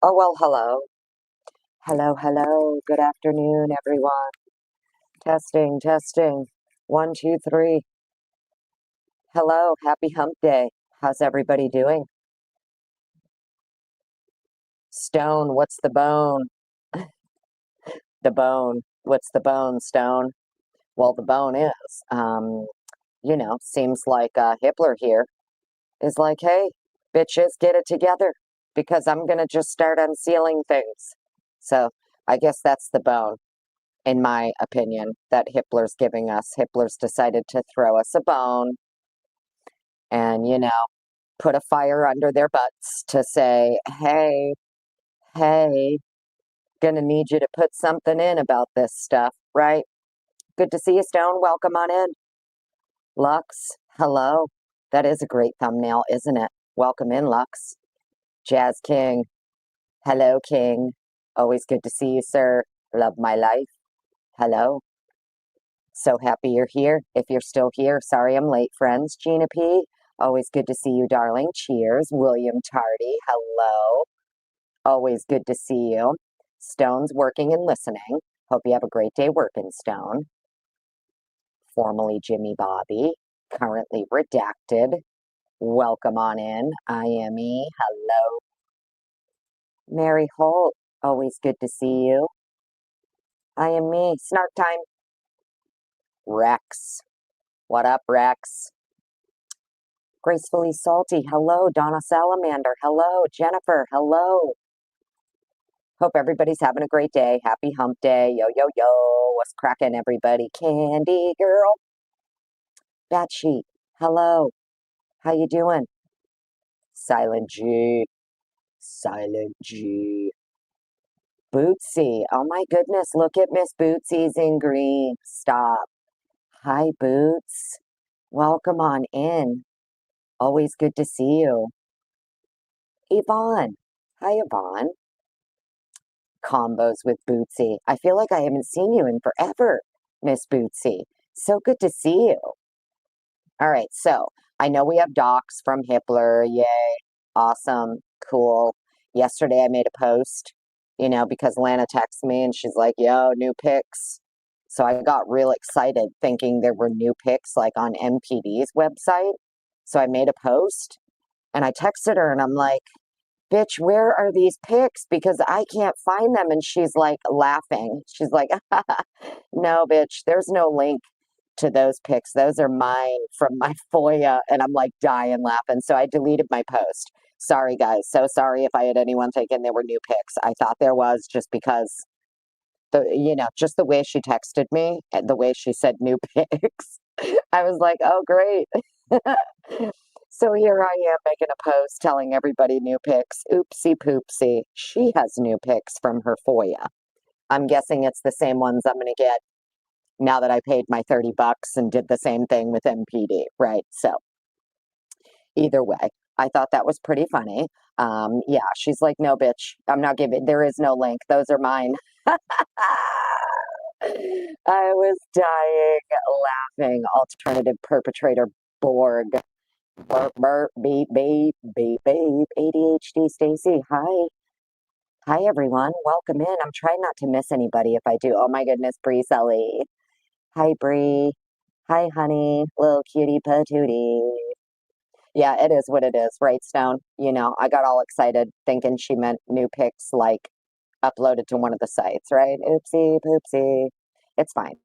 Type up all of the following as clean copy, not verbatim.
Oh, well, hello. Hello, hello. Good afternoon, everyone. Testing, testing. One, two, three. Hello, happy hump day. How's everybody doing? Stone, what's the bone? The bone. What's the bone, Stone? Well, the bone is, seems like Hippler here is like, hey, bitches, get it together because I'm going to just start unsealing things. So I guess that's the bone, in my opinion, that Hippler's giving us. Hippler's decided to throw us a bone and, put a fire under their butts to say, hey, hey, gonna need you to put something in about this stuff, right? Good to see you, Stone. Welcome on in. Lux, hello. That is a great thumbnail, isn't it? Welcome in, Lux. Jazz King, hello, King. Always good to see you, sir. Love my life. Hello. So happy you're here. If you're still here, sorry I'm late, friends. Gina P, always good to see you, darling. Cheers. William Tardy, hello. Always good to see you. Stone's working and listening. Hope you have a great day working, Stone. Formerly Jimmy Bobby, currently redacted. Welcome on in. IME, hello. Mary Holt, always good to see you. I am me. Snark time. Rex. What up, Rex? Gracefully Salty, hello. Donna Salamander, hello. Jennifer, hello. Hope everybody's having a great day. Happy hump day. Yo, yo, yo. What's cracking, everybody? Candy girl. Batsheet, hello. How you doing? Silent G. Silent G. Bootsy. Oh my goodness, look at Miss Bootsy's in green. Stop. Hi, Boots. Welcome on in. Always good to see you. Yvonne. Hi, Yvonne. Combos with Bootsy. I feel like I haven't seen you in forever, Miss Bootsy. So good to see you. All right, so I know we have docs from Hippler. Yay. Awesome. Cool. Yesterday I made a post, because Lana texted me and she's like, yo, new pics. So I got real excited thinking there were new pics like on MPD's website. So I made a post and I texted her and I'm like, bitch, where are these pics? Because I can't find them. And she's like laughing. She's like, no, bitch, there's no link to those pics. Those are mine from my FOIA. And I'm like dying laughing. So I deleted my post. Sorry, guys. So sorry if I had anyone thinking there were new pics. I thought there was just because just the way she texted me and the way she said new pics. I was like, oh, great. So here I am making a post telling everybody new pics. Oopsie poopsie. She has new pics from her FOIA. I'm guessing it's the same ones I'm going to get now that I paid my $30 and did the same thing with MPD, right? So either way, I thought that was pretty funny. Yeah, she's like, no, bitch, I'm not giving, there is no link. Those are mine. I was dying laughing. Alternative perpetrator Borg. Burp, burp, beep, beep, beep, beep. ADHD Stacy. Hi. Hi, everyone. Welcome in. I'm trying not to miss anybody if I do. Oh, my goodness, Bree Sully. Hi, Bree. Hi, honey. Little cutie patootie. Yeah, it is what it is, right, Stone? I got all excited thinking she meant new pics like uploaded to one of the sites, right? Oopsie poopsie. It's fine.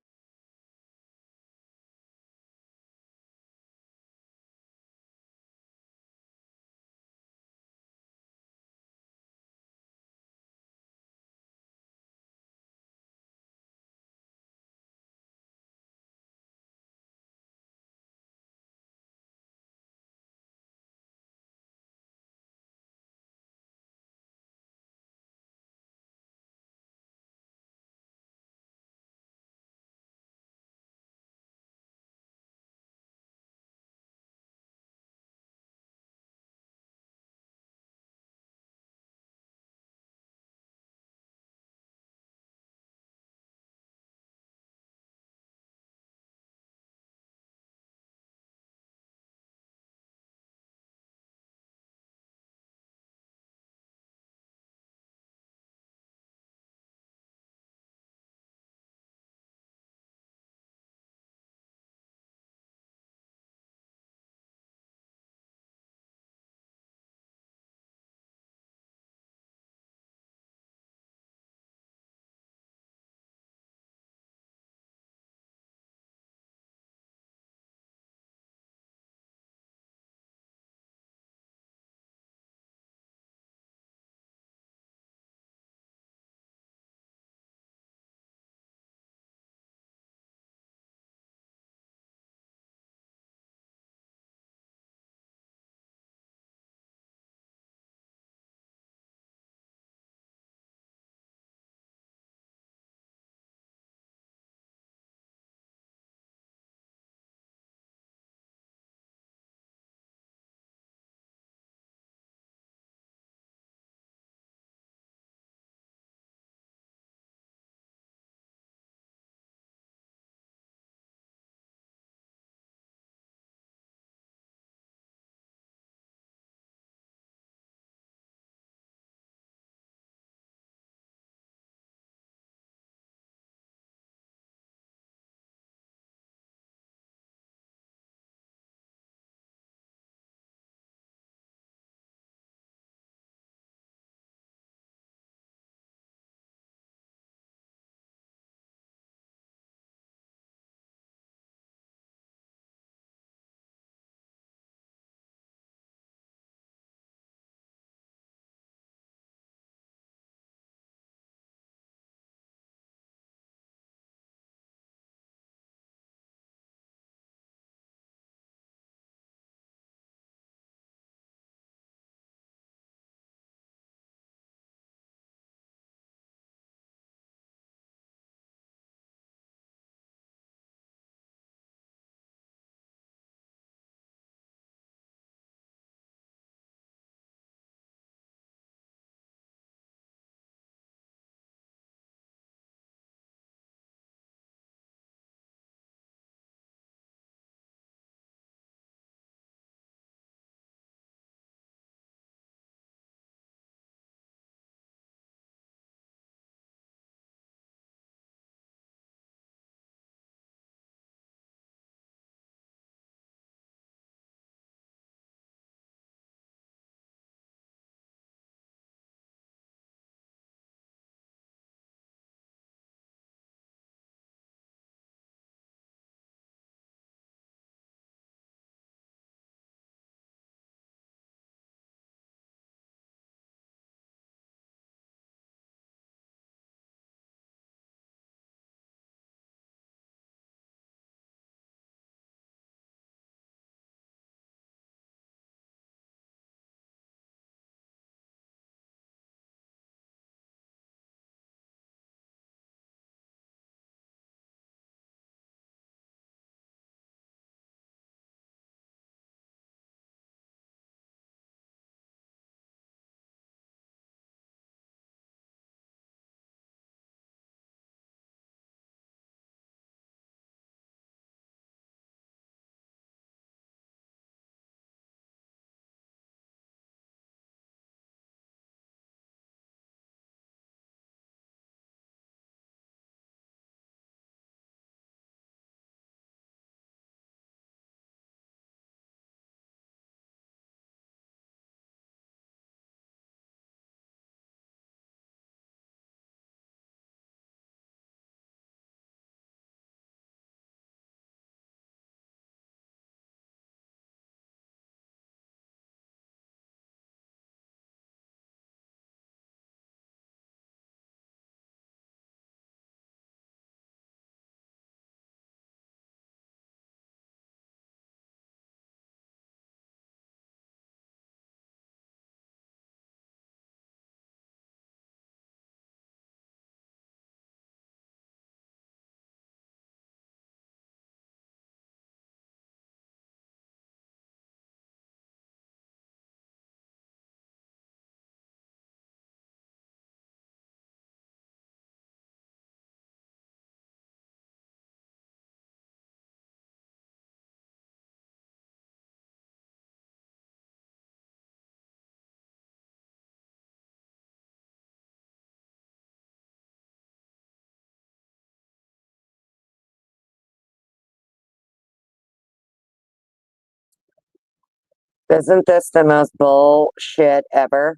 Isn't this the most bullshit ever?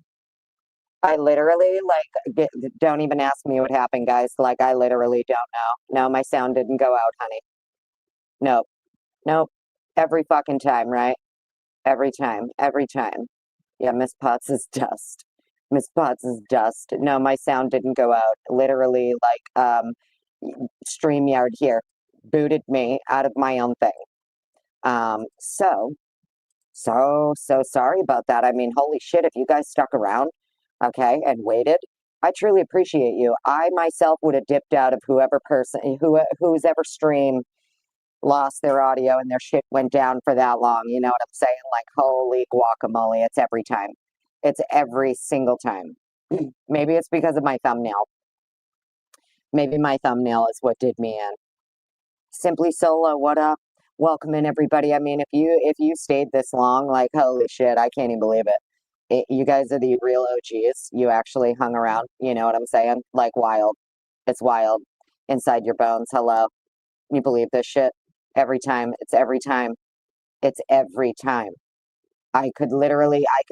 I literally, don't even ask me what happened, guys. Like, I literally don't know. No, my sound didn't go out, honey. Nope. Nope. Every fucking time, right? Every time. Every time. Yeah, Miss Potts is dust. Miss Potts is dust. No, my sound didn't go out. Literally, StreamYard here booted me out of my own thing. So sorry about that. I mean, holy shit, if you guys stuck around, okay, and waited, I truly appreciate you. I myself would have dipped out of whose ever stream lost their audio and their shit went down for that long. You know what I'm saying? Like, holy guacamole, it's every time. It's every single time. Maybe it's because of my thumbnail. Maybe my thumbnail is what did me in. Simply Solo, what up? Welcome in everybody. I mean, if you stayed this long, like holy shit, I can't even believe you guys are the real OGs. You actually hung around. You know what I'm saying? Like wild. It's wild. Inside your bones. Hello. You believe this shit? Every time. It's every time. It's every time. I could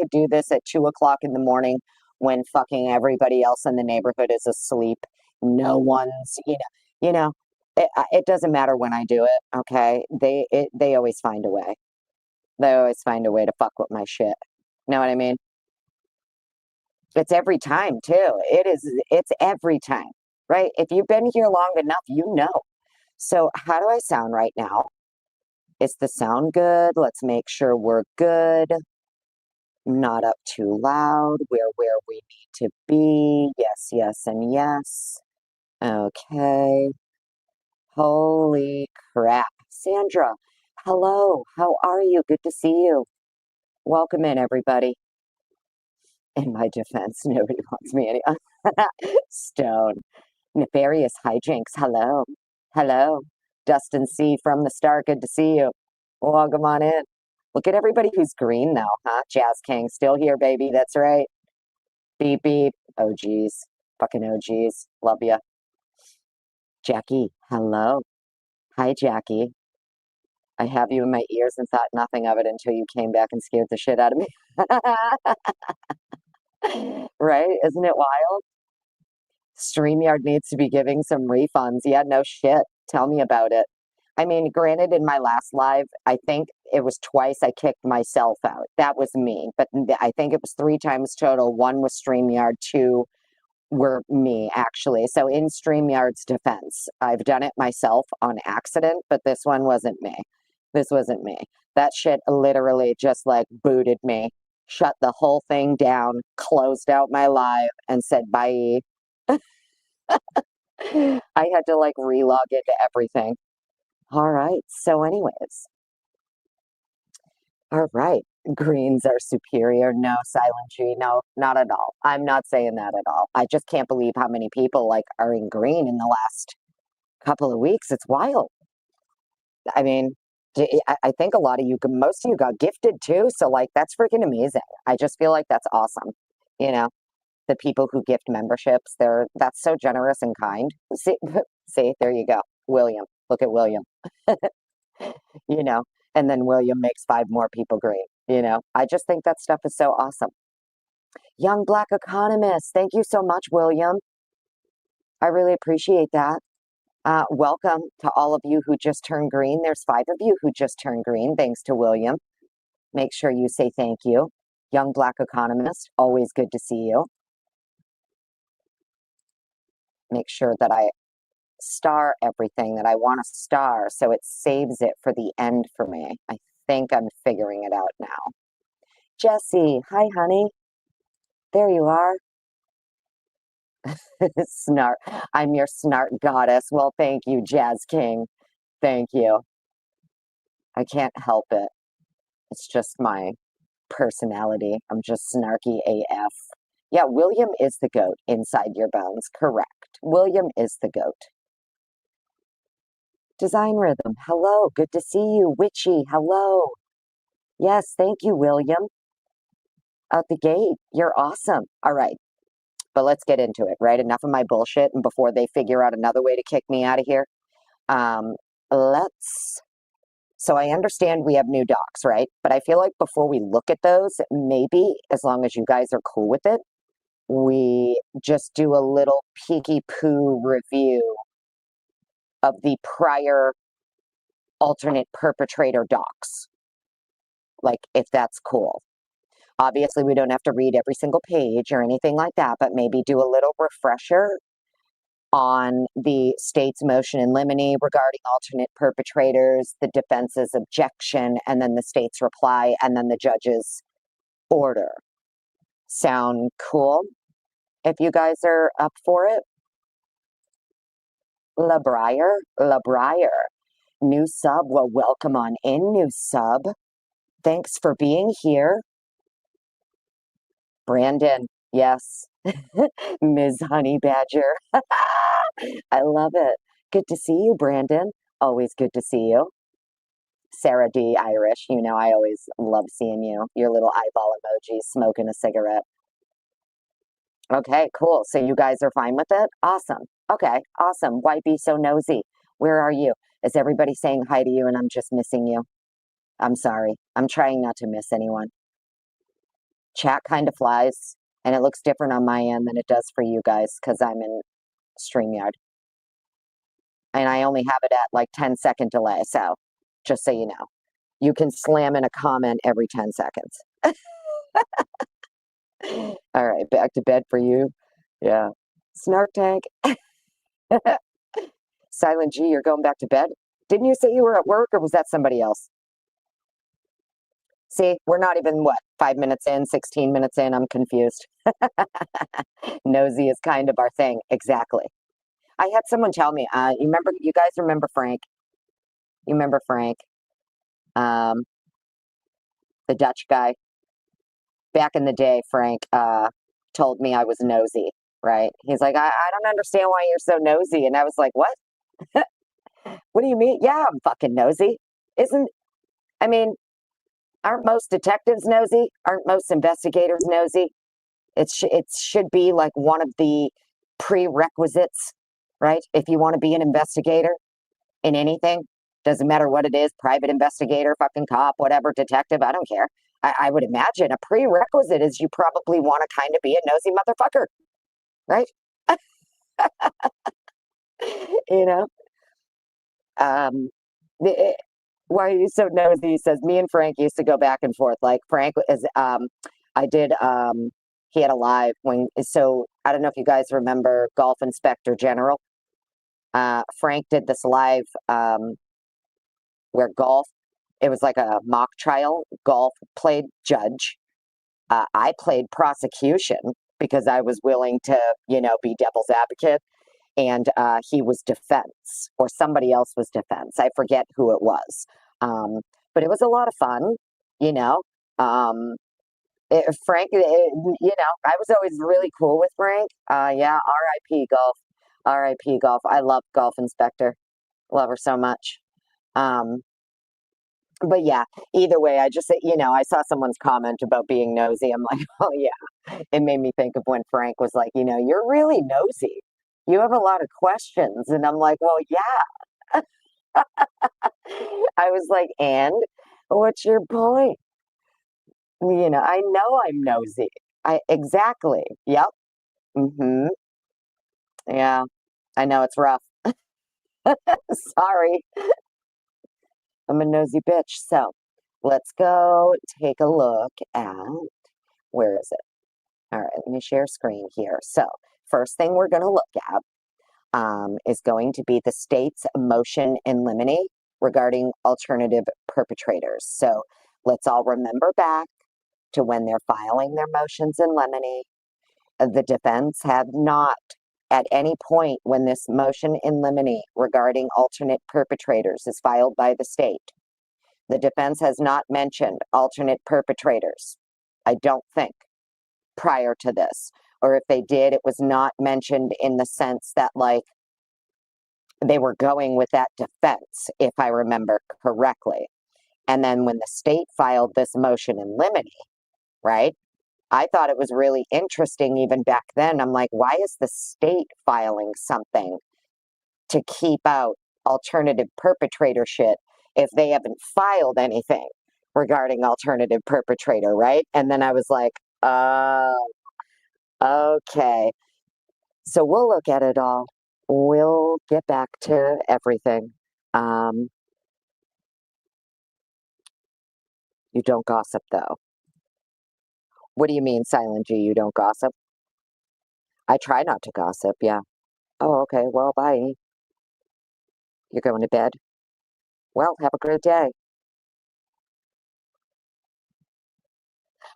do this at 2 o'clock in the morning when fucking everybody else in the neighborhood is asleep. No one's, you know, it doesn't matter when I do it. Okay. They always find a way. They always find a way to fuck with my shit. Know what I mean? It's every time too. It's every time, right? If you've been here long enough, you know. So how do I sound right now? Is the sound good? Let's make sure we're good. Not up too loud. We're where we need to be. Yes, yes, and yes. Okay. Holy crap. Sandra, hello. How are you? Good to see you. Welcome in, everybody. In my defense, nobody wants me any. Stone. Nefarious hijinks. Hello. Hello. Dustin C. from the start. Good to see you. Welcome on in. Look at everybody who's green, though, huh? Jazz King, still here, baby. That's right. Beep, beep. OGs. Fucking OGs. Love ya. Jackie, hello. Hi, Jackie. I have you in my ears and thought nothing of it until you came back and scared the shit out of me. Right? Isn't it wild? StreamYard needs to be giving some refunds. Yeah, no shit. Tell me about it. I mean, granted, in my last live, I think it was twice I kicked myself out. That was me. But I think it was 3 times total. One was StreamYard, two were me, actually. So, in StreamYard's defense, I've done it myself on accident, but this one wasn't me. This wasn't me. That shit literally just like booted me, shut the whole thing down, closed out my live, and said bye. I had to like relog into everything. All right. So, anyways, all right. Greens are superior. No, Silent G. No, not at all. I'm not saying that at all. I just can't believe how many people like are in green in the last couple of weeks. It's wild. I mean, I think a lot of you, most of you got gifted too. So, like, that's freaking amazing. I just feel like that's awesome. You know, the people who gift memberships, that's so generous and kind. See, see, there you go. William. Look at William. You know, and then William makes 5 more people green. You know, I just think that stuff is so awesome. Young Black Economist, thank you so much, William. I really appreciate that. Welcome to all of you who just turned green. There's 5 of you who just turned green, thanks to William. Make sure you say thank you. Young Black Economist, always good to see you. Make sure that I star everything that I want to star so it saves it for the end for me. I think I'm figuring it out now. Jesse, hi, honey. There you are. Snart. I'm your snart goddess. Well, thank you, Jazz King. Thank you. I can't help it. It's just my personality. I'm just snarky AF. Yeah, William is the goat inside your bones. Correct. William is the goat. Design Rhythm. Hello. Good to see you. Witchy. Hello. Yes, thank you, William. Out the gate. You're awesome. All right. But let's get into it, right? Enough of my bullshit. And before they figure out another way to kick me out of here, let's So I understand we have new docs, right? But I feel like before we look at those, maybe as long as you guys are cool with it, we just do a little peeky poo review of the prior alternate perpetrator docs. Like, if that's cool. Obviously, we don't have to read every single page or anything like that, but maybe do a little refresher on the state's motion in limine regarding alternate perpetrators, the defense's objection, and then the state's reply, and then the judge's order. Sound cool? If you guys are up for it. LeBrier, new sub. Well, welcome on in, new sub. Thanks for being here. Brandon, yes. Ms. Honey Badger. I love it. Good to see you, Brandon. Always good to see you. Sarah D. Irish, you know I always love seeing you. Your little eyeball emoji, smoking a cigarette. Okay, cool. So you guys are fine with it? Awesome. Okay, awesome. Why be so nosy? Where are you? Is everybody saying hi to you and I'm just missing you? I'm sorry. I'm trying not to miss anyone. Chat kind of flies, and it looks different on my end than it does for you guys because I'm in StreamYard. And I only have it at like 10-second delay, so just so you know. You can slam in a comment every 10 seconds. All right, back to bed for you. Yeah. Snark Tank. Silent G, you're going back to bed? Didn't you say you were at work, or was that somebody else? See, we're not even, 5 minutes in, 16 minutes in? I'm confused. Nosy is kind of our thing. Exactly. I had someone tell me, you guys remember Frank? You remember Frank? The Dutch guy? Back in the day, Frank told me I was nosy, right? He's like, I don't understand why you're so nosy. And I was like, what? What do you mean? Yeah, I'm fucking nosy. I mean, aren't most detectives nosy? Aren't most investigators nosy? It should be like one of the prerequisites, right? If you want to be an investigator in anything, doesn't matter what it is, private investigator, fucking cop, whatever, detective, I don't care. I would imagine a prerequisite is you probably want to kind of be a nosy motherfucker, right? You know? Why are you so nosy? He says, me and Frank used to go back and forth. Like Frank is, I did, he had a live so I don't know if you guys remember Golf Inspector General. Frank did this live, where it was like a mock trial. Golf played judge. I played prosecution because I was willing to, be devil's advocate. And he was defense, or somebody else was defense. I forget who it was. But it was a lot of fun, you know. Frank, I was always really cool with Frank. Yeah, R.I.P. Golf. R.I.P. Golf. I love Golf Inspector. Love her so much. But yeah, either way, I just, I saw someone's comment about being nosy. I'm like, oh yeah. It made me think of when Frank was like, you're really nosy. You have a lot of questions. And I'm like, oh yeah. I was like, and what's your point? I know I'm nosy. Exactly. Yep. Mm-hmm. Yeah. I know it's rough. Sorry. I'm a nosy bitch. So let's go take a look at, where is it? All right, let me share screen here. So first thing we're going to look at is going to be the state's motion in limine regarding alternative perpetrators. So let's all remember back to when they're filing their motions in limine. The defense had not, at any point when this motion in limine regarding alternate perpetrators is filed by the state, the defense has not mentioned alternate perpetrators, I don't think, prior to this. Or if they did, it was not mentioned in the sense that, like, they were going with that defense, if I remember correctly. And then when the state filed this motion in limine, right, I thought it was really interesting even back then. I'm like, why is the state filing something to keep out alternative perpetrator shit if they haven't filed anything regarding alternative perpetrator, right? And then I was like, okay. So we'll look at it all. We'll get back to everything. Um, you don't gossip, though. What do you mean, Silent G, you don't gossip? I try not to gossip, yeah. Oh, okay. Well, bye. You're going to bed? Well, have a great day.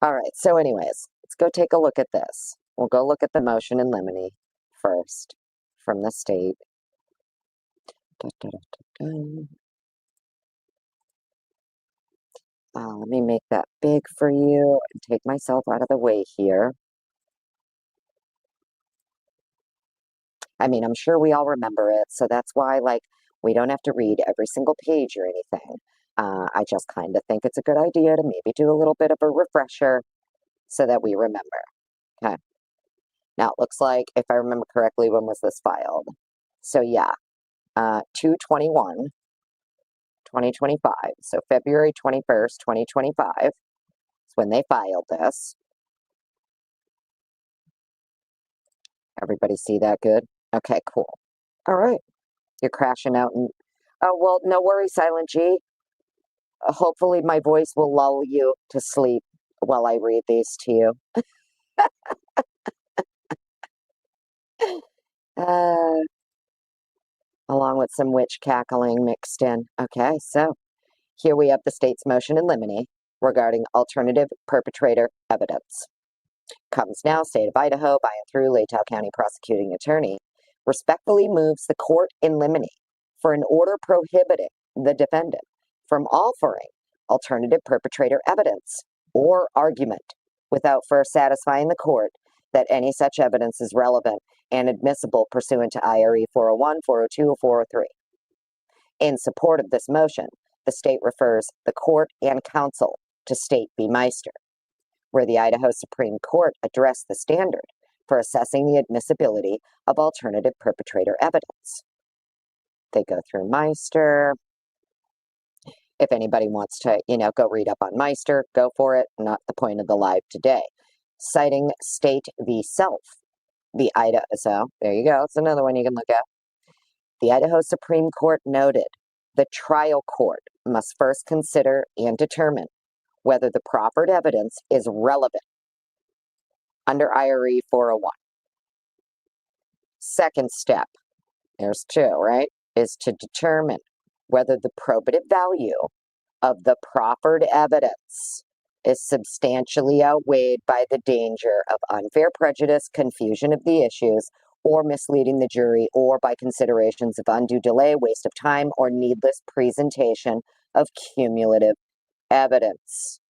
All right. So, anyways, let's go take a look at this. We'll go look at the motion in limine first from the state. Da, da, da, da, da. Let me make that big for you and take myself out of the way here. I mean, I'm sure we all remember it, so that's why, like, we don't have to read every single page or anything. I just kind of think it's a good idea to maybe do a little bit of a refresher so that we remember. Okay. Now, it looks like, if I remember correctly, when was this filed? So, yeah, 2/21, 2025. So, February 21st, 2025 is when they filed this. Everybody see that good? Okay, cool. All right. You're crashing out and, oh, well, no worries, Silent G. Hopefully my voice will lull you to sleep while I read these to you. Uh, along with some witch cackling mixed in. Okay, so here we have the state's motion in limine regarding alternative perpetrator evidence. Comes now, State of Idaho, by and through Latah County Prosecuting Attorney, respectfully moves the court in limine for an order prohibiting the defendant from offering alternative perpetrator evidence or argument without first satisfying the court that any such evidence is relevant and admissible pursuant to IRE 401, 402, or 403. In support of this motion, the state refers the court and counsel to State v. Meister, where the Idaho Supreme Court addressed the standard for assessing the admissibility of alternative perpetrator evidence. They go through Meister. If anybody wants to, go read up on Meister, go for it. Not the point of the live today. Citing State v. Self, the Idaho, so there you go. It's another one you can look at. The Idaho Supreme Court noted the trial court must first consider and determine whether the proffered evidence is relevant under IRE 401. Second step, there's two, right, is to determine whether the probative value of the proffered evidence is substantially outweighed by the danger of unfair prejudice, confusion of the issues, or misleading the jury, or by considerations of undue delay, waste of time, or needless presentation of cumulative evidence.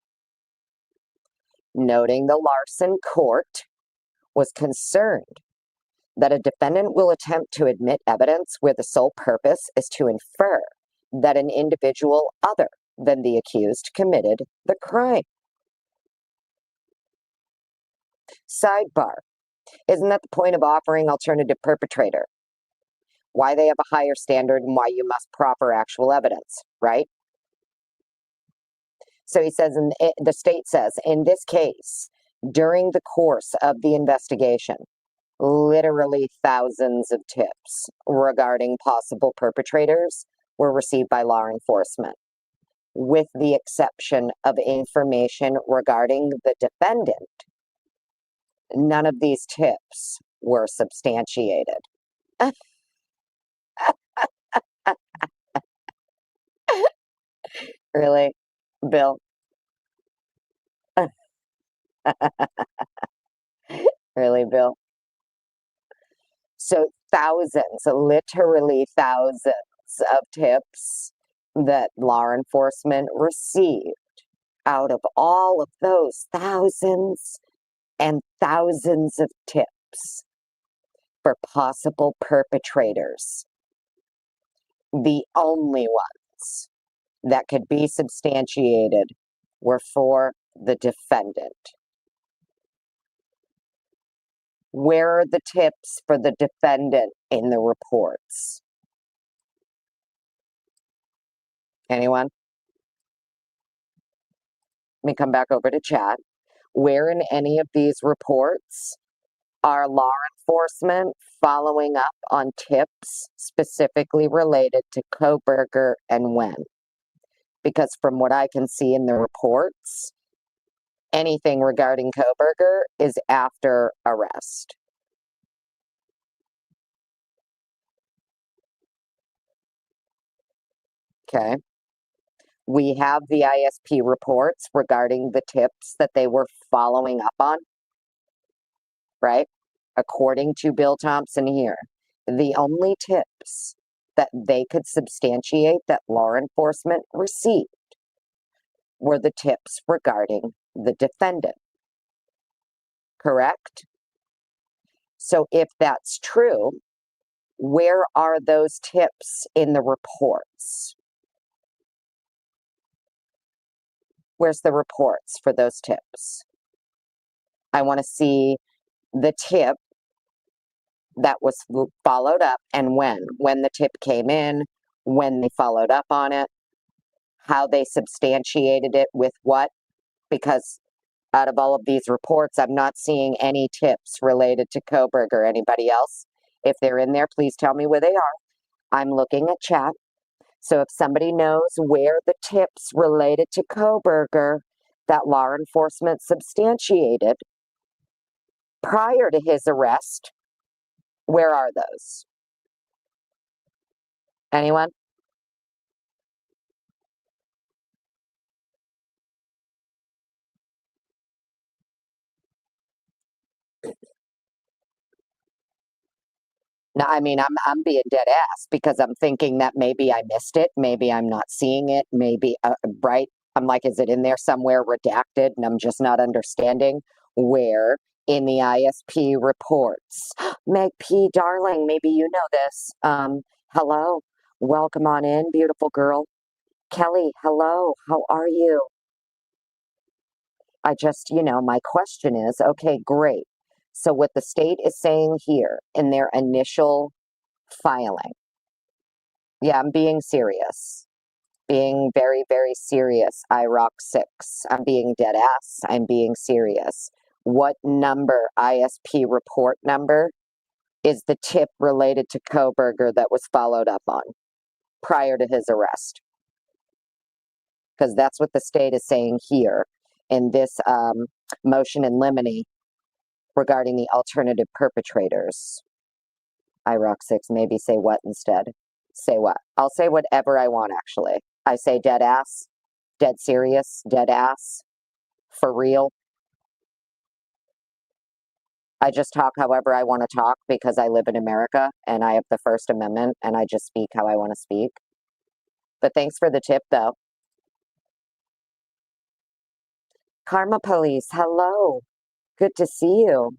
Noting the Larson court was concerned that a defendant will attempt to admit evidence where the sole purpose is to infer that an individual other than the accused committed the crime. Sidebar. Isn't that the point of offering alternative perpetrator? Why they have a higher standard and why you must proffer actual evidence, right? So he says, the state says, in this case, during the course of the investigation, literally thousands of tips regarding possible perpetrators were received by law enforcement, with the exception of information regarding the defendant. None of these tips were substantiated. Really, Bill? Really, Bill? So thousands, literally thousands of tips that law enforcement received. Out of all of those thousands and thousands of tips for possible perpetrators, the only ones that could be substantiated were for the defendant. Where are the tips for the defendant in the reports? Anyone? Let me come back over to chat. Where in any of these reports are law enforcement following up on tips specifically related to Koberger and when? Because from what I can see in the reports, anything regarding Koberger is after arrest. Okay. We have the ISP reports regarding the tips that they were following up on, right? According to Bill Thompson here, the only tips that they could substantiate that law enforcement received were the tips regarding the defendant. Correct? So if that's true, where are those tips in the reports? Where's the reports for those tips? I want to see the tip that was followed up and when the tip came in, when they followed up on it, how they substantiated it with what, because out of all of these reports, I'm not seeing any tips related to Coburg or anybody else. If they're in there, please tell me where they are. I'm looking at chat. So if somebody knows where the tips related to Koberger that law enforcement substantiated prior to his arrest, where are those? Anyone? No, I mean, I'm being dead ass because I'm thinking that maybe I missed it, maybe I'm not seeing it, maybe right. I'm like, is it in there somewhere redacted, and I'm just not understanding where in the ISP reports. Meg P, darling, maybe you know this. Hello, welcome on in, beautiful girl. Kelly, hello, how are you? I just, my question is, okay, great. So what the state is saying here in their initial filing. Yeah, I'm being serious. Being very, very serious. IROC 6. I'm being dead ass. I'm being serious. What number, ISP report number, is the tip related to Koberger that was followed up on prior to his arrest? Because that's what the state is saying here in this motion in limine regarding the alternative perpetrators. IROC 6, maybe say what instead? Say what? I'll say whatever I want, actually. I say dead ass, dead serious, dead ass, for real. I just talk however I want to talk because I live in America and I have the First Amendment and I just speak how I want to speak. But thanks for the tip, though. Karma Police, hello. Good to see you.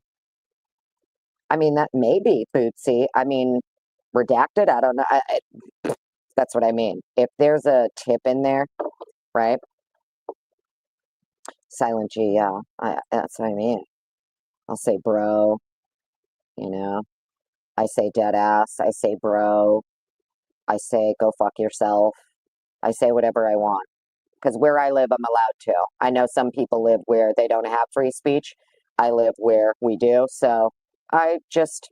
I mean, that may be Bootsy. I mean, redacted, I don't know. That's what I mean. If there's a tip in there, right? Silent G, yeah. That's what I mean. I'll say bro, you know. I say dead ass. I say bro. I say go fuck yourself. I say whatever I want. Because where I live, I'm allowed to. I know some people live where they don't have free speech. I live where we do. So I just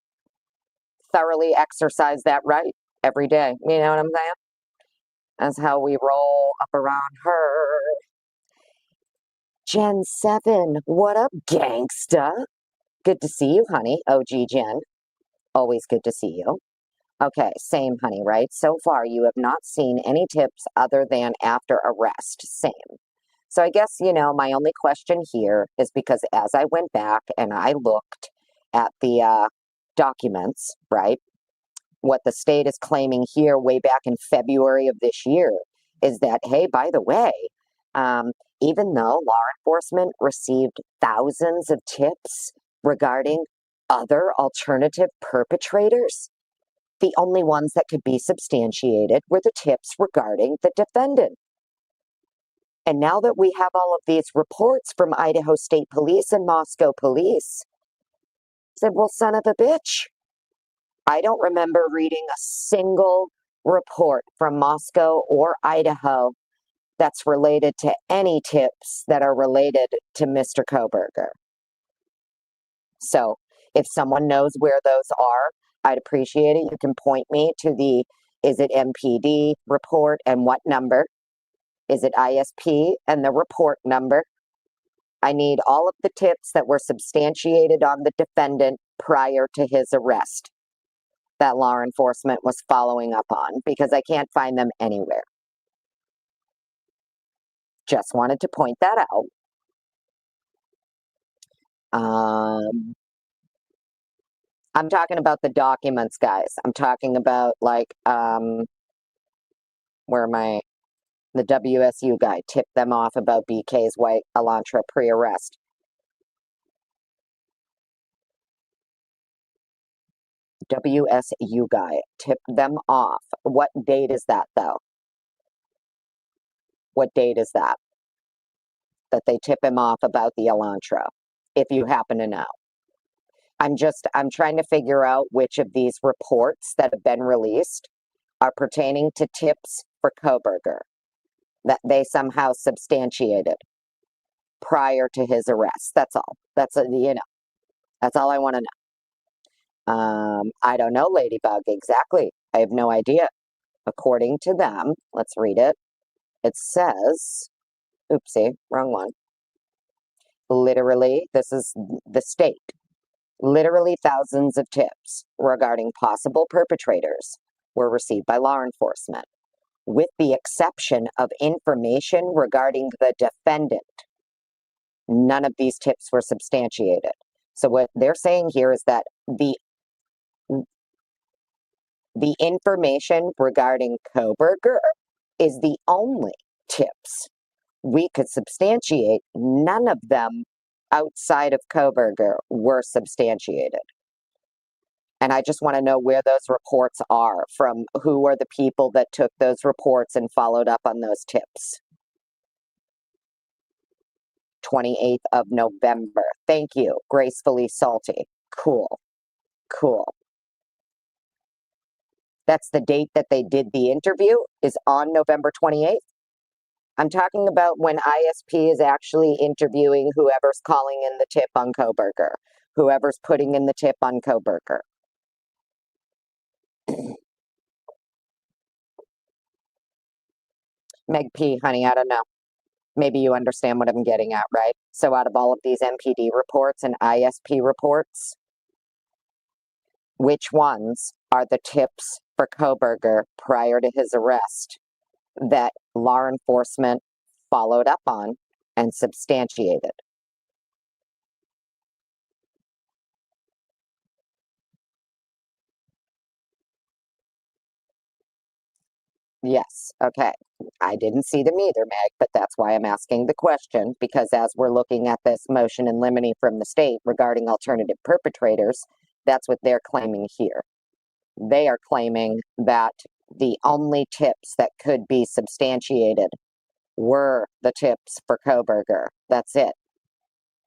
thoroughly exercise that right every day. You know what I'm saying? That's how we roll up around her. Gen 7, what up, gangsta? Good to see you, honey. OG Jen. Always good to see you. Okay, same, honey, right? So far, you have not seen any tips other than after arrest. Same. So I guess, my only question here is because as I went back and I looked at the documents, right? What the state is claiming here way back in February of this year is that, hey, by the way, even though law enforcement received thousands of tips regarding other alternative perpetrators, the only ones that could be substantiated were the tips regarding the defendant. And now that we have all of these reports from Idaho State Police and Moscow Police, I said, well, son of a bitch, I don't remember reading a single report from Moscow or Idaho that's related to any tips that are related to Mr. Koberger. So if someone knows where those are, I'd appreciate it. You can point me to the is it MPD report and what number? Is it ISP and the report number? I need all of the tips that were substantiated on the defendant prior to his arrest that law enforcement was following up on because I can't find them anywhere. Just wanted to point that out. I'm talking about the documents, guys. I'm talking about like where the WSU guy tipped them off about BK's white Elantra pre-arrest. WSU guy tipped them off. What date is that, though? What date is that? That they tip him off about the Elantra, if you happen to know. I'm trying to figure out which of these reports that have been released are pertaining to tips for Koberger that they somehow substantiated prior to his arrest. That's all. That's all I want to know. I don't know, Ladybug, exactly. I have no idea. According to them, let's read it. It says, oopsie, wrong one. Literally, this is the state. Literally thousands of tips regarding possible perpetrators were received by law enforcement, with the exception of information regarding the defendant. None of these tips were substantiated. So what they're saying here is that the information regarding Koberger is the only tips we could substantiate. None of them outside of Koberger were substantiated. And I just want to know where those reports are from. Who are the people that took those reports and followed up on those tips? 28th of November. Thank you. Gracefully Salty. Cool. Cool. That's the date that they did the interview, is on November 28th. I'm talking about when ISP is actually interviewing whoever's calling in the tip on Koberger, whoever's putting in the tip on Koberger. Meg P, honey, I don't know. Maybe you understand what I'm getting at, right? So out of all of these MPD reports and ISP reports, which ones are the tips for Koberger prior to his arrest that law enforcement followed up on and substantiated? Yes, okay. I didn't see them either, Meg, but that's why I'm asking the question, because as we're looking at this motion in limine from the state regarding alternative perpetrators, that's what they're claiming here. They are claiming that the only tips that could be substantiated were the tips for Koberger. That's it.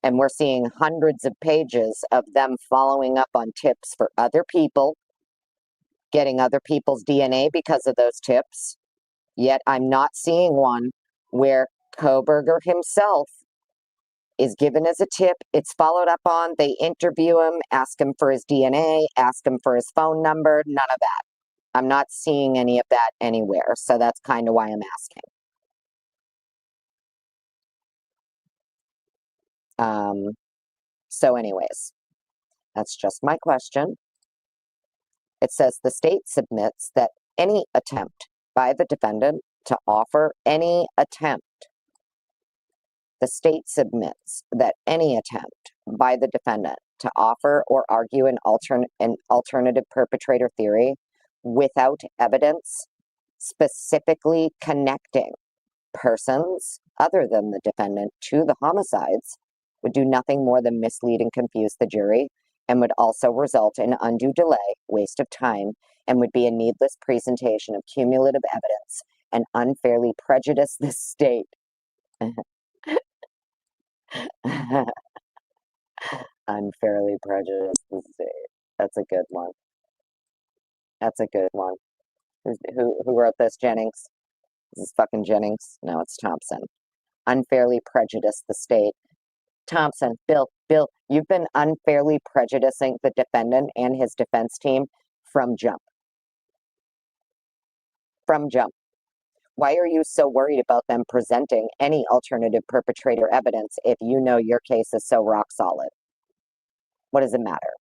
And we're seeing hundreds of pages of them following up on tips for other people, getting other people's DNA because of those tips. Yet I'm not seeing one where Koberger himself is given as a tip, it's followed up on, they interview him, ask him for his DNA, ask him for his phone number, none of that. I'm not seeing any of that anywhere, so that's kind of why I'm asking. So anyways, that's just my question. It says the state submits that any attempt by the defendant to offer any attempt. The state submits that any attempt by the defendant to offer or argue an alternative perpetrator theory without evidence specifically connecting persons other than the defendant to the homicides would do nothing more than mislead and confuse the jury, and would also result in undue delay, waste of time, and would be a needless presentation of cumulative evidence and unfairly prejudice the state. Unfairly prejudice the state. That's a good one. That's a good one. Who wrote this? Jennings? This is fucking Jennings. No, it's Thompson. Unfairly prejudice the state. Thompson, Bill, you've been unfairly prejudicing the defendant and his defense team from jump. From jump. Why are you so worried about them presenting any alternative perpetrator evidence if you know your case is so rock solid? What does it matter?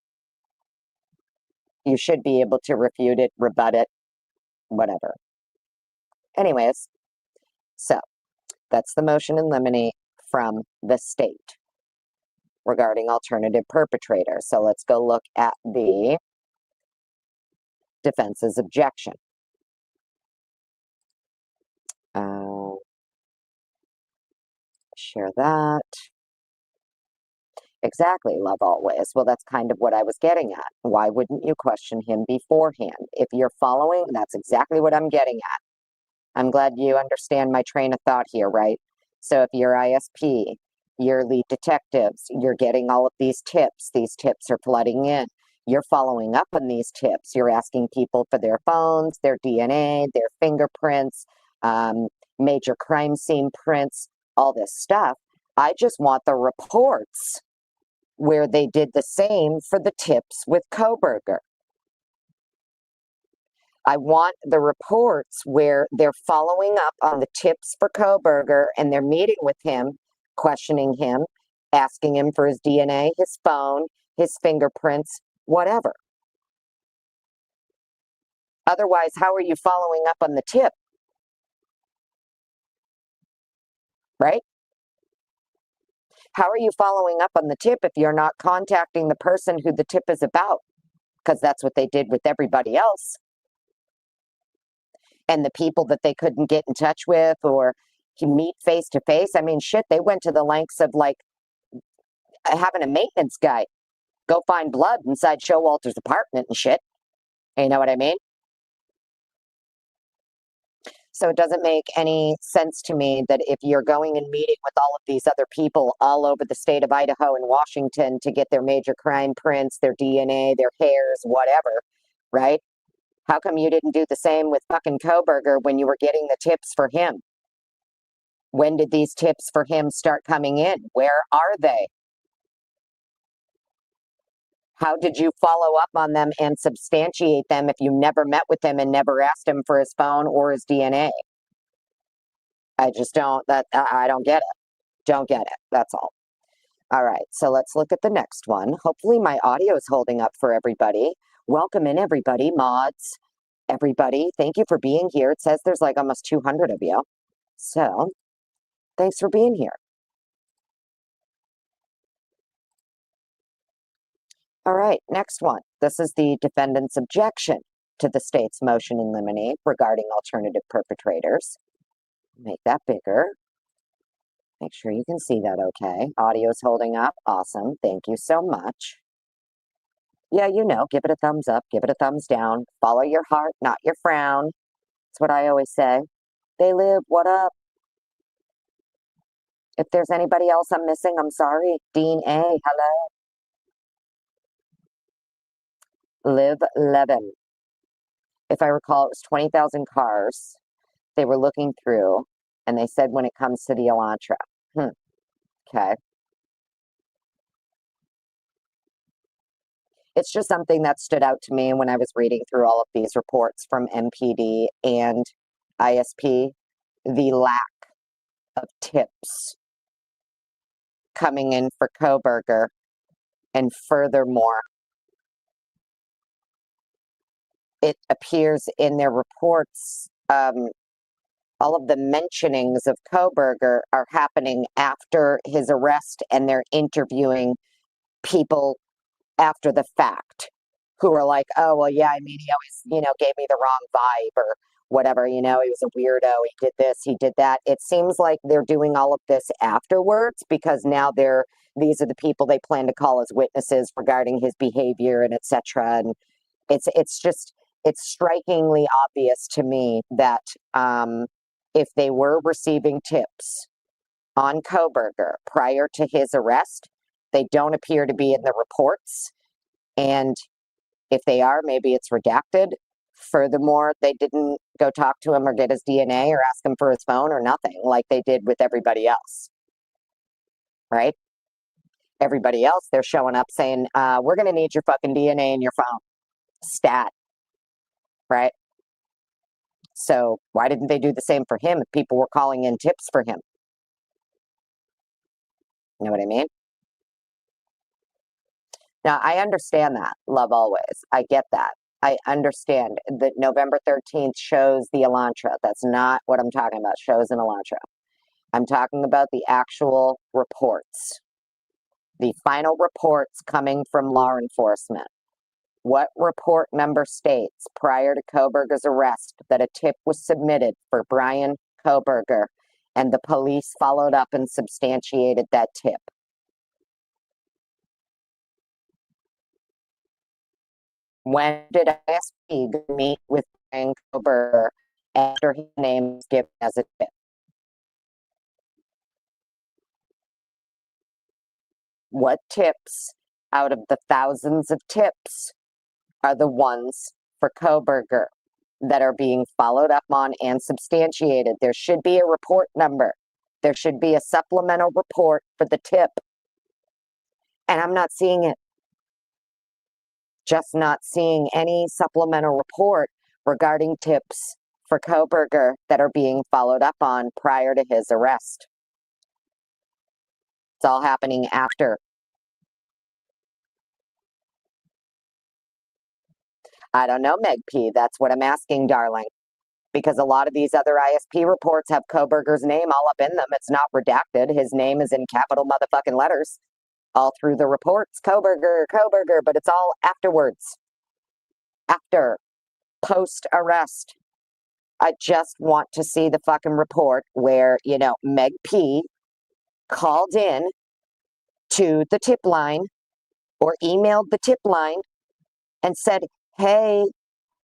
You should be able to refute it, rebut it, whatever. Anyways, so that's the motion in limine from the state regarding alternative perpetrators. So let's go look at the defense's objection. Share that. Exactly, love always. Well, that's kind of what I was getting at. Why wouldn't you question him beforehand? If you're following, that's exactly what I'm getting at. I'm glad you understand my train of thought here, right? So if you're ISP, you're lead detectives, you're getting all of these tips are flooding in. You're following up on these tips. You're asking people for their phones, their DNA, their fingerprints, major crime scene prints, all this stuff. I just want the reports where they did the same for the tips with Kohberger. I want the reports where they're following up on the tips for Kohberger and they're meeting with him, questioning him, asking him for his DNA, his phone, his fingerprints, whatever. Otherwise, how are you following up on the tip? Right? How are you following up on the tip if you're not contacting the person who the tip is about? Because that's what they did with everybody else. And the people that they couldn't get in touch with or meet face to face. I mean, shit, they went to the lengths of like having a maintenance guy go find blood inside Showalter's apartment and shit. You know what I mean? So it doesn't make any sense to me that if you're going and meeting with all of these other people all over the state of Idaho and Washington to get their major crime prints, their DNA, their hairs, whatever, right? How come you didn't do the same with fucking Kohberger when you were getting the tips for him? When did these tips for him start coming in? Where are they? How did you follow up on them and substantiate them if you never met with him and never asked him for his phone or his DNA? I just don't, I don't get it. Don't get it. That's all. All right, so let's look at the next one. Hopefully my audio is holding up for everybody. Welcome in, everybody, mods. Everybody, thank you for being here. It says there's like almost 200 of you. So, thanks for being here. All right, next one. This is the defendant's objection to the state's motion in limine regarding alternative perpetrators. Make that bigger. Make sure you can see that okay. Audio's holding up. Awesome. Thank you so much. Yeah, you know, give it a thumbs up, give it a thumbs down. Follow your heart, not your frown. That's what I always say. They live, what up? If there's anybody else I'm missing, I'm sorry. Dean A, hello. Live Levin. If I recall, it was 20,000 cars they were looking through, and they said when it comes to the Elantra. Okay. It's just something that stood out to me when I was reading through all of these reports from MPD and ISP, the lack of tips coming in for Kohberger. And furthermore, it appears in their reports, all of the mentionings of Kohberger are happening after his arrest, and they're interviewing people after the fact who are like, oh, well, yeah, I mean, he always, gave me the wrong vibe or whatever, he was a weirdo, he did this, he did that. It seems like they're doing all of this afterwards because now these are the people they plan to call as witnesses regarding his behavior and etc. And it's strikingly obvious to me that if they were receiving tips on Kohberger prior to his arrest, they don't appear to be in the reports. And if they are, maybe it's redacted. Furthermore, they didn't go talk to him or get his DNA or ask him for his phone or nothing like they did with everybody else, right? Everybody else, they're showing up saying, we're going to need your fucking DNA and your phone. Stat, right? So why didn't they do the same for him if people were calling in tips for him? You know what I mean? Now, I understand that. Love always. I get that. I understand that November 13th shows the Elantra. That's not what I'm talking about, shows in Elantra. I'm talking about the actual reports, the final reports coming from law enforcement. What report number states prior to Kohberger's arrest that a tip was submitted for Brian Kohberger and the police followed up and substantiated that tip? When did ISP meet with Brian Kohberger after his name was given as a tip? What tips out of the thousands of tips are the ones for Kohberger that are being followed up on and substantiated? There should be a report number. There should be a supplemental report for the tip. And I'm not seeing it. Just not seeing any supplemental report regarding tips for Kohberger that are being followed up on prior to his arrest. It's all happening after. I don't know, Meg P. That's what I'm asking, darling. Because a lot of these other ISP reports have Kohberger's name all up in them. It's not redacted. His name is in capital motherfucking letters all through the reports. Kohberger, Kohberger, but it's all afterwards. After, post arrest. I just want to see the fucking report where, Meg P called in to the tip line or emailed the tip line and said, hey,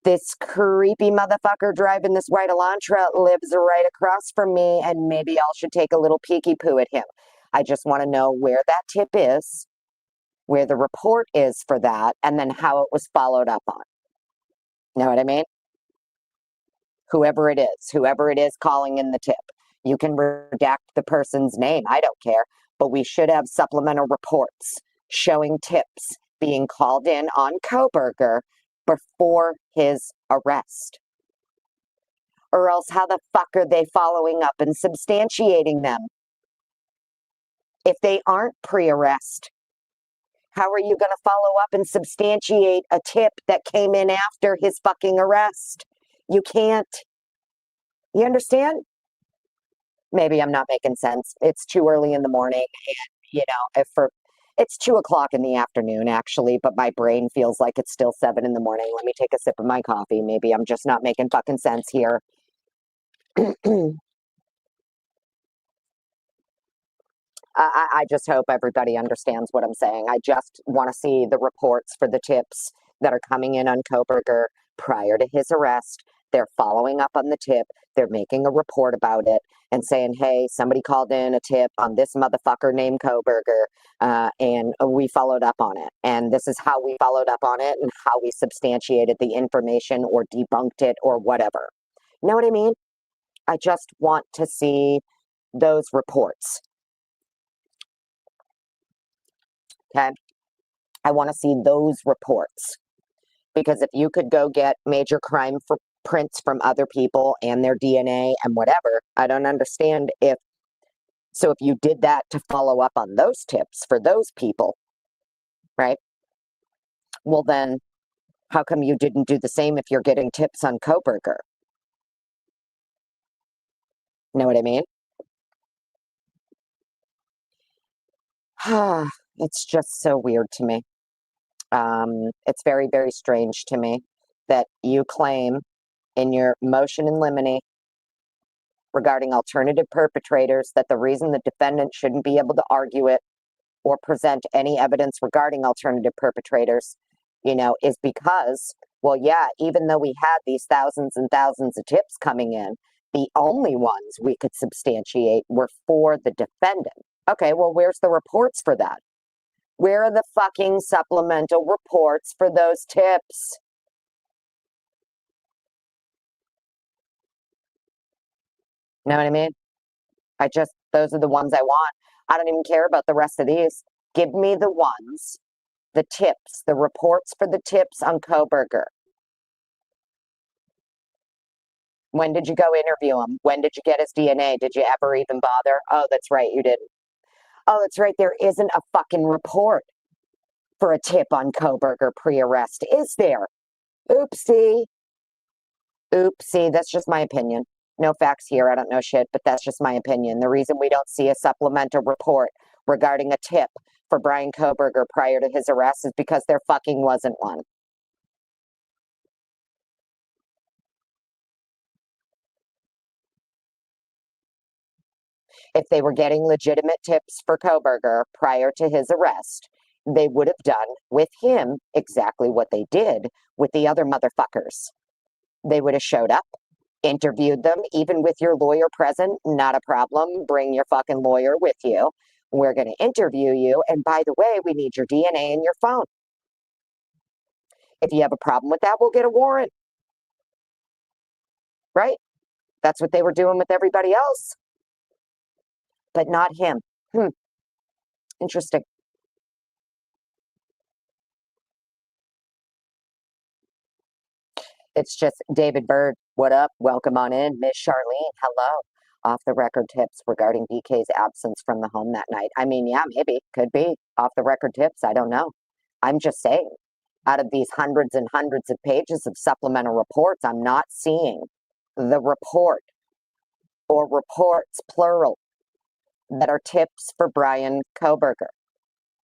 this creepy motherfucker driving this white Elantra lives right across from me and maybe I should take a little peeky poo at him. I just want to know where that tip is, where the report is for that, and then how it was followed up on. Know what I mean? Whoever it is calling in the tip. You can redact the person's name. I don't care. But we should have supplemental reports showing tips being called in on Kohberger before his arrest. Or else how the fuck are they following up and substantiating them? If they aren't pre-arrest, how are you going to follow up and substantiate a tip that came in after his fucking arrest? You can't. You understand? Maybe I'm not making sense. It's too early in the morning, and it's 2 o'clock in the afternoon actually, but my brain feels like it's still 7 in the morning. Let me take a sip of my coffee. Maybe I'm just not making fucking sense here. I just hope everybody understands what I'm saying. I just want to see the reports for the tips that are coming in on Kohberger prior to his arrest. They're following up on the tip. They're making a report about it and saying, hey, somebody called in a tip on this motherfucker named Kohberger, and we followed up on it. And this is how we followed up on it and how we substantiated the information or debunked it or whatever. You know what I mean? I just want to see those reports. Okay? I want to see those reports. Because if you could go get major crime for prints from other people and their DNA and whatever, I don't understand if you did that to follow up on those tips for those people, right? Well, then how come you didn't do the same if you're getting tips on Kohberger? Know what I mean? It's just so weird to me. It's very, very strange to me that you claim in your motion in limine regarding alternative perpetrators that the reason the defendant shouldn't be able to argue it or present any evidence regarding alternative perpetrators, is because, well, yeah, even though we had these thousands and thousands of tips coming in, the only ones we could substantiate were for the defendant. Okay, well, where's the reports for that? Where are the fucking supplemental reports for those tips? You know what I mean? Those are the ones I want. I don't even care about the rest of these. Give me the ones, the tips, the reports for the tips on Koberger. When did you go interview him? When did you get his DNA? Did you ever even bother? Oh, that's right, you didn't. Oh, that's right, there isn't a fucking report for a tip on Koberger pre-arrest, is there? Oopsie. Oopsie, that's just my opinion. No facts here, I don't know shit, but that's just my opinion. The reason we don't see a supplemental report regarding a tip for Brian Koberger prior to his arrest is because there fucking wasn't one. If they were getting legitimate tips for Koberger prior to his arrest, they would have done with him exactly what they did with the other motherfuckers. They would have showed up, interviewed them, even with your lawyer present, not a problem. Bring your fucking lawyer with you. We're going to interview you. And by the way, we need your DNA and your phone. If you have a problem with that, we'll get a warrant. Right? That's what they were doing with everybody else. But not him. Interesting. It's just David Bird. What up? Welcome on in. Miss Charlene, hello. Off the record tips regarding BK's absence from the home that night. I mean, yeah, maybe. Could be. Off the record tips. I don't know. I'm just saying, out of these hundreds and hundreds of pages of supplemental reports, I'm not seeing the report or reports, plural, that are tips for Brian Koberger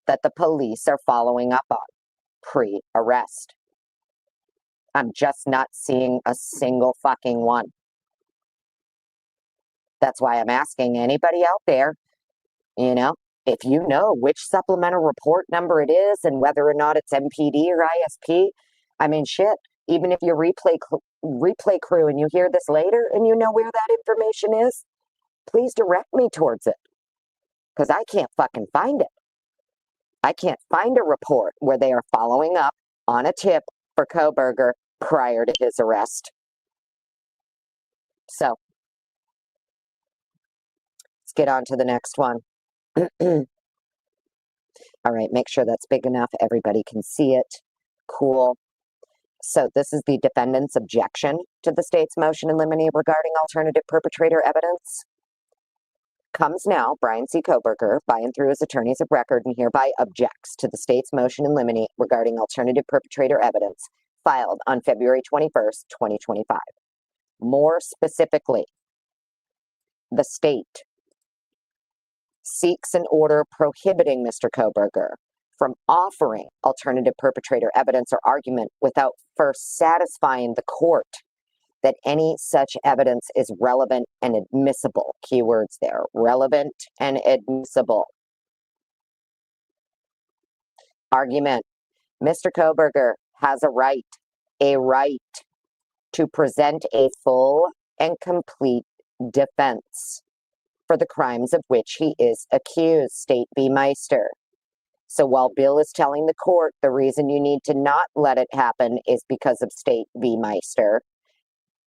that the police are following up on pre-arrest. I'm just not seeing a single fucking one. That's why I'm asking anybody out there, if you know which supplemental report number it is and whether or not it's MPD or ISP, I mean, shit, even if you're replay crew and you hear this later and you know where that information is, please direct me towards it because I can't fucking find it. I can't find a report where they are following up on a tip for Koberger prior to his arrest. So let's get on to the next one. All right, make sure that's big enough. Everybody can see it. Cool. So this is the defendant's objection to the state's motion in limine regarding alternative perpetrator evidence. Comes now, Brian C. Koberger, by and through his attorneys of record, and hereby objects to the state's motion in limine regarding alternative perpetrator evidence filed on February 21st, 2025. More specifically, the state seeks an order prohibiting Mr. Koberger from offering alternative perpetrator evidence or argument without first satisfying the court that any such evidence is relevant and admissible. Keywords there, relevant and admissible. Argument. Mr. Koberger has a right to present a full and complete defense for the crimes of which he is accused, State v. Meister. So while Bill is telling the court the reason you need to not let it happen is because of State v. Meister,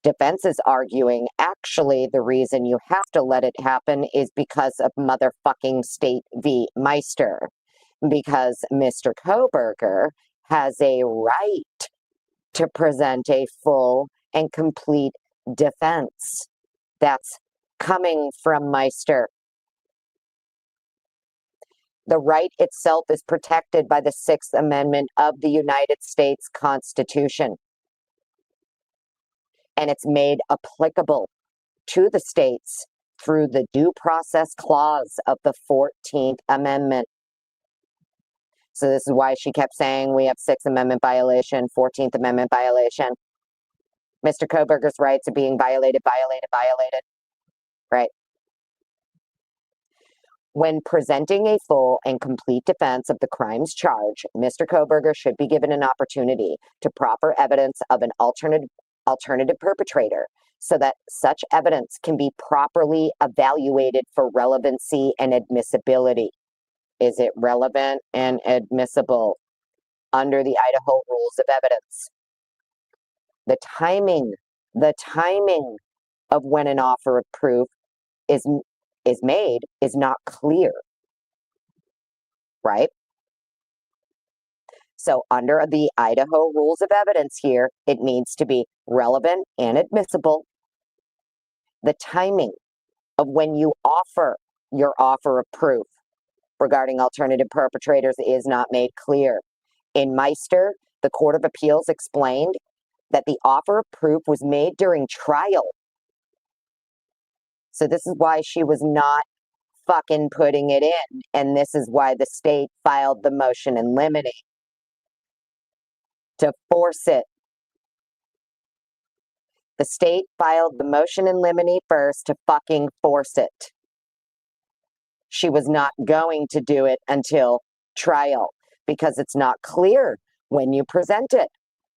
defense is arguing actually the reason you have to let it happen is because of motherfucking State v. Meister. Because Mr. Koberger has a right to present a full and complete defense. That's coming from Meister. The right itself is protected by the Sixth Amendment of the United States Constitution. And it's made applicable to the states through the Due Process Clause of the 14th Amendment. So this is why she kept saying we have Sixth Amendment violation, 14th Amendment violation. Mr. Koberger's rights are being violated. Right. When presenting a full and complete defense of the crimes charged, Mr. Koberger should be given an opportunity to proffer evidence of an alternative perpetrator so that such evidence can be properly evaluated for relevancy and admissibility. Is it relevant and admissible under the Idaho rules of evidence? The timing of when an offer of proof is made is not clear, right? So under the Idaho rules of evidence here, it needs to be relevant and admissible. The timing of when you offer your offer of proof regarding alternative perpetrators is not made clear. In Meister, the Court of Appeals explained that the offer of proof was made during trial. So this is why she was not fucking putting it in. And this is why the state filed the motion in limine to force it. The state filed the motion in limine first to fucking force it. She was not going to do it until trial because it's not clear when you present it.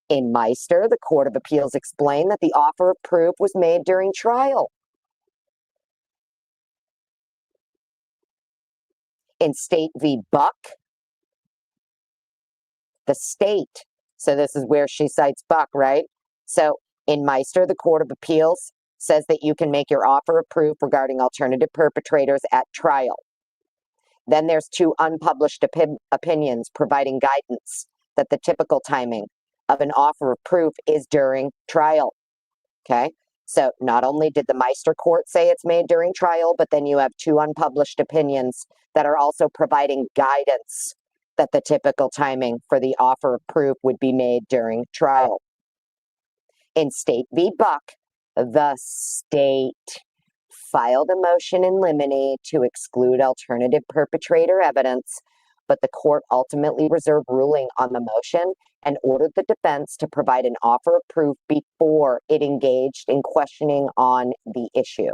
In Meister, the Court of Appeals explained that the offer of proof was made during trial. In State v. Buck, the state, so this is where she cites Buck, right? So in Meister, the Court of Appeals says that you can make your offer of proof regarding alternative perpetrators at trial. Then there's two unpublished opinions providing guidance that the typical timing of an offer of proof is during trial. Okay? So not only did the Meister court say it's made during trial, but then you have two unpublished opinions that are also providing guidance that the typical timing for the offer of proof would be made during trial. In State v. Buck, the state filed a motion in limine to exclude alternative perpetrator evidence, but the court ultimately reserved ruling on the motion and ordered the defense to provide an offer of proof before it engaged in questioning on the issue.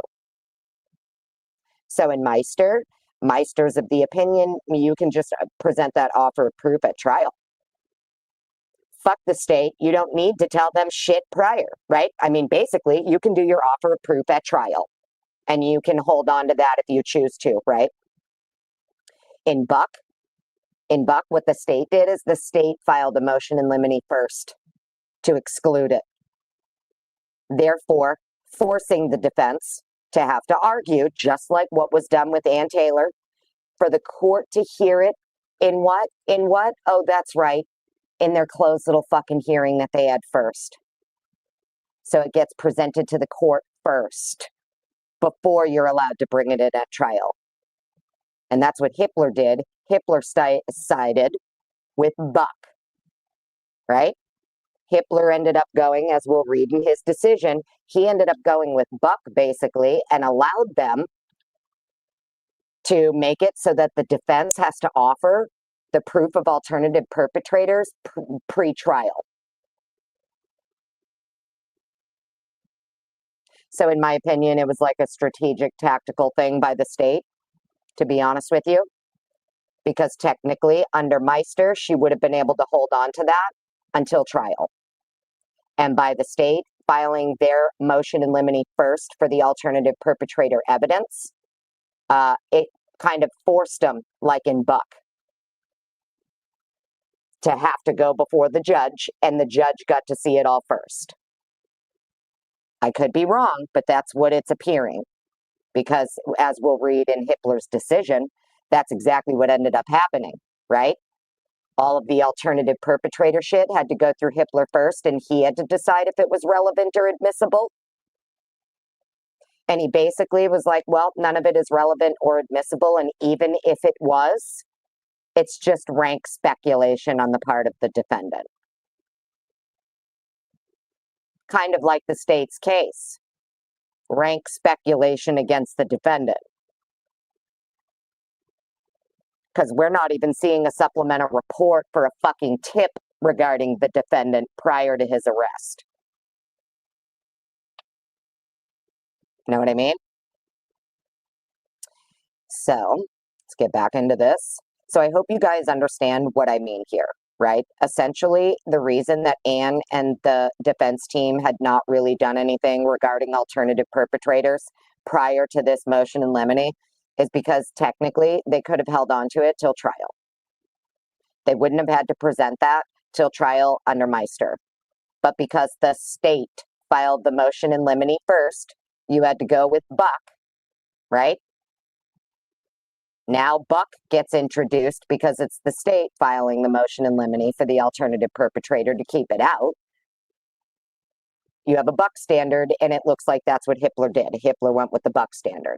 So in Meister's of the opinion, you can just present that offer of proof at trial. Fuck the state. You don't need to tell them shit prior, right? I mean, basically, you can do your offer of proof at trial, and you can hold on to that if you choose to, right? In Buck, what the state did is the state filed a motion in limine first to exclude it, therefore forcing the defense to have to argue, just like what was done with Ann Taylor, for the court to hear it in what? Oh, that's right, in their closed little fucking hearing that they had first. So it gets presented to the court first before you're allowed to bring it in at trial. And that's what Hippler did. Hippler sided with Buck, right? Hippler ended up going, as we'll read in his decision, he ended up going with Buck, basically, and allowed them to make it so that the defense has to offer the proof of alternative perpetrators pre-trial. So in my opinion, it was like a strategic, tactical thing by the state, to be honest with you, because technically under Meister, she would have been able to hold on to that until trial. And by the state filing their motion in limine first for the alternative perpetrator evidence, it kind of forced them, like in Buck, to have to go before the judge, and the judge got to see it all first. I could be wrong, but that's what it's appearing, because as we'll read in Hippler's decision, that's exactly what ended up happening, right? All of the alternative perpetrator shit had to go through Hippler first, and he had to decide if it was relevant or admissible. And he basically was like, well, none of it is relevant or admissible, and even if it was, it's just rank speculation on the part of the defendant. Kind of like the state's case. Rank speculation against the defendant. Because we're not even seeing a supplemental report for a fucking tip regarding the defendant prior to his arrest. Know what I mean? So, let's get back into this. So I hope you guys understand what I mean here, right? Essentially, the reason that Ann and the defense team had not really done anything regarding alternative perpetrators prior to this motion in limine is because technically they could have held on to it till trial. They wouldn't have had to present that till trial under Meister. But because the state filed the motion in limine first, you had to go with Buck right? Now Buck gets introduced because it's the state filing the motion in limine for the alternative perpetrator to keep it out. You have a Buck standard, and it looks like that's what Hippler did. Hippler went with the Buck standard.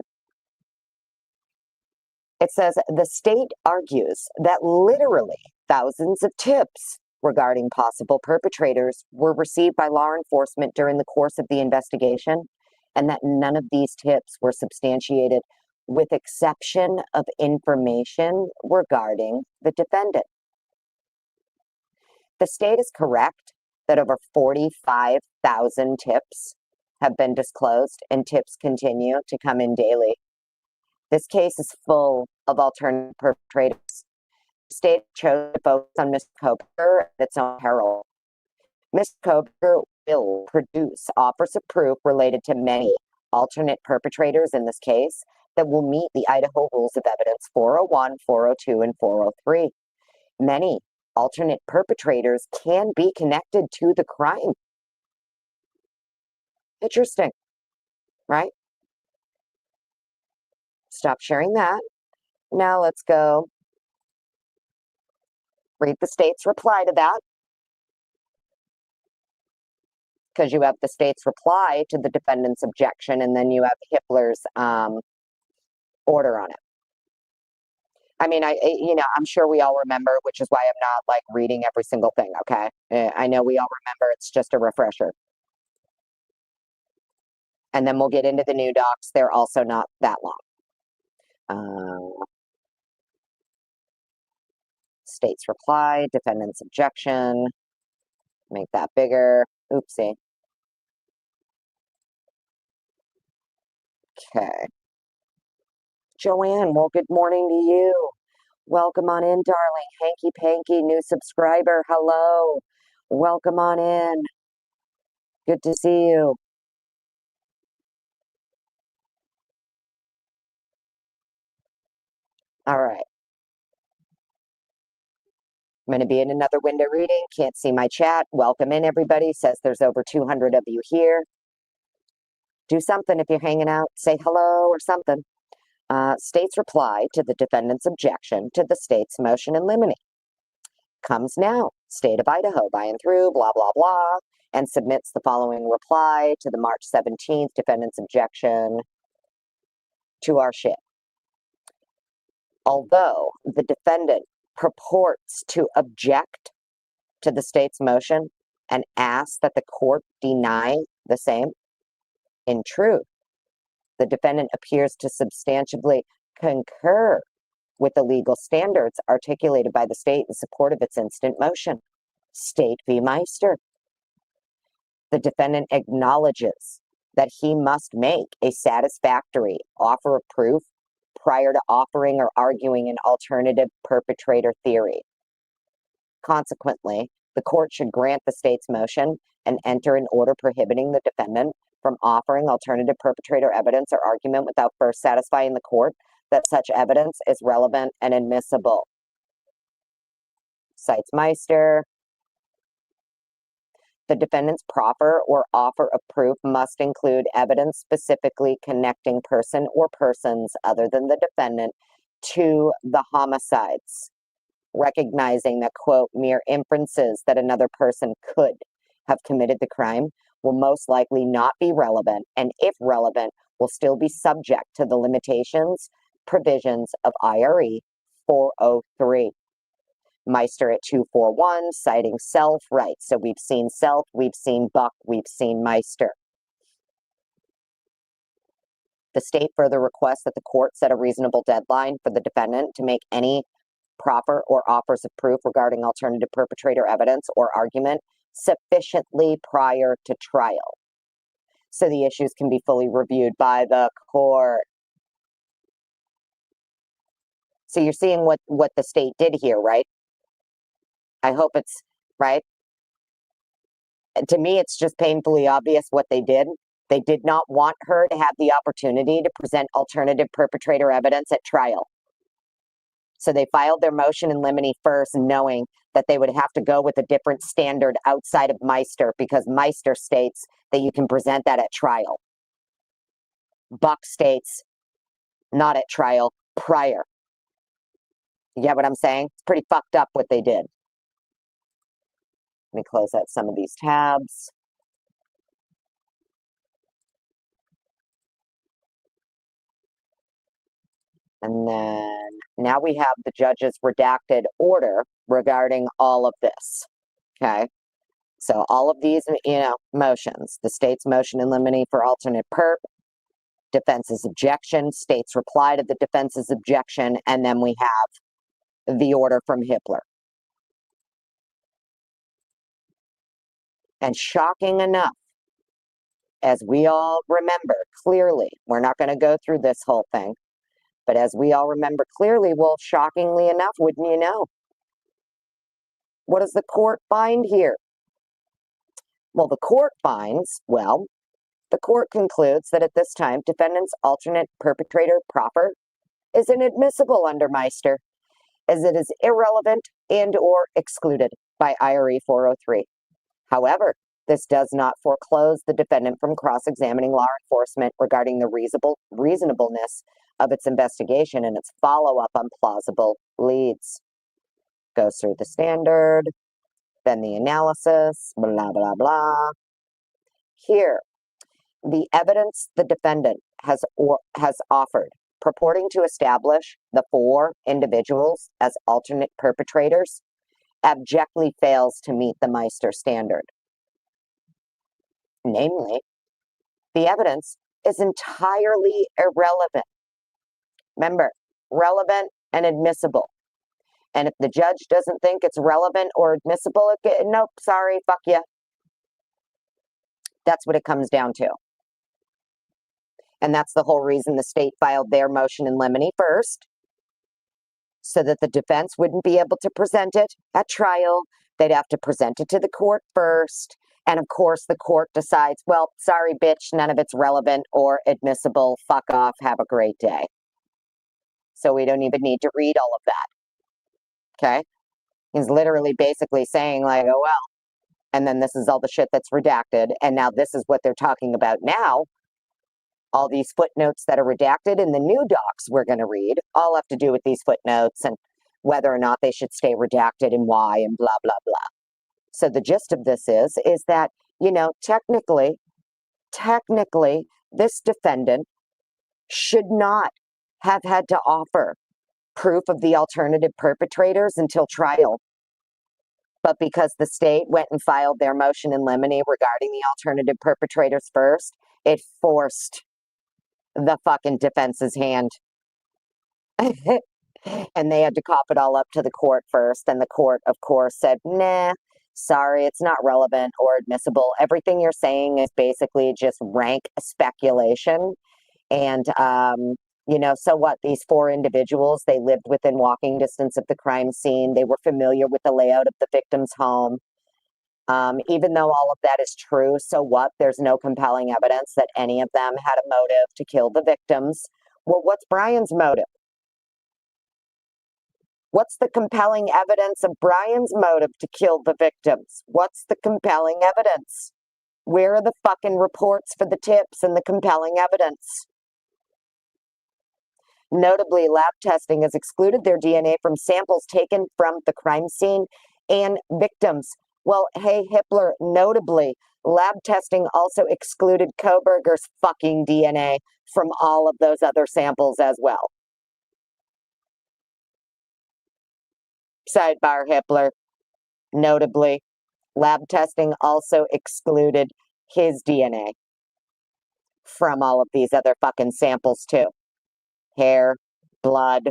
It says the state argues that literally thousands of tips regarding possible perpetrators were received by law enforcement during the course of the investigation, and that none of these tips were substantiated, with exception of information regarding the defendant. The state is correct that over 45,000 tips have been disclosed, and tips continue to come in daily. This case is full of alternative perpetrators. The state chose to focus on Ms. Kober at its own peril. Ms. Kober will produce offers of proof related to many alternate perpetrators in this case that will meet the Idaho Rules of Evidence 401, 402, and 403. Many alternate perpetrators can be connected to the crime. Interesting, right? Stop sharing that. Now let's go read the state's reply to that, because you have the state's reply to the defendant's objection, and then you have Hippler's order on it. I mean, I'm sure we all remember, which is why I'm not like reading every single thing. Okay, I know we all remember. It's just a refresher. And then we'll get into the new docs. They're also not that long. State's reply, defendant's objection. Make that bigger. Oopsie. Okay. Joanne, well, good morning to you. Welcome on in, darling. Hanky Panky, new subscriber. Hello. Welcome on in. Good to see you. All right. I'm going to be in another window reading. Can't see my chat. Welcome in, everybody. Says there's over 200 of you here. Do something if you're hanging out. Say hello or something. State's reply to the defendant's objection to the state's motion in limine comes now. State of Idaho by and through, blah, blah, blah, and submits the following reply to the March 17th defendant's objection to our shit. Although the defendant purports to object to the state's motion and asks that the court deny the same, in truth, the defendant appears to substantially concur with the legal standards articulated by the state in support of its instant motion. State v. Meister. The defendant acknowledges that he must make a satisfactory offer of proof prior to offering or arguing an alternative perpetrator theory. Consequently, the court should grant the state's motion and enter an order prohibiting the defendant from offering alternative perpetrator evidence or argument without first satisfying the court that such evidence is relevant and admissible. Cites Meister. The defendant's proffer or offer of proof must include evidence specifically connecting person or persons other than the defendant to the homicides, recognizing that, quote, mere inferences that another person could have committed the crime will most likely not be relevant, and if relevant, will still be subject to the limitations provisions of IRE 403. Meister at 241, citing self, right? So we've seen self, we've seen Buck, we've seen Meister. The state further requests that the court set a reasonable deadline for the defendant to make any proffer or offers of proof regarding alternative perpetrator evidence or argument sufficiently prior to trial, so the issues can be fully reviewed by the court. So you're seeing what the state did here, right? I hope it's right. To me, it's just painfully obvious what they did. They did not want her to have the opportunity to present alternative perpetrator evidence at trial. So they filed their motion in limine first, knowing that they would have to go with a different standard outside of Meister, because Meister states that you can present that at trial. Buck states Not at trial, prior. You get what I'm saying? It's pretty fucked up what they did. Let me close out some of these tabs. And then now we have the judge's redacted order regarding all of this. Okay. So all of these, motions, the state's motion in limine for alternate perp, defense's objection, state's reply to the defense's objection, and then we have the order from Hippler. And shocking enough, as we all remember clearly, we're not going to go through this whole thing, but as we all remember clearly, well, shockingly enough, wouldn't you know? What does the court find here? Well, the court concludes that at this time, defendant's alternate perpetrator proffer is inadmissible under Meister, as it is irrelevant and or excluded by IRE 403. However, this does not foreclose the defendant from cross-examining law enforcement regarding the reasonableness of its investigation and its follow-up on plausible leads. Goes through the standard, then the analysis, blah, blah, blah. Here, the evidence the defendant has offered purporting to establish the 4 individuals as alternate perpetrators abjectly fails to meet the Meister standard. Namely, the evidence is entirely irrelevant. Remember, relevant and admissible. And if the judge doesn't think it's relevant or admissible, nope, sorry, fuck you. That's what it comes down to. And that's the whole reason the state filed their motion in limine first, so that the defense wouldn't be able to present it at trial. They'd have to present it to the court first. And of course, the court decides, well, sorry, bitch, none of it's relevant or admissible. Fuck off. Have a great day. So we don't even need to read all of that. Okay? He's literally basically saying, like, oh, well. And then this is all the shit that's redacted. And now this is what they're talking about now. All these footnotes that are redacted in the new docs we're going to read all have to do with these footnotes and whether or not they should stay redacted and why and blah, blah, blah. So the gist of this is that, technically, this defendant should not have had to offer proof of the alternative perpetrators until trial. But because the state went and filed their motion in limine regarding the alternative perpetrators first, it forced the fucking defense's hand. And they had to cop it all up to the court first. And the court, of course, said, nah, sorry, it's not relevant or admissible. Everything you're saying is basically just rank speculation. And, so what? These 4 individuals, they lived within walking distance of the crime scene. They were familiar with the layout of the victim's home. Even though all of that is true, so what? There's no compelling evidence that any of them had a motive to kill the victims. Well, what's Brian's motive? What's the compelling evidence of Brian's motive to kill the victims? What's the compelling evidence? Where are the fucking reports for the tips and the compelling evidence? Notably, lab testing has excluded their DNA from samples taken from the crime scene and victims. Well, hey, Hippler, notably, lab testing also excluded Koberger's fucking DNA from all of those other samples as well. Sidebar, Hippler, notably, lab testing also excluded his DNA from all of these other fucking samples too. Hair, blood.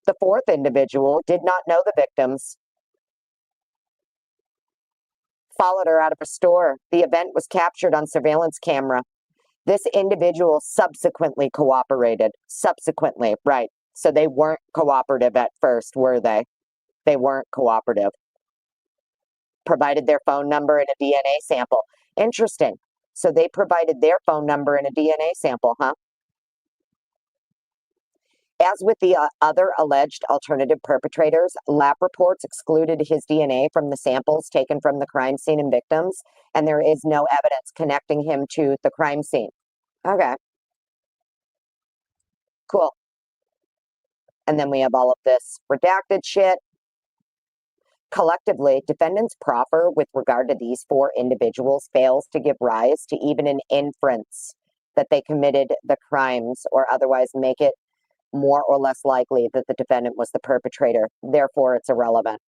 The 4th individual did not know the victims. Followed her out of a store. The event was captured on surveillance camera. This individual subsequently cooperated. Subsequently, right. So they weren't cooperative at first, were they? They weren't cooperative. Provided their phone number and a DNA sample. Interesting. So they provided their phone number and a DNA sample, huh? As with the other alleged alternative perpetrators, lab reports excluded his DNA from the samples taken from the crime scene and victims, and there is no evidence connecting him to the crime scene. Okay, cool. And then we have all of this redacted shit. Collectively, defendants' proffer with regard to these four individuals fails to give rise to even an inference that they committed the crimes or otherwise make it more or less likely that the defendant was the perpetrator. Therefore, it's irrelevant.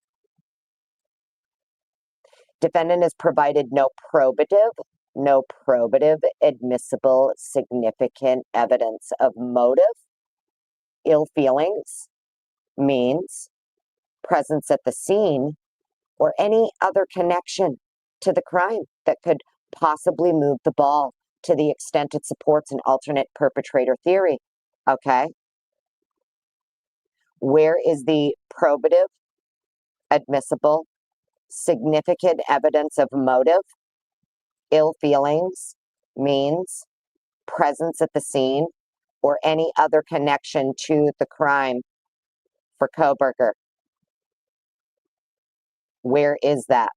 Defendant has provided no probative, admissible, significant evidence of motive, ill feelings, means, presence at the scene, or any other connection to the crime that could possibly move the ball to the extent it supports an alternate perpetrator theory. Okay? Where is the probative, admissible, significant evidence of motive, ill feelings, means, presence at the scene, or any other connection to the crime for Kohberger? Where is that?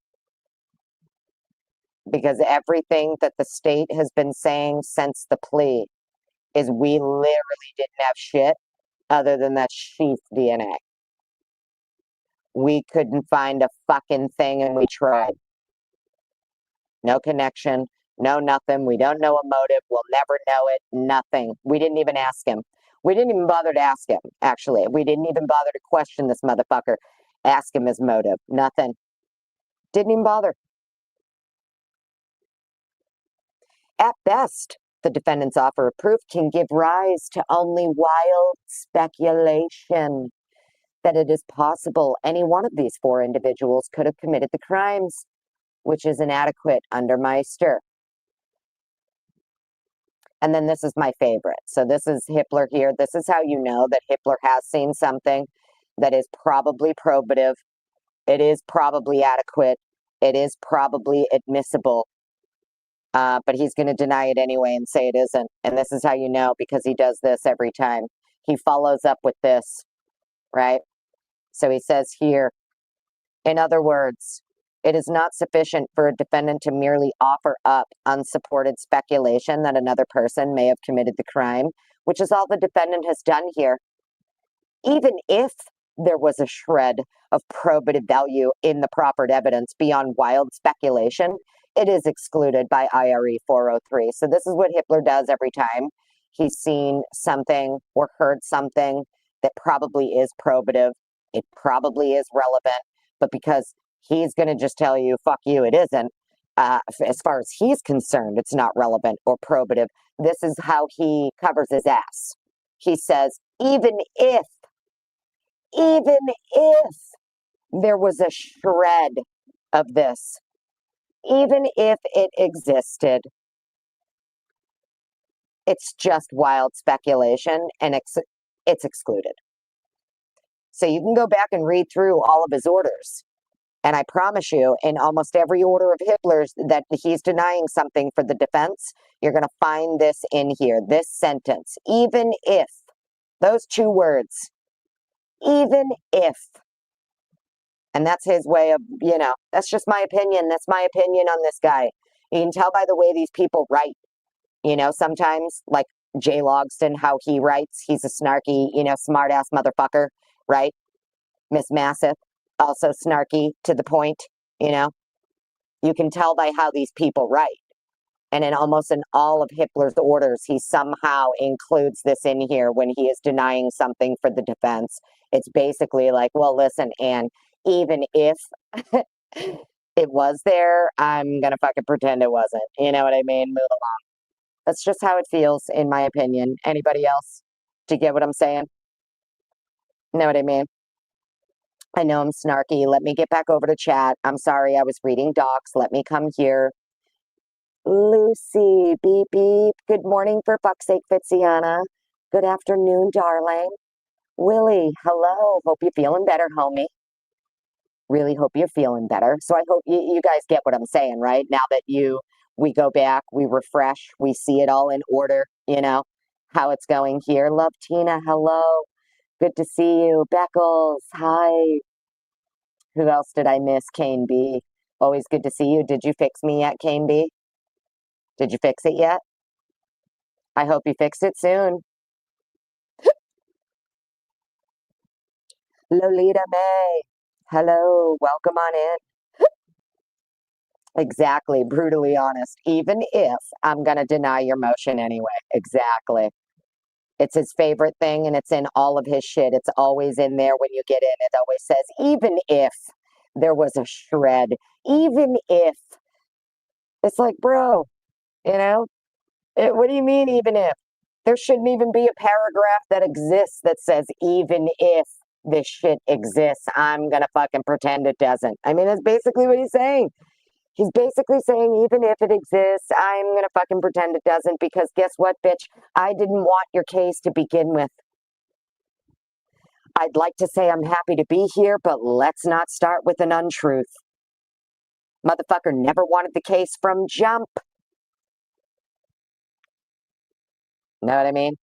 Because everything that the state has been saying since the plea is we literally didn't have shit other than that sheath DNA. We couldn't find a fucking thing and we tried. No connection, no nothing. We don't know a motive. We'll never know it. Nothing. We didn't even ask him. We didn't even bother to ask him, actually. We didn't even bother to question this motherfucker. Ask him his motive. Nothing. Didn't even bother. At best, the defendant's offer of proof can give rise to only wild speculation that it is possible any one of these four individuals could have committed the crimes, which is inadequate under Meister. And then this is my favorite. So this is Hippler here. This is how you know that Hippler has seen something that is probably probative. It is probably adequate. It is probably admissible. But he's going to deny it anyway and say it isn't. And this is how you know, because he does this every time. He follows up with this, right? So he says here, in other words, it is not sufficient for a defendant to merely offer up unsupported speculation that another person may have committed the crime, which is all the defendant has done here. Even if there was a shred of probative value in the proffered evidence beyond wild speculation, it is excluded by IRE 403. So this is what Hippler does every time he's seen something or heard something that probably is probative. It probably is relevant, but because he's going to just tell you, fuck you, it isn't. As far as he's concerned, it's not relevant or probative. This is how he covers his ass. He says, even if there was a shred of this, even if it existed, it's just wild speculation and it's excluded. So you can go back and read through all of his orders. And I promise you, in almost every order of Hitler's that he's denying something for the defense, you're going to find this in here, this sentence, even if, those two words, even if. And that's his way of, that's just my opinion. That's my opinion on this guy. You can tell by the way these people write, sometimes like Jay Logston, how he writes, he's a snarky, smart ass motherfucker, right? Miss Massive, also snarky to the point, you can tell by how these people write. And in almost in all of Hitler's orders, he somehow includes this in here when he is denying something for the defense. It's basically like, well, listen, Anne, even if it was there, I'm going to fucking pretend it wasn't. You know what I mean? Move along. That's just how it feels, in my opinion. Anybody else? Do you get what I'm saying? Know what I mean? I know I'm snarky. Let me get back over to chat. I'm sorry, I was reading docs. Let me come here. Lucy, beep, beep. Good morning, for fuck's sake, Fitziana. Good afternoon, darling. Willie, hello. Hope you're feeling better, homie. Really hope you're feeling better. So I hope you guys get what I'm saying, right? Now that we go back, we refresh, we see it all in order, how it's going here. Love, Tina, hello. good to see you. Beckles, hi. Who else did I miss? Kane B. Always good to see you. Did you fix me yet, Kane B? Did you fix it yet? I hope you fix it soon. Lolita May. Hello, welcome on in. Exactly, brutally honest. Even if I'm going to deny your motion anyway. Exactly. It's his favorite thing and it's in all of his shit. It's always in there when you get in. It always says, even if there was a shred, even if. It's like, bro, you know, what do you mean, even if? There shouldn't even be a paragraph that exists that says, even if this shit exists, I'm going to fucking pretend it doesn't. I mean, that's basically what he's saying. He's basically saying, even if it exists, I'm going to fucking pretend it doesn't because guess what, bitch? I didn't want your case to begin with. I'd like to say I'm happy to be here, but let's not start with an untruth. Motherfucker never wanted the case from jump. Know what I mean?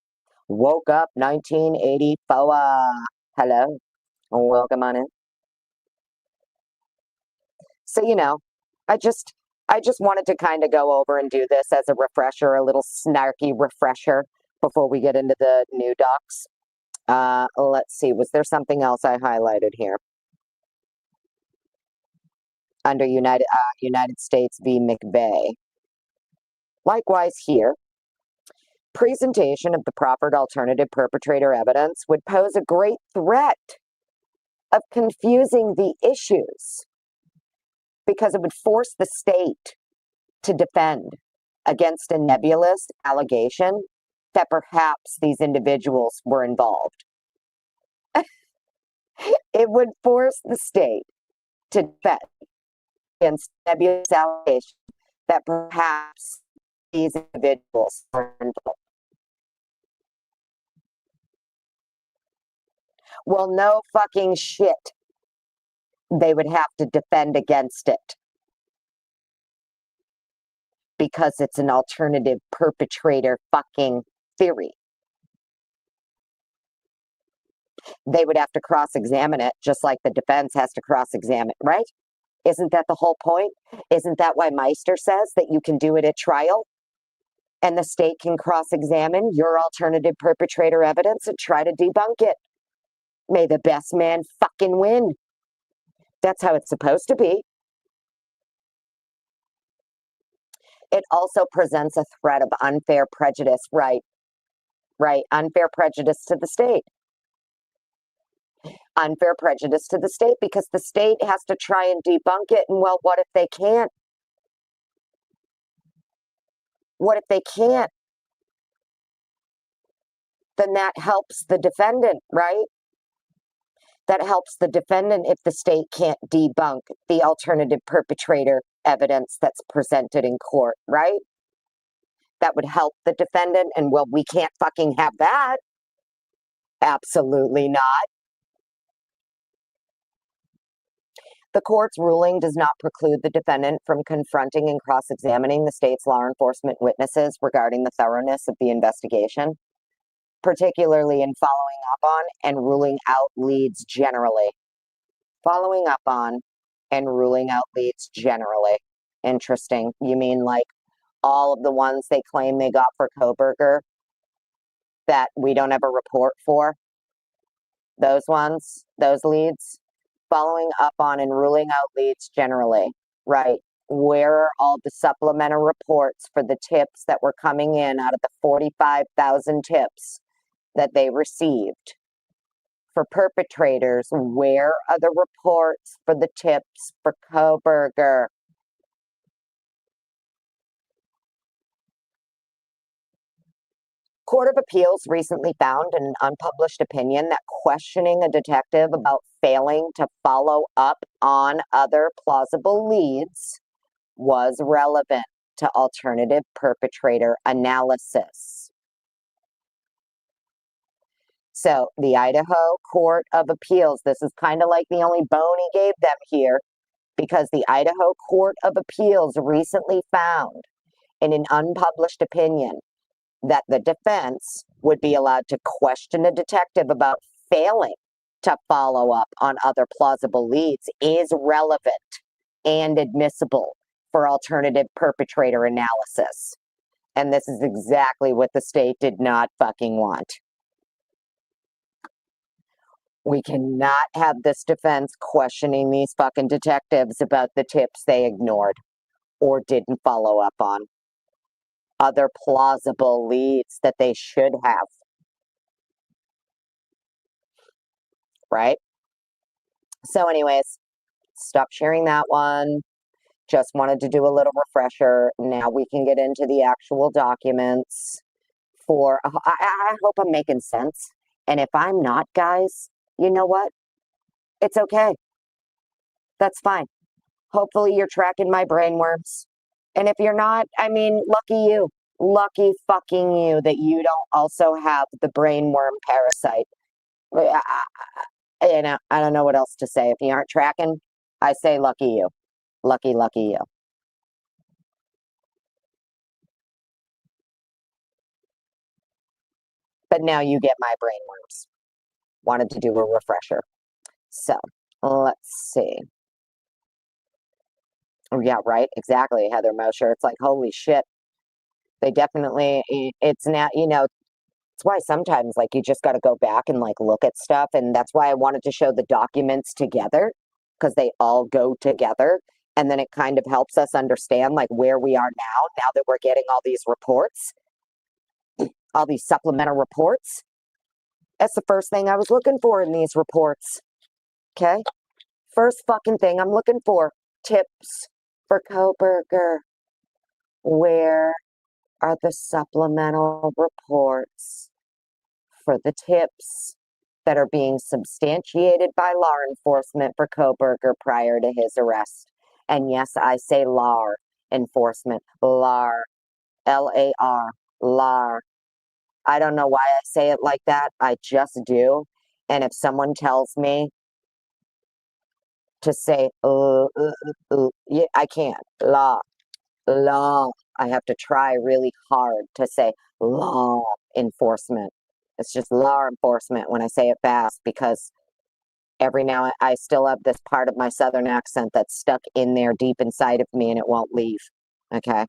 Woke up 1984. Hello. Welcome on in. So, I just wanted to kind of go over and do this as a refresher, a little snarky refresher before we get into the new docs. Let's see. Was there something else I highlighted here? Under United States v. McVeigh. Likewise here, presentation of the proffered alternative perpetrator evidence would pose a great threat of confusing the issues because it would force the state to defend against a nebulous allegation that perhaps these individuals were involved. It would force the state to defend against nebulous allegations that perhaps these individuals were involved. Well, no fucking shit. They would have to defend against it because it's an alternative perpetrator fucking theory. They would have to cross-examine it just like the defense has to cross-examine, right? Isn't that the whole point? Isn't that why Meister says that you can do it at trial? And the state can cross-examine your alternative perpetrator evidence and try to debunk it. May the best man fucking win. That's how it's supposed to be. It also presents a threat of unfair prejudice, right? Right, unfair prejudice to the state. Unfair prejudice to the state because the state has to try and debunk it. And well, what if they can't? What if they can't? Then that helps the defendant, right? That helps the defendant if the state can't debunk the alternative perpetrator evidence that's presented in court, right? That would help the defendant. And well, we can't fucking have that. Absolutely not. The court's ruling does not preclude the defendant from confronting and cross-examining the state's law enforcement witnesses regarding the thoroughness of the investigation, particularly in following up on and ruling out leads generally. Following up on and ruling out leads generally. Interesting. You mean like all of the ones they claim they got for Koberger that we don't have a report for? Those ones, those leads? Following up on and ruling out leads generally, right? Where are all the supplemental reports for the tips that were coming in out of the 45,000 tips that they received? For perpetrators, where are the reports for the tips for Koberger? Court of Appeals recently found in an unpublished opinion that questioning a detective about failing to follow up on other plausible leads was relevant to alternative perpetrator analysis. So the Idaho Court of Appeals, this is kind of like the only bone he gave them here, because the Idaho Court of Appeals recently found in an unpublished opinion that the defense would be allowed to question a detective about failing to follow up on other plausible leads is relevant and admissible for alternative perpetrator analysis. And this is exactly what the state did not fucking want. We cannot have this defense questioning these fucking detectives about the tips they ignored or didn't follow up on. Other plausible leads that they should have. Right? So anyways, stop sharing that one. Just wanted to do a little refresher. Now we can get into the actual documents for, I hope I'm making sense. And if I'm not, guys, you know what? It's okay. That's fine. Hopefully you're tracking my brainworms. And if you're not, I mean, lucky you. Lucky fucking you that you don't also have the brainworm parasite. You know, I don't know what else to say. If you aren't tracking, I say lucky you. Lucky, lucky you. But now you get my brainworms. Wanted to do a refresher. So let's see. Oh, yeah, right. Exactly, Heather Mosher. It's like, holy shit. They definitely, it's not, you know, it's why sometimes like you just got to go back and like look at stuff. And that's why I wanted to show the documents together because they all go together. And then it kind of helps us understand like where we are now that we're getting all these reports, all these supplemental reports. That's the first thing I was looking for in these reports. Okay. First fucking thing I'm looking for, tips for Koberger. Where are the supplemental reports for the tips that are being substantiated by law enforcement for Koberger prior to his arrest? And yes, I say law enforcement, LAR, LAR, LAR. I don't know why I say it like that. I just do. And if someone tells me to say, yeah, I can't. Law, law. I have to try really hard to say law enforcement. It's just law enforcement when I say it fast because every now I still have this part of my southern accent that's stuck in there deep inside of me and it won't leave. Okay.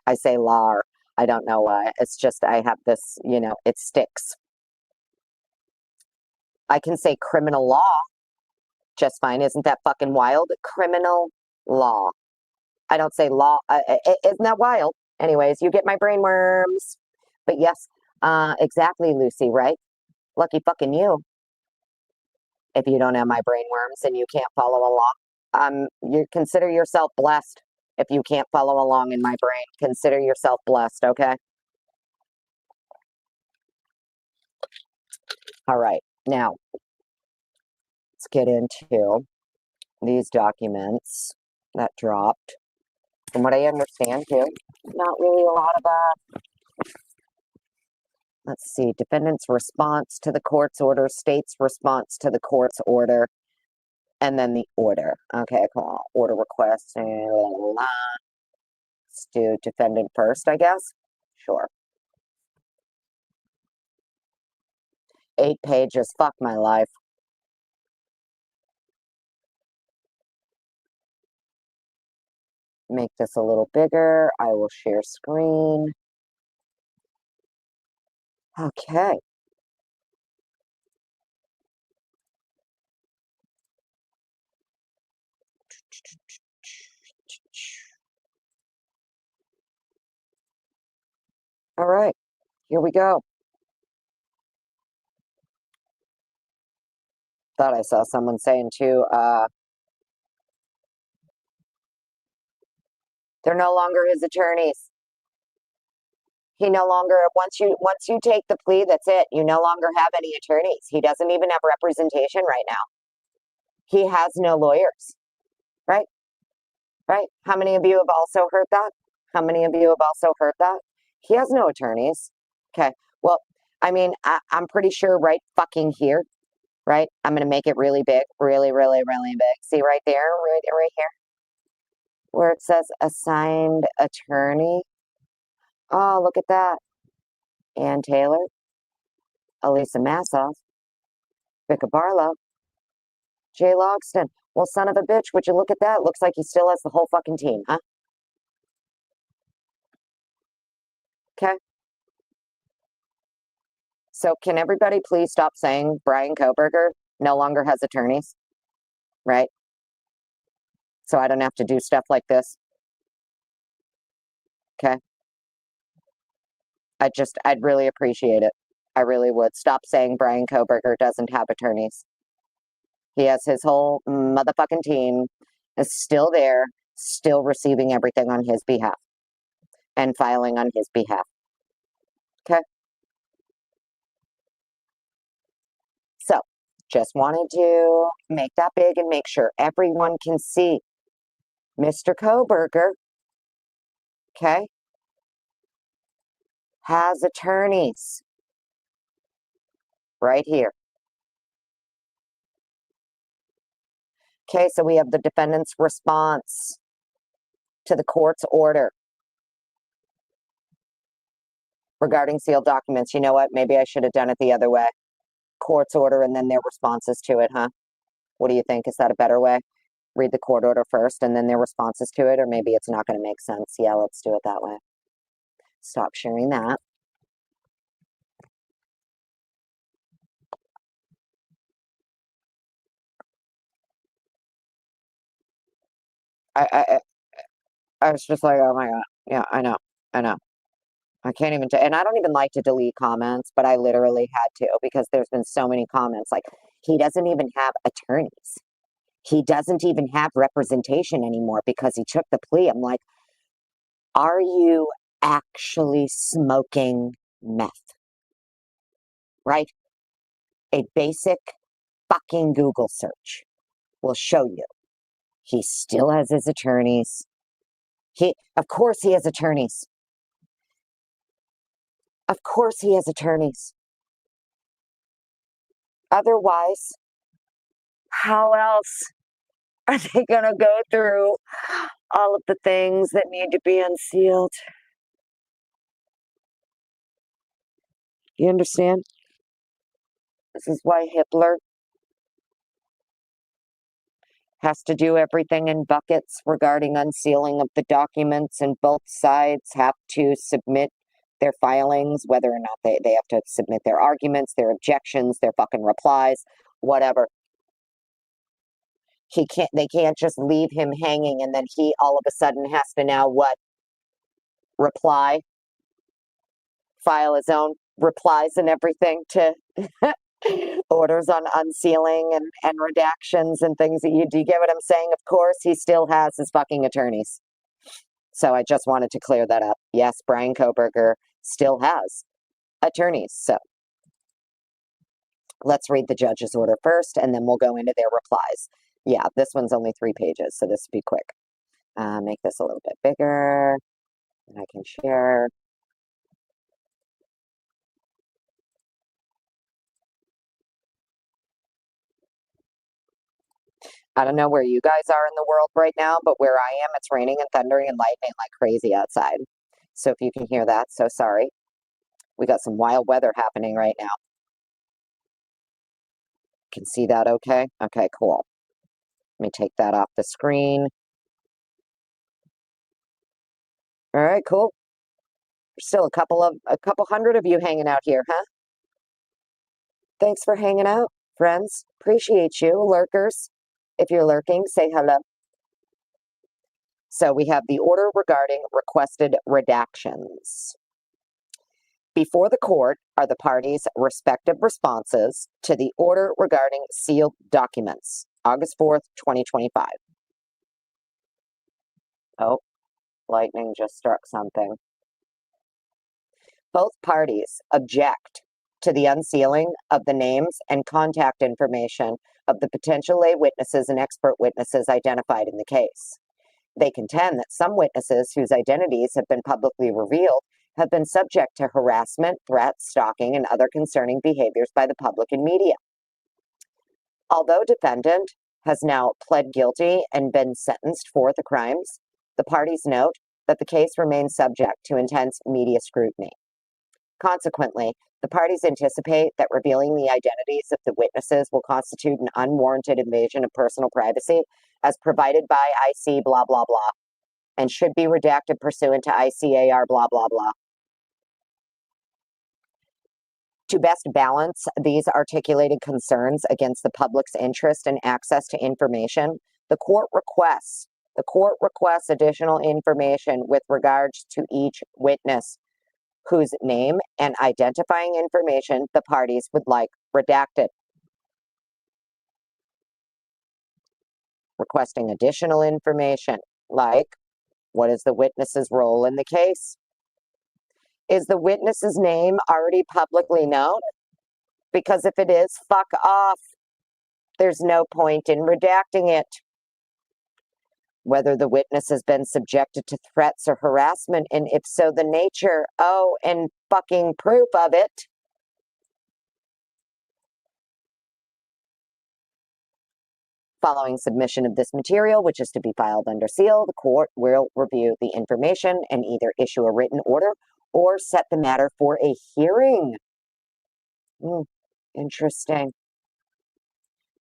I say law. I don't know why. It's just I have this, you know, it sticks. I can say criminal law just fine. Isn't that fucking wild? Criminal law. I don't say law. Isn't that wild? Anyways, you get my brainworms. But yes, exactly, Lucy, right? Lucky fucking you if you don't have my brainworms and you can't follow along. You consider yourself blessed if you can't follow along in my brain. Consider yourself blessed, okay? All right. Now, let's get into these documents that dropped. From what I understand, too, not really a lot of let's see, defendant's response to the court's order, state's response to the court's order, and then the order. Okay, cool. Order request. Let's do defendant first, I guess. Sure. 8 pages. Fuck my life. Make this a little bigger. I will share screen. Okay. All right. Here we go. Thought I saw someone saying too, they're no longer his attorneys. He no longer once you take the plea, that's it. You no longer have any attorneys. He doesn't even have representation right now. He has no lawyers. Right? Right? How many of you have also heard that? How many of you have also heard that? He has no attorneys. Okay. Well, I mean, I'm pretty sure right fucking here, right? I'm going to make it really big, really, really, really big. See right there, right here, where it says assigned attorney. Oh, look at that. Ann Taylor, Elisa Massoff, Vicka Barlow, Jay Logston. Well, son of a bitch, would you look at that? Looks like he still has the whole fucking team, huh? Okay. So can everybody please stop saying Brian Koberger no longer has attorneys, right? So I don't have to do stuff like this. Okay. I'd really appreciate it. I really would. Stop saying Brian Koberger doesn't have attorneys. He has his whole motherfucking team is still there, still receiving everything on his behalf and filing on his behalf. Okay. So just wanted to make that big and make sure everyone can see Mr. Koberger, okay, has attorneys right here. Okay, so we have the defendant's response to the court's order regarding sealed documents. You know what? Maybe I should have done it the other way. Court's order and then their responses to it, huh? What do you think? Is that a better way? Read the court order first and then their responses to it, or maybe it's not going to make sense. Yeah, let's do it that way. Stop sharing that. I was just like, oh my God. Yeah, I know. I know. I can't even, and I don't even like to delete comments, but I literally had to because there's been so many comments like, he doesn't even have attorneys. He doesn't even have representation anymore because he took the plea. I'm like, are you actually smoking meth? Right? A basic fucking Google search will show you. He still has his attorneys. Of course he has attorneys. Of course he has attorneys. Otherwise, how else are they going to go through all of the things that need to be unsealed? You understand? This is why Hippler has to do everything in buckets regarding unsealing of the documents, and both sides have to submit their filings, whether or not they have to submit their arguments, their objections, their fucking replies, whatever. They can't just leave him hanging and then he all of a sudden has to now what? Reply, file his own replies and everything to orders on unsealing and redactions and things that do you get what I'm saying? Of course, he still has his fucking attorneys. So I just wanted to clear that up. Yes, Brian Koberger still has attorneys. So let's read the judge's order first, and then we'll go into their replies. Yeah, this one's only 3 pages, so this will be quick. Make this a little bit bigger, and I can share. I don't know where you guys are in the world right now, but where I am, it's raining and thundering and lightning like crazy outside. So if you can hear that, so sorry. We got some wild weather happening right now. Can see that okay? Okay, cool. Let me take that off the screen. All right, cool. Still a couple hundred of you hanging out here, huh? Thanks for hanging out, friends. Appreciate you, lurkers. If you're lurking, say hello. So we have the order regarding requested redactions. Before the court are the parties' respective responses to the order regarding sealed documents, August 4th, 2025. Oh, lightning just struck something. Both parties object to the unsealing of the names and contact information of the potential lay witnesses and expert witnesses identified in the case. They contend that some witnesses whose identities have been publicly revealed have been subject to harassment, threats, stalking, and other concerning behaviors by the public and media. Although defendant has now pled guilty and been sentenced for the crimes, the parties note that the case remains subject to intense media scrutiny. Consequently, the parties anticipate that revealing the identities of the witnesses will constitute an unwarranted invasion of personal privacy as provided by IC blah blah blah and should be redacted pursuant to ICAR blah blah blah. To best balance these articulated concerns against the public's interest in access to information, the court requests additional information with regards to each witness whose name and identifying information the parties would like redacted. Requesting additional information like, what is the witness's role in the case? Is the witness's name already publicly known? Because if it is, fuck off. There's no point in redacting it. Whether the witness has been subjected to threats or harassment, and if so, the nature, and fucking proof of it. Following submission of this material, which is to be filed under seal, the court will review the information and either issue a written order or set the matter for a hearing. Interesting.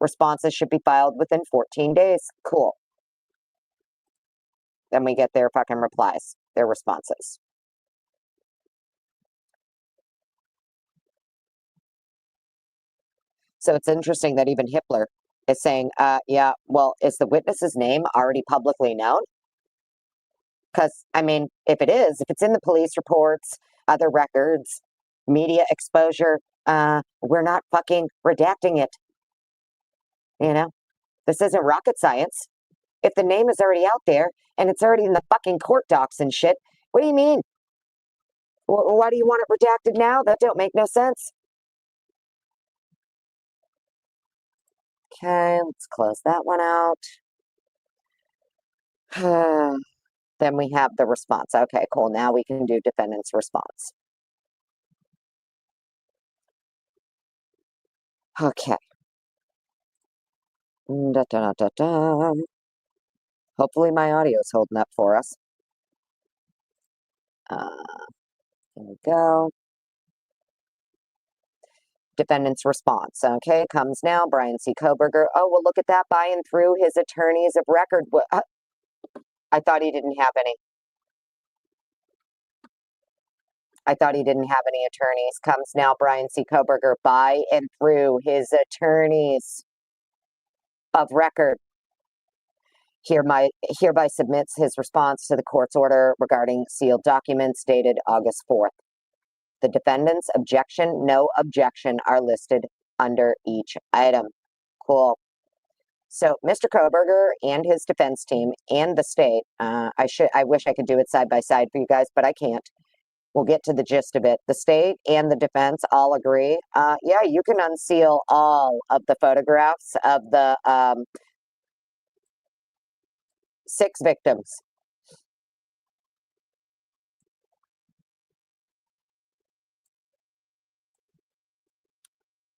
Responses should be filed within 14 days. Cool. Then we get their fucking replies, their responses. So it's interesting that even Hippler is saying, yeah, well, is the witness's name already publicly known? Because, I mean, if it's in the police reports, other records, media exposure, we're not fucking redacting it. You know, this isn't rocket science. If the name is already out there and it's already in the fucking court docs and shit, what do you mean? Why do you want it redacted now? That don't make no sense. Okay, let's close that one out. Then we have the response. Okay, cool. Now we can do defendant's response. Okay. Da, da, da, da. Hopefully my audio is holding up for us. Here we go. Defendant's response. Okay, comes now. Brian C. Koberger. Oh, well, look at that, buying through his attorneys of record. I thought he didn't have any. I thought he didn't have any attorneys. Comes now, Brian C. Koberger, by and through his attorneys of record. Hereby submits his response to the court's order regarding sealed documents dated August 4th. The defendant's objection, no objection are listed under each item. Cool. So Mr. Koberger and his defense team and the state, I wish I could do it side by side for you guys, but I can't. We'll get to the gist of it. The state and the defense all agree. Yeah, you can unseal all of the photographs of the 6 victims.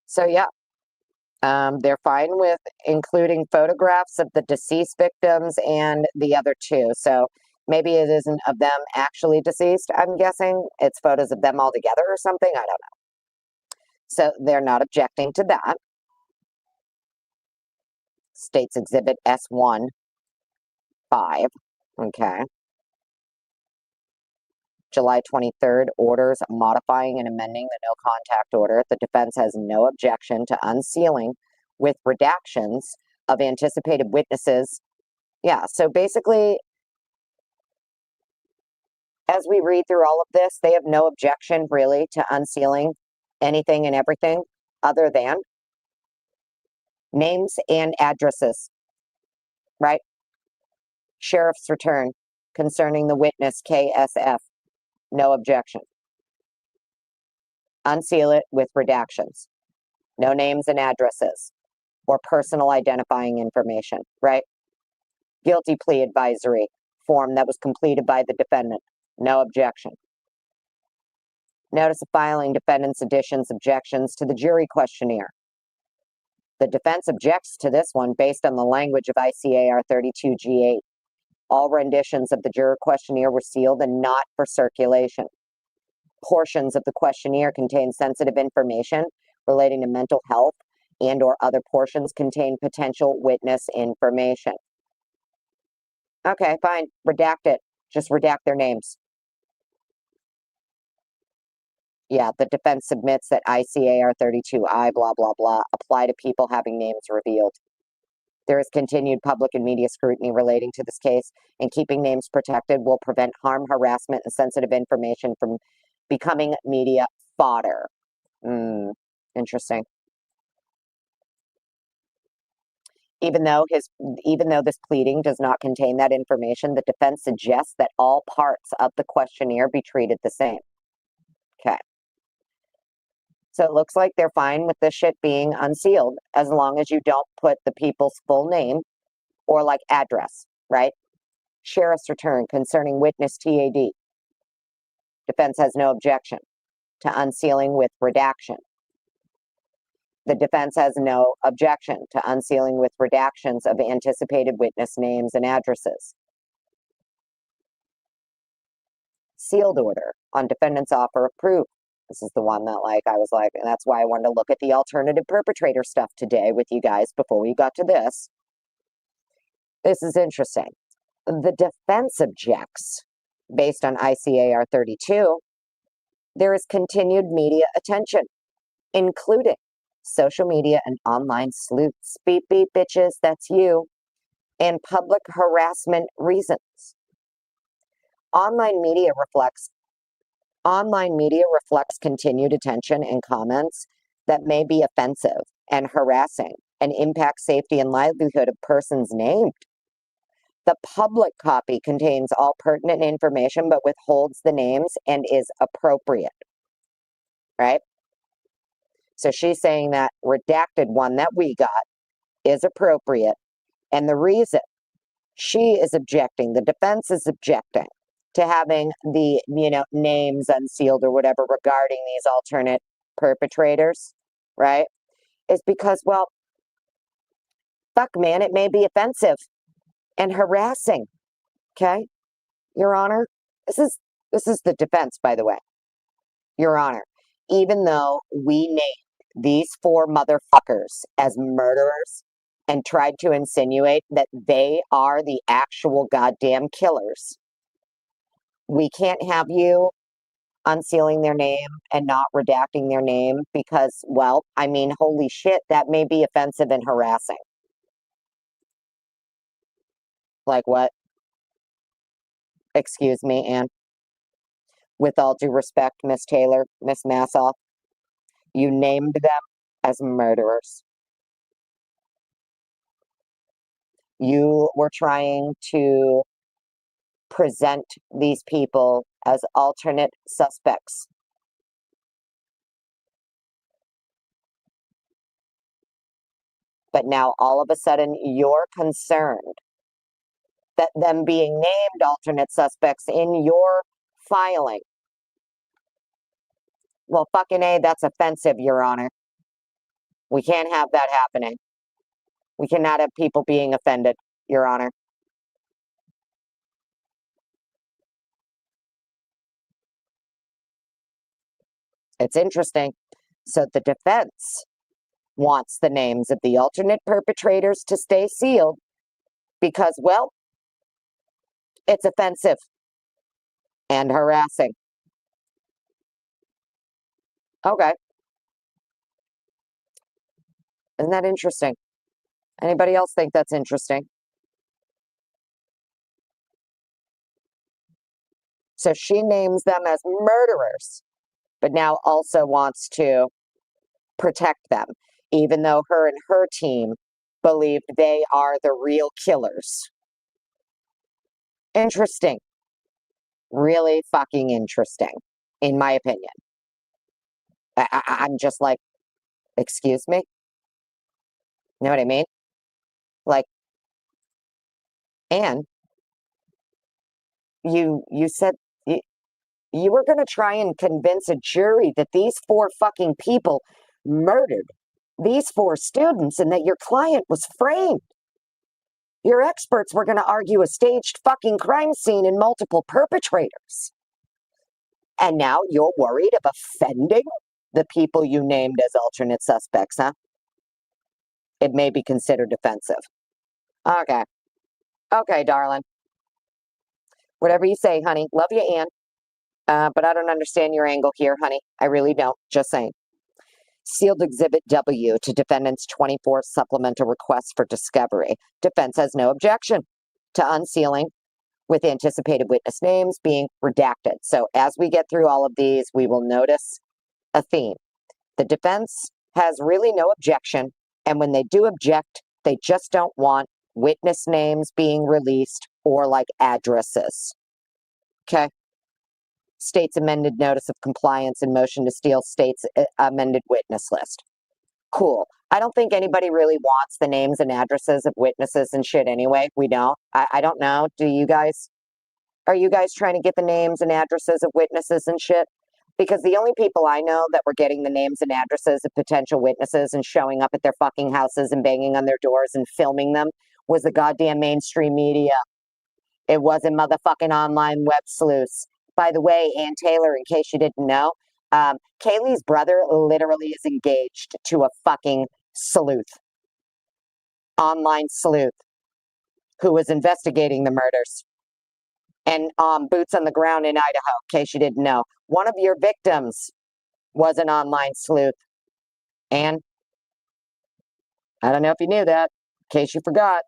So yeah, they're fine with including photographs of the deceased victims and the other 2. So maybe it isn't of them actually deceased, I'm guessing. It's photos of them all together or something. I don't know. So they're not objecting to that. State's Exhibit S1, 5. Okay. July 23rd, orders modifying and amending the no contact order. The defense has no objection to unsealing with redactions of anticipated witnesses. Yeah, so basically, as we read through all of this, they have no objection really to unsealing anything and everything other than names and addresses, right? Sheriff's return concerning the witness KSF, no objection. Unseal it with redactions, no names and addresses or personal identifying information, right? Guilty plea advisory form that was completed by the defendant, no objection. Notice of filing defendant's additions objections to the jury questionnaire. The defense objects to this one based on the language of ICAR 32G8. All renditions of the juror questionnaire were sealed and not for circulation. portions of the questionnaire contain sensitive information relating to mental health and or other portions contain potential witness information. Okay, fine. Redact it. Just redact their names. Yeah, the defense submits that ICAR 32I, blah, blah, blah, apply to people having names revealed. There is continued public and media scrutiny relating to this case, and keeping names protected will prevent harm, harassment, and sensitive information from becoming media fodder. Interesting. Even though this pleading does not contain that information, the defense suggests that all parts of the questionnaire be treated the same. Okay. So it looks like they're fine with this shit being unsealed as long as you don't put the people's full name or like address, right? Sheriff's return concerning witness TAD. Defense has no objection to unsealing with redaction. The defense has no objection to unsealing with redactions of anticipated witness names and addresses. Sealed order on defendant's offer of proof. This is the one that I was like, and that's why I wanted to look at the alternative perpetrator stuff today with you guys before we got to this. This is interesting. The defense objects, based on ICAR 32, there is continued media attention, including social media and online sleuths, beep beep bitches, that's you, and public harassment reasons. Online media reflects continued attention and comments that may be offensive and harassing and impact safety and livelihood of persons named. The public copy contains all pertinent information but withholds the names and is appropriate. Right? So she's saying that redacted one that we got is appropriate. And the reason she is objecting, the defense is objecting to having the, names unsealed or whatever regarding these alternate perpetrators, right? Is because, well, fuck, man, it may be offensive and harassing. Okay? Your Honor, this is the defense, by the way. Your Honor, even though we named these 4 motherfuckers as murderers and tried to insinuate that they are the actual goddamn killers, we can't have you unsealing their name and not redacting their name because, well, I mean, holy shit, that may be offensive and harassing. Like what? Excuse me, Anne. With all due respect, Miss Taylor, Miss Massoff, you named them as murderers. You were trying to present these people as alternate suspects. But now all of a sudden you're concerned that them being named alternate suspects in your filing. Well, fucking A, that's offensive, Your Honor. We can't have that happening. We cannot have people being offended, Your Honor. It's interesting. So the defense wants the names of the alternate perpetrators to stay sealed because, well, it's offensive and harassing. Okay. Isn't that interesting? Anybody else think that's interesting? So she names them as murderers, but now also wants to protect them, even though her and her team believe they are the real killers. Interesting. Really fucking interesting, in my opinion. I'm just like, excuse me? You know what I mean? Like, Anne, you said you were going to try and convince a jury that these 4 fucking people murdered these 4 students and that your client was framed. Your experts were going to argue a staged fucking crime scene and multiple perpetrators. And now you're worried of offending the people you named as alternate suspects, huh? It may be considered offensive. Okay. Okay, darling. Whatever you say, honey. Love you, Ann. But I don't understand your angle here, honey. I really don't. Just saying. Sealed Exhibit W to defendant's 24th supplemental request for discovery. Defense has no objection to unsealing with anticipated witness names being redacted. So as we get through all of these, we will notice a theme. The defense has really no objection, and when they do object, they just don't want witness names being released or like addresses. Okay? State's amended notice of compliance and motion to steal state's amended witness list. Cool. I don't think anybody really wants the names and addresses of witnesses and shit anyway. We don't. I don't know. Do you guys? Are you guys trying to get the names and addresses of witnesses and shit? Because the only people I know that were getting the names and addresses of potential witnesses and showing up at their fucking houses and banging on their doors and filming them was the goddamn mainstream media. It wasn't motherfucking online web sleuths. By the way, Ann Taylor, in case you didn't know, Kaylee's brother literally is engaged to a fucking sleuth, online sleuth, who was investigating the murders. And boots on the ground in Idaho, in case you didn't know. One of your victims was an online sleuth. And I don't know if you knew that, in case you forgot.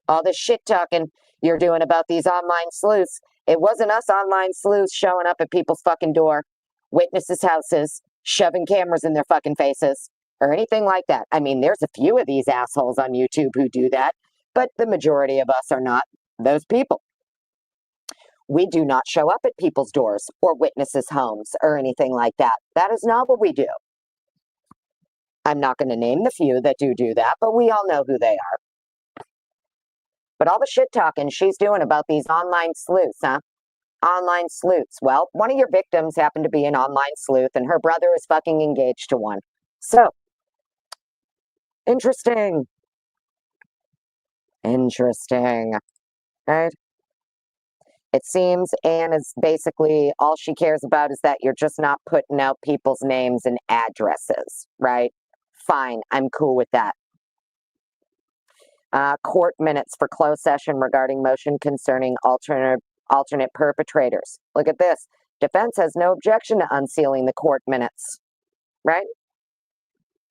All this shit talking you're doing about these online sleuths. It wasn't us online sleuths showing up at people's fucking door, witnesses' houses, shoving cameras in their fucking faces, or anything like that. I mean, there's a few of these assholes on YouTube who do that, but the majority of us are not those people. We do not show up at people's doors or witnesses' homes or anything like that. That is not what we do. I'm not going to name the few that do that, but we all know who they are. But all the shit talking she's doing about these online sleuths, huh? Online sleuths. Well, one of your victims happened to be an online sleuth, and her brother is fucking engaged to one. So, interesting. Interesting. Right? It seems Anne is basically all she cares about is that you're just not putting out people's names and addresses, right? Fine, I'm cool with that. Court minutes for closed session regarding motion concerning alternate perpetrators. Look at this. Defense has no objection to unsealing the court minutes, right?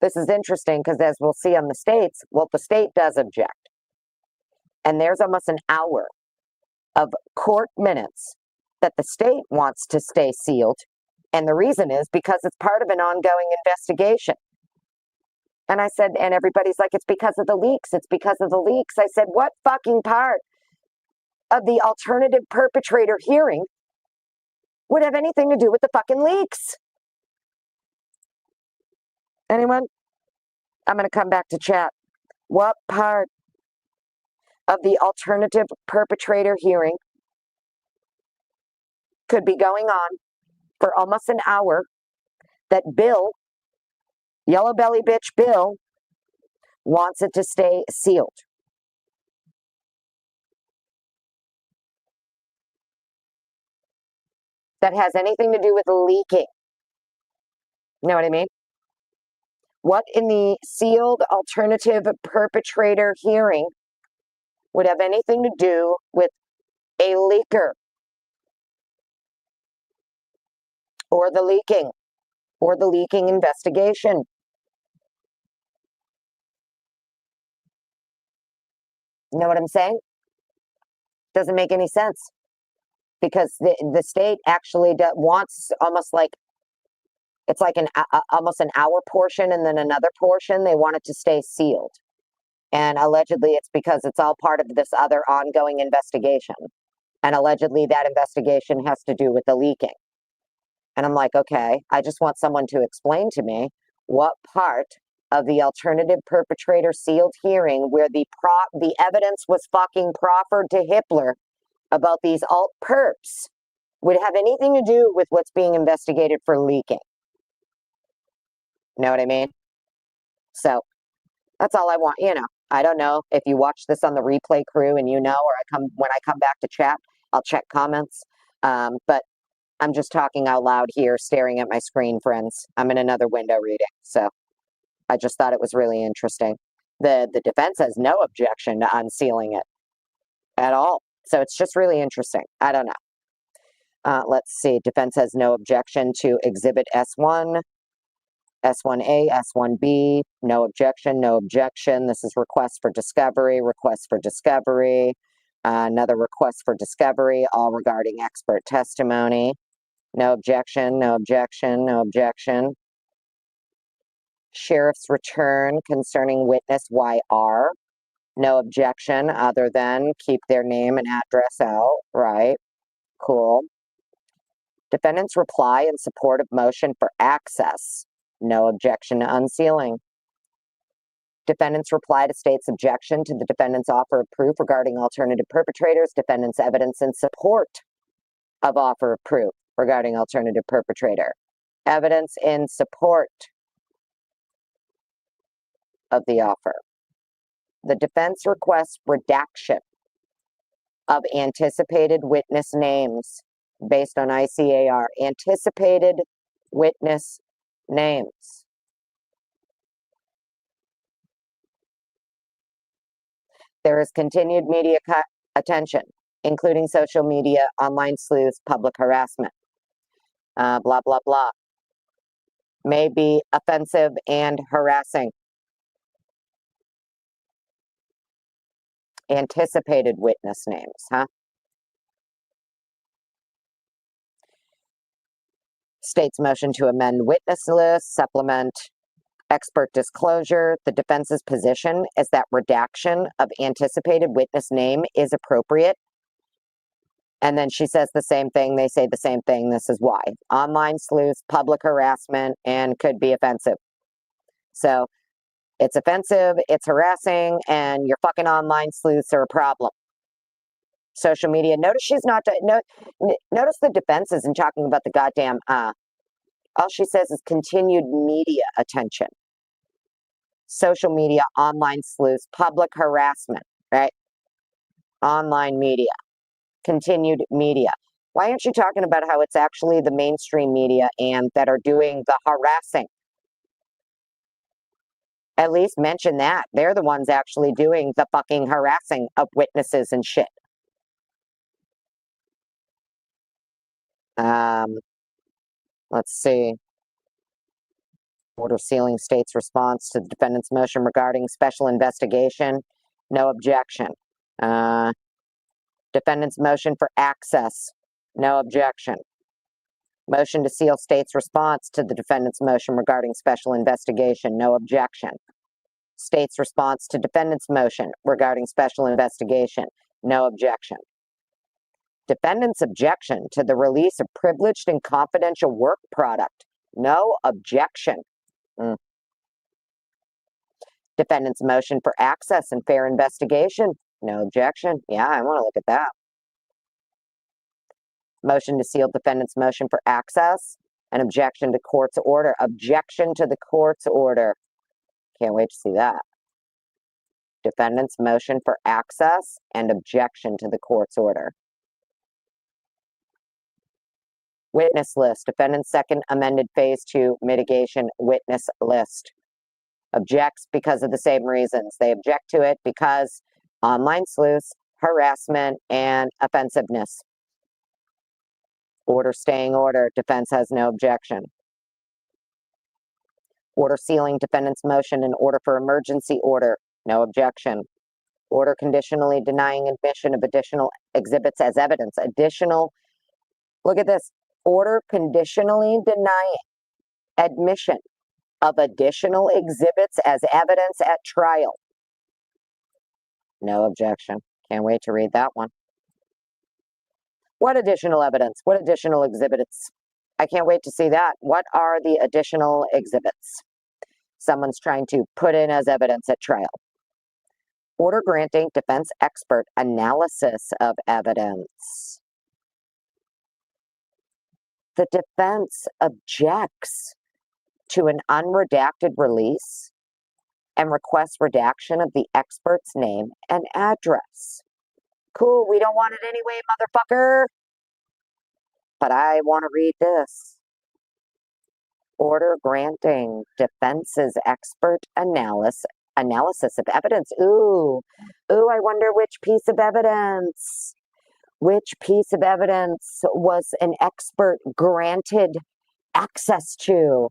This is interesting because as we'll see on the states, well, the state does object. And there's almost an hour of court minutes that the state wants to stay sealed. And the reason is because it's part of an ongoing investigation. And I said, and everybody's like, it's because of the leaks. It's because of the leaks. I said, what fucking part of the alternative perpetrator hearing would have anything to do with the fucking leaks? Anyone? I'm going to come back to chat. What part of the alternative perpetrator hearing could be going on for almost an hour that Bill, Yellow Belly Bitch Bill, wants it to stay sealed? That has anything to do with leaking. You know what I mean? What in the sealed alternative perpetrator hearing would have anything to do with a leaker or the leaking investigation? You know what I'm saying? Doesn't make any sense because the state actually wants almost like it's like almost an hour portion and then another portion. They want it to stay sealed. And allegedly it's because it's all part of this other ongoing investigation. And allegedly that investigation has to do with the leaking. And I'm like, okay, I just want someone to explain to me what part of the alternative perpetrator sealed hearing where the evidence was fucking proffered to Hippler about these alt perps would have anything to do with what's being investigated for leaking. Know what I mean? So that's all I want. I don't know if you watch this on the replay crew and or when I come back to chat, I'll check comments. But I'm just talking out loud here, staring at my screen, friends. I'm in another window reading, so I just thought it was really interesting. The defense has no objection to unsealing it at all. So it's just really interesting. I don't know. Let's see. Defense has no objection to Exhibit S1, S1A, S1B. No objection, no objection. This is request for discovery, request for discovery. Another request for discovery, all regarding expert testimony. No objection, no objection, no objection. Sheriff's return concerning witness YR. No objection other than keep their name and address out. Right. Cool. Defendant's reply in support of motion for access. No objection to unsealing. Defendant's reply to state's objection to the defendant's offer of proof regarding alternative perpetrators. Defendant's evidence in support of offer of proof regarding alternative perpetrator. Evidence in support of the offer. The defense requests redaction of anticipated witness names based on ICAR. Anticipated witness names. There is continued media attention, including social media, online sleuths, public harassment. Blah, blah, blah. May be offensive and harassing. Anticipated witness names, huh? State's motion to amend witness list, supplement expert disclosure. The defense's position is that redaction of anticipated witness name is appropriate. And then she says the same thing. They say the same thing. This is why. Online sleuths, public harassment, and could be offensive. So it's offensive, it's harassing, and your fucking online sleuths are a problem. Social media. Notice she's not. Notice the defense isn't talking about the goddamn. All she says is continued media attention. Social media, online sleuths, public harassment, right? Online media, continued media. Why aren't you talking about how it's actually the mainstream media and that are doing the harassing? At least mention that. They're the ones actually doing the fucking harassing of witnesses and shit. Let's see. Order sealing state's response to the defendant's motion regarding special investigation. No objection. Defendant's motion for access. No objection. Motion to seal state's response to the defendant's motion regarding special investigation. No objection. State's response to defendant's motion regarding special investigation. No objection. Defendant's objection to the release of privileged and confidential work product. No objection. Defendant's motion for access and fair investigation. No objection. Yeah, I want to look at that. Motion to seal defendant's motion for access and objection to court's order. Objection to the court's order. Can't wait to see that. Defendant's motion for access and objection to the court's order. Witness list. Defendant's second amended phase 2 mitigation witness list. Objects because of the same reasons. They object to it because online sleuths, harassment, and offensiveness. Order staying order. Defense has no objection. Order sealing defendant's motion and order for emergency order. No objection. Order conditionally denying admission of additional exhibits as evidence. Look at this. Order conditionally denying admission of additional exhibits as evidence at trial. No objection. Can't wait to read that one. What additional evidence? What additional exhibits? I can't wait to see that. What are the additional exhibits someone's trying to put in as evidence at trial? Order granting defense expert analysis of evidence. The defense objects to an unredacted release and requests redaction of the expert's name and address. Cool, we don't want it anyway, motherfucker. but I want to read this. Order granting defense's expert analysis of evidence. Ooh, I wonder which piece of evidence. Which piece of evidence was an expert granted access to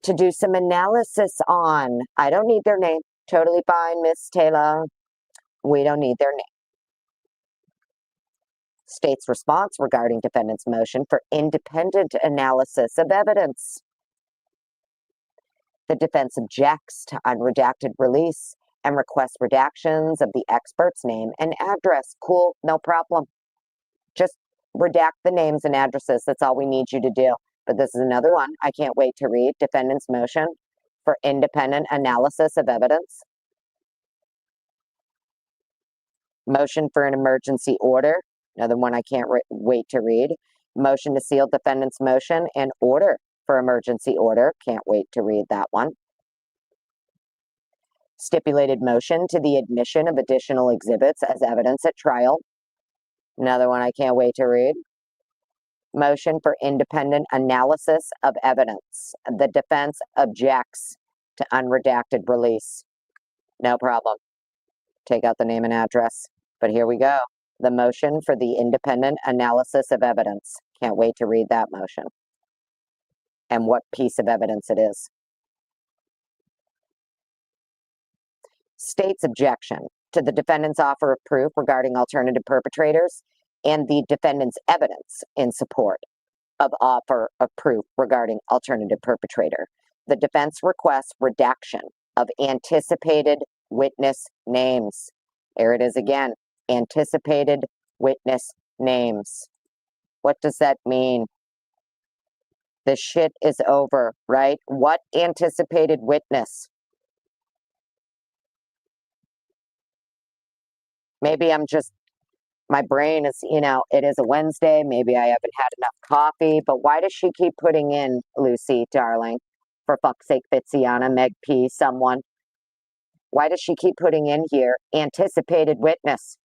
do some analysis on? I don't need their name. Totally fine, Miss Taylor. We don't need their name. State's response regarding defendant's motion for independent analysis of evidence. The defense objects to unredacted release and requests redactions of the expert's name and address. Cool, no problem. Just redact the names and addresses. That's all we need you to do. But this is another one I can't wait to read. Defendant's motion for independent analysis of evidence. Motion for an emergency order. Another one I can't wait to read. Motion to seal defendant's motion and order for emergency order. Can't wait to read that one. Stipulated motion to the admission of additional exhibits as evidence at trial. Another one I can't wait to read. Motion for independent analysis of evidence. The defense objects to unredacted release. No problem. Take out the name and address. But here we go. The motion for the independent analysis of evidence. Can't wait to read that motion. And what piece of evidence it is. State's objection to the defendant's offer of proof regarding alternative perpetrators and the defendant's evidence in support of offer of proof regarding alternative perpetrator. The defense requests redaction of anticipated witness names. There it is again. Anticipated witness names. What does that mean? The shit is over, right? What anticipated witness? Maybe I'm just, my brain is, it is a Wednesday. Maybe I haven't had enough coffee, but why does she keep putting in, Lucy, darling? For fuck's sake, Fitziana, Meg P, someone. Why does she keep putting in here, anticipated witness?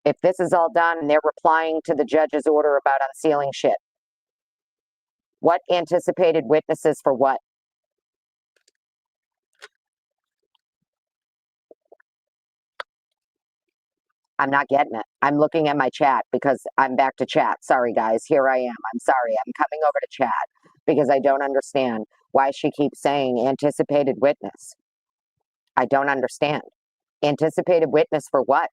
If this is all done and they're replying to the judge's order about unsealing shit, what anticipated witnesses for what? I'm not getting it. I'm looking at my chat because I'm back to chat. Sorry, guys. Here I am. I'm sorry. I'm coming over to chat because I don't understand why she keeps saying anticipated witness. I don't understand. Anticipated witness for what?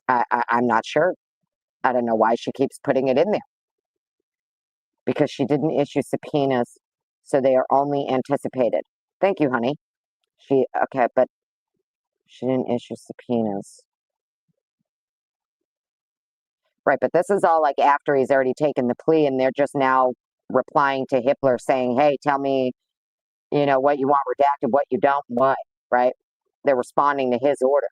I'm not sure. I don't know why she keeps putting it in there. Because she didn't issue subpoenas, so they are only anticipated. Thank you, honey. Okay, but she didn't issue subpoenas. Right, but this is all like after he's already taken the plea and they're just now replying to Hippler saying, hey, tell me, what you want redacted, what you don't, what, right? They're responding to his order.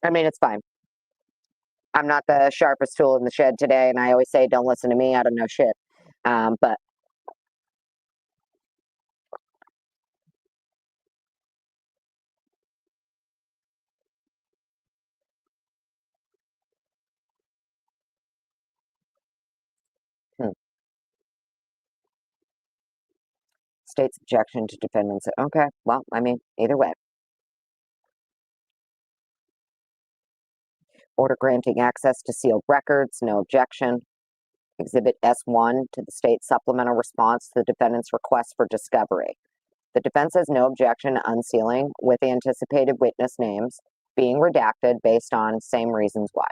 I mean, it's fine. I'm not the sharpest tool in the shed today, and I always say, don't listen to me, I don't know shit. But state's objection to defendants. Okay, well, I mean, either way. Order granting access to sealed records, no objection. Exhibit S1 to the state supplemental response to the defendant's request for discovery. The defense has no objection to unsealing with anticipated witness names being redacted based on same reasons why.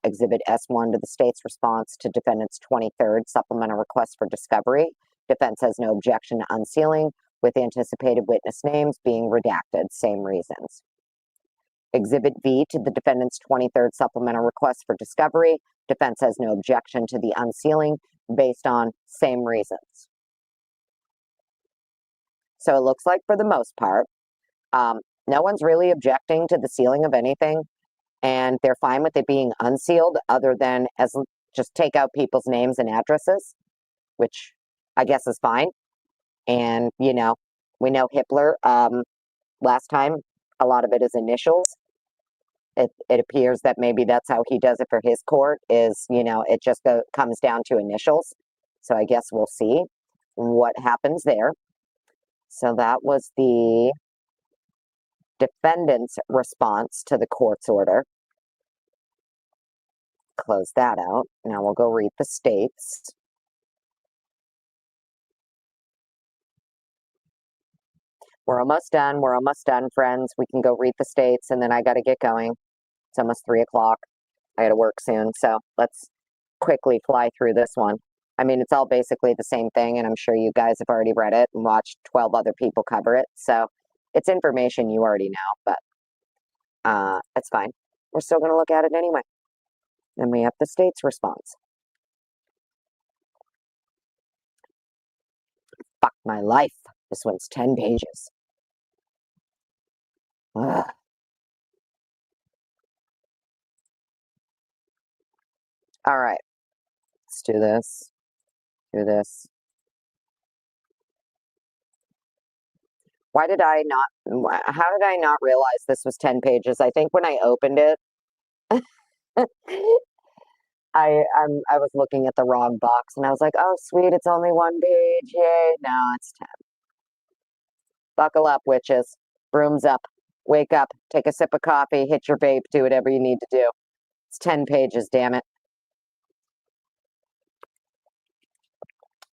Exhibit S1 to the state's response to defendant's 23rd supplemental request for discovery. Defense has no objection to unsealing with anticipated witness names being redacted, same reasons. Exhibit V to the defendant's 23rd supplemental request for discovery. Defense has no objection to the unsealing based on same reasons. So it looks like for the most part, No one's really objecting to the sealing of anything, and they're fine with it being unsealed, other than as just take out people's names and addresses, which I guess is fine. And we know Hippler. Last time, a lot of it is initials. It appears that maybe that's how he does it for his court. Is it just comes down to initials. So I guess we'll see what happens there. So that was the defendant's response to the court's order. Close that out. Now we'll go read the states. We're almost done. We're almost done, friends. We can go read the states, and then I got to get going. It's almost 3 o'clock. I got to work soon. So let's quickly fly through this one. I mean, it's all basically the same thing, and I'm sure you guys have already read it and watched 12 other people cover it. So it's information you already know, but it's fine. We're still going to look at it anyway. Then we have the state's response. Fuck my life. This one's 10 pages. Ugh. All right. Let's do this. Do this. Why did I not? How did I not realize this was 10 pages? I think when I opened it, I was looking at the wrong box, and I was like, oh, sweet, it's only 1 page. Yay. No, it's 10. Buckle up, witches. Brooms up. Wake up. Take a sip of coffee. Hit your vape. Do whatever you need to do. It's 10 pages, damn it.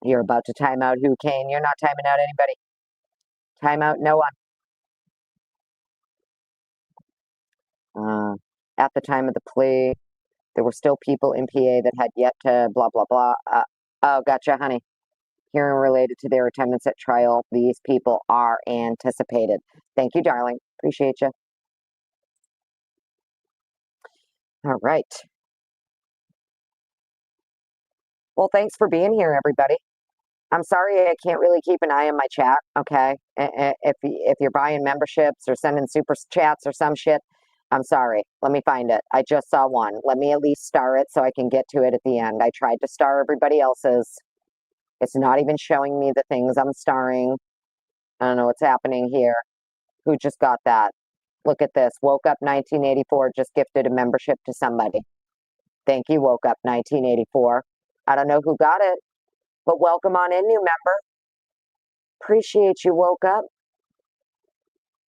You're about to time out who, Kane? You're not timing out anybody. Time out no one. At the time of the plea, there were still people in PA that had yet to blah, blah, blah. Oh, gotcha, honey. Hearing related to their attendance at trial, these people are anticipated. Thank you, darling. Appreciate you. All right. Well, thanks for being here, everybody. I'm sorry I can't really keep an eye on my chat, okay? If you're buying memberships or sending super chats or some shit, I'm sorry. Let me find it. I just saw one. Let me at least star it so I can get to it at the end. I tried to star everybody else's. It's not even showing me the things I'm starring. I don't know what's happening here. Who just got that? Look at this. Woke Up 1984 just gifted a membership to somebody. Thank you, Woke Up 1984. I don't know who got it, but welcome on in, new member. Appreciate you, Woke Up.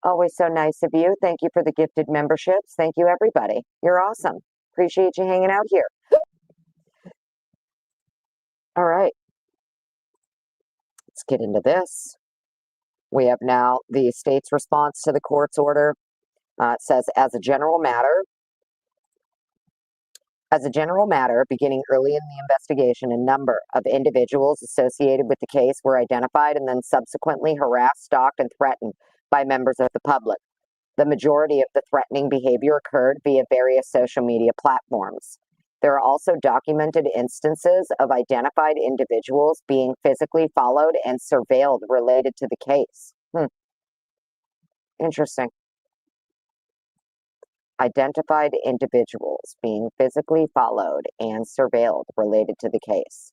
Always so nice of you. Thank you for the gifted memberships. Thank you, everybody. You're awesome. Appreciate you hanging out here. All right. Let's get into this. We have now the state's response to the court's order. It says, as a general matter, beginning early in the investigation, a number of individuals associated with the case were identified and then subsequently harassed, stalked, and threatened by members of the public. The majority of the threatening behavior occurred via various social media platforms. There are also documented instances of identified individuals being physically followed and surveilled related to the case. Interesting. Identified individuals being physically followed and surveilled related to the case.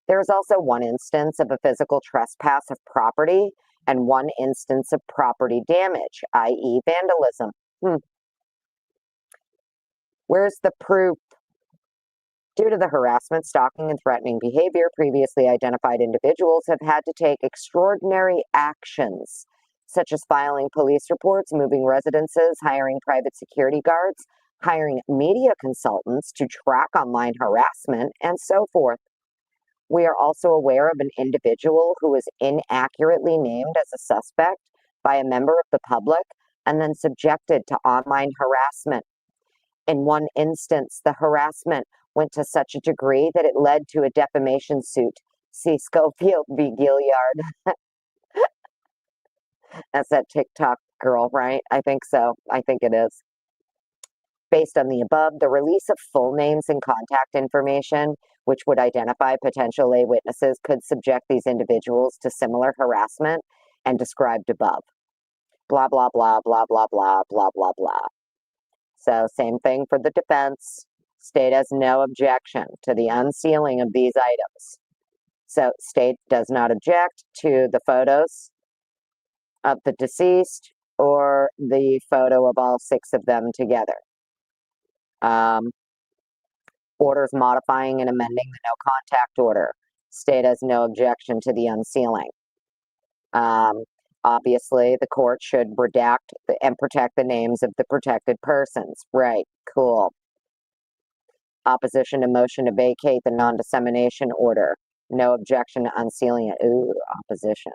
There is also one instance of a physical trespass of property and one instance of property damage, i.e. vandalism. Where's the proof? Due to the harassment, stalking, and threatening behavior, previously identified individuals have had to take extraordinary actions, such as filing police reports, moving residences, hiring private security guards, hiring media consultants to track online harassment, and so forth. We are also aware of an individual who was inaccurately named as a suspect by a member of the public and then subjected to online harassment. In one instance, the harassment went to such a degree that it led to a defamation suit. See Schofield v. Gilliard. That's that TikTok girl, right? I think so. I think it is. Based on the above, the release of full names and contact information, which would identify potential lay witnesses, could subject these individuals to similar harassment and described above. blah, blah, blah, blah, blah, blah, blah, blah, blah. So same thing for the defense. State has no objection to the unsealing of these items. So state does not object to the photos of the deceased or the photo of all 6 of them together. Orders modifying and amending the no contact order. State has no objection to the unsealing. Obviously, the court should redact and protect the names of the protected persons. Right, cool. Opposition to motion to vacate the non-dissemination order. No objection to unsealing it. Ooh, opposition.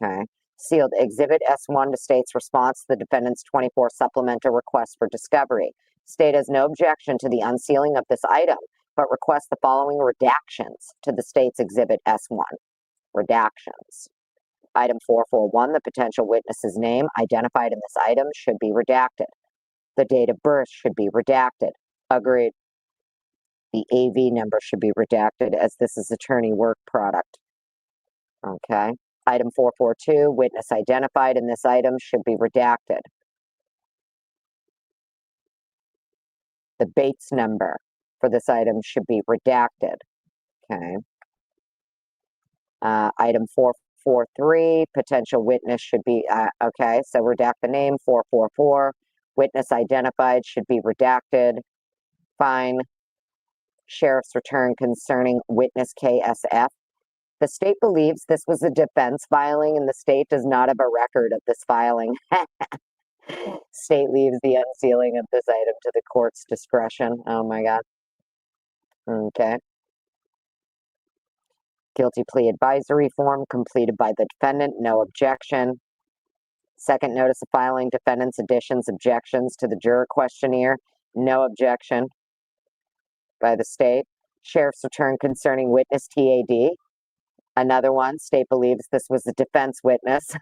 Okay. Sealed Exhibit S1 to State's response to the defendant's 24 supplemental request for discovery. State has no objection to the unsealing of this item, but requests the following redactions to the State's Exhibit S1. Redactions. Item 441, the potential witness's name identified in this item should be redacted. The date of birth should be redacted. Agreed. The AV number should be redacted as this is attorney work product. Okay. Item 442, witness identified in this item should be redacted. The Bates number for this item should be redacted. Okay. Item 443, potential witness should be, okay, so redact the name. 444, witness identified should be redacted. Fine. Sheriff's return concerning witness KSF. The state believes this was a defense filing and the state does not have a record of this filing. State leaves the unsealing of this item to the court's discretion. Oh my God. Okay. Guilty plea advisory form completed by the defendant. No objection. Second notice of filing, defendant's additions, objections to the juror questionnaire. No objection by the state. Sheriff's return concerning witness TAD. Another one. State believes this was a defense witness.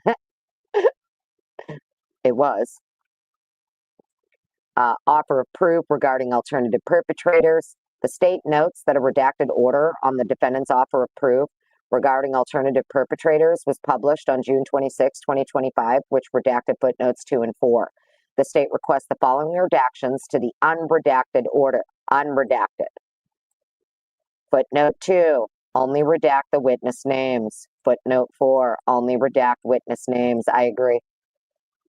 It was. Offer of proof regarding alternative perpetrators. The state notes that a redacted order on the defendant's offer of proof regarding alternative perpetrators was published on June 26, 2025, which redacted footnotes 2 and 4. The state requests the following redactions to the unredacted order. Unredacted. Footnote 2, only redact the witness names. Footnote 4, only redact witness names. I agree.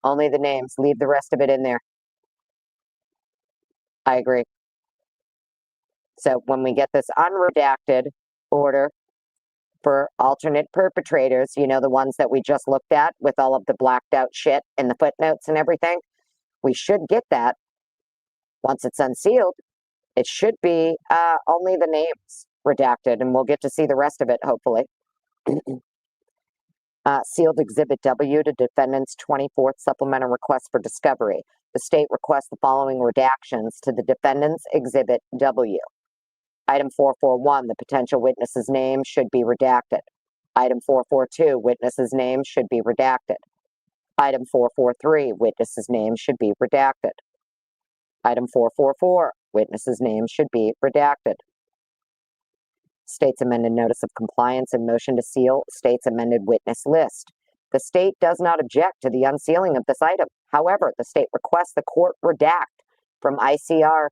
Only the names. Leave the rest of it in there. I agree. So when we get this unredacted order for alternate perpetrators, you know, the ones that we just looked at with all of the blacked out shit and the footnotes and everything, we should get that. Once it's unsealed, it should be only the names redacted, and we'll get to see the rest of it, hopefully. Sealed Exhibit W to defendant's 24th supplemental request for discovery. The state requests the following redactions to the defendant's Exhibit W. Item 441, the potential witness's name should be redacted. Item 442, witness's name should be redacted. Item 443, witness's name should be redacted. Item 444, witness's name should be redacted. State's amended notice of compliance and motion to seal state's amended witness list. The state does not object to the unsealing of this item. However, the state requests the court redact from ICR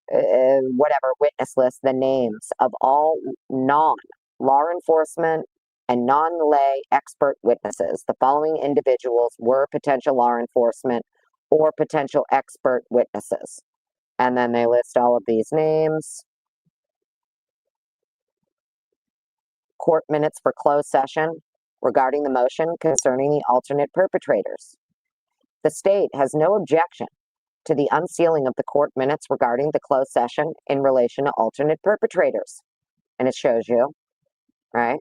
whatever witness list the names of all non-law enforcement and non-lay expert witnesses. The following individuals were potential law enforcement or potential expert witnesses. And then they list all of these names. Court minutes for closed session regarding the motion concerning the alternate perpetrators. The state has no objection to the unsealing of the court minutes regarding the closed session in relation to alternate perpetrators. And it shows you, right?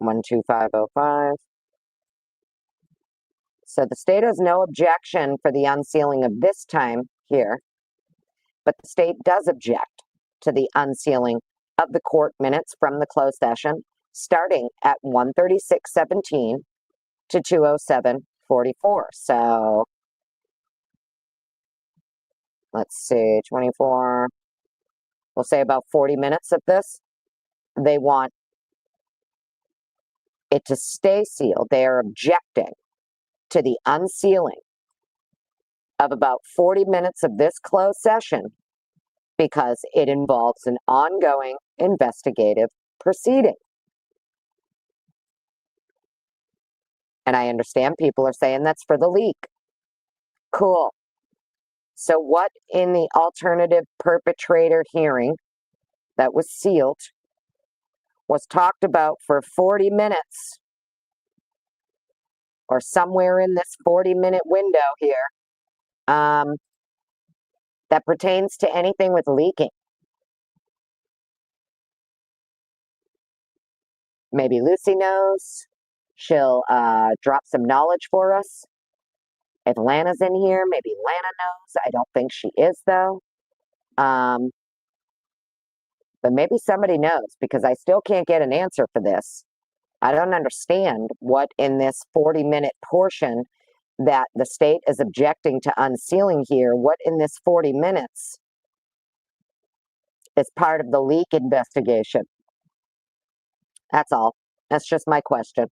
12505. So the state has no objection for the unsealing of this time here, but the state does object to the unsealing of the court minutes from the closed session starting at 136:17 to 207:44. So let's see, 24, we'll say about 40 minutes of this. They want it to stay sealed. They are objecting to the unsealing of about 40 minutes of this closed session because it involves an ongoing investigative proceeding. And I understand people are saying that's for the leak. Cool. So what in the alternative perpetrator hearing that was sealed was talked about for 40 minutes or somewhere in this 40-minute window here that pertains to anything with leaking? Maybe Lucy knows. She'll drop some knowledge for us. If Lana's in here, maybe Lana knows. I don't think she is, though. But maybe somebody knows, because I still can't get an answer for this. I don't understand what in this 40-minute portion that the state is objecting to unsealing here, what in this 40 minutes is part of the leak investigation. That's all. That's just my question.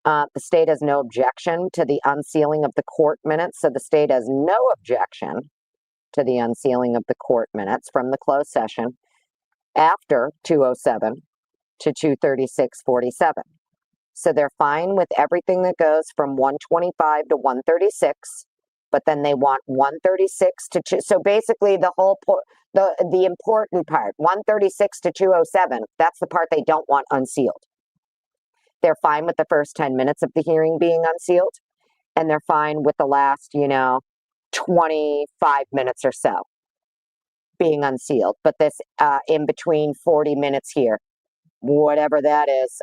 The state has no objection to the unsealing of the court minutes, so the state has no objection to the unsealing of the court minutes from the closed session after 2:07 to 2:36:47. So they're fine with everything that goes from 1:25 to 1:36, but then they want 1:36 to 2. So basically, the whole the important part, 1:36 to 2:07, that's the part they don't want unsealed. They're fine with the first 10 minutes of the hearing being unsealed, and they're fine with the last, 25 minutes or so being unsealed. But this in between 40 minutes here, whatever that is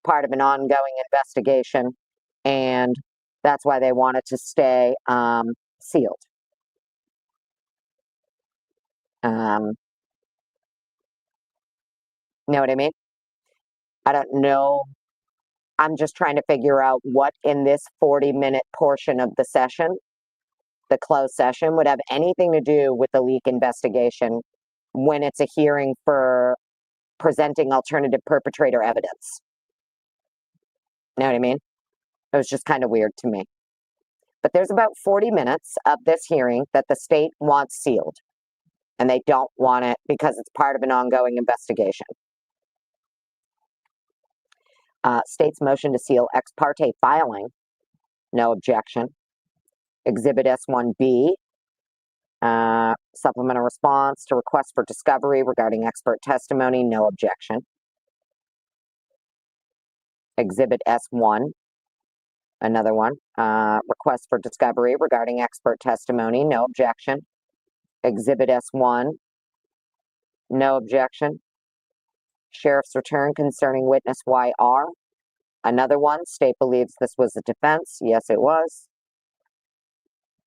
part of an ongoing investigation, and that's why they want it to stay sealed. Know what I mean? I don't know. I'm just trying to figure out what in this 40-minute portion of the session, the closed session, would have anything to do with the leak investigation when it's a hearing for presenting alternative perpetrator evidence. Know what I mean? It was just kind of weird to me. But there's about 40 minutes of this hearing that the state wants sealed, and they don't want it because it's part of an ongoing investigation. State's motion to seal ex parte filing, no objection. Exhibit S1B, supplemental response to request for discovery regarding expert testimony, no objection. Exhibit S1, another one, request for discovery regarding expert testimony, no objection. Exhibit S1, no objection. Sheriff's return concerning witness YR, another one. State believes this was a defense. Yes, it was.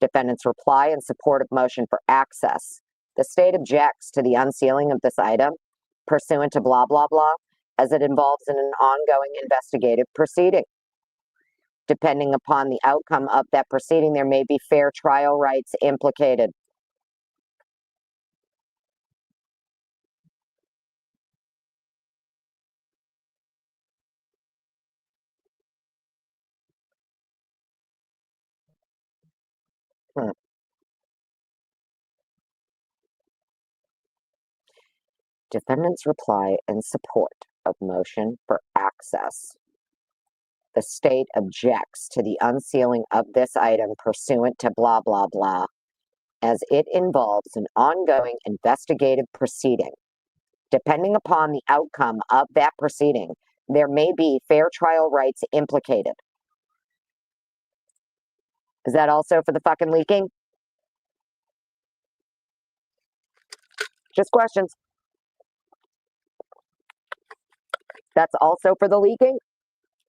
Defendant's reply in support of motion for access. The state objects to the unsealing of this item pursuant to blah, blah, blah, as it involves in an ongoing investigative proceeding. Depending upon the outcome of that proceeding, there may be fair trial rights implicated. Defendant's reply in support of motion for access. The state objects to the unsealing of this item pursuant to blah, blah, blah, as it involves an ongoing investigative proceeding. Depending upon the outcome of that proceeding, there may be fair trial rights implicated. Is that also for the fucking leaking? Just questions. That's also for the leaking?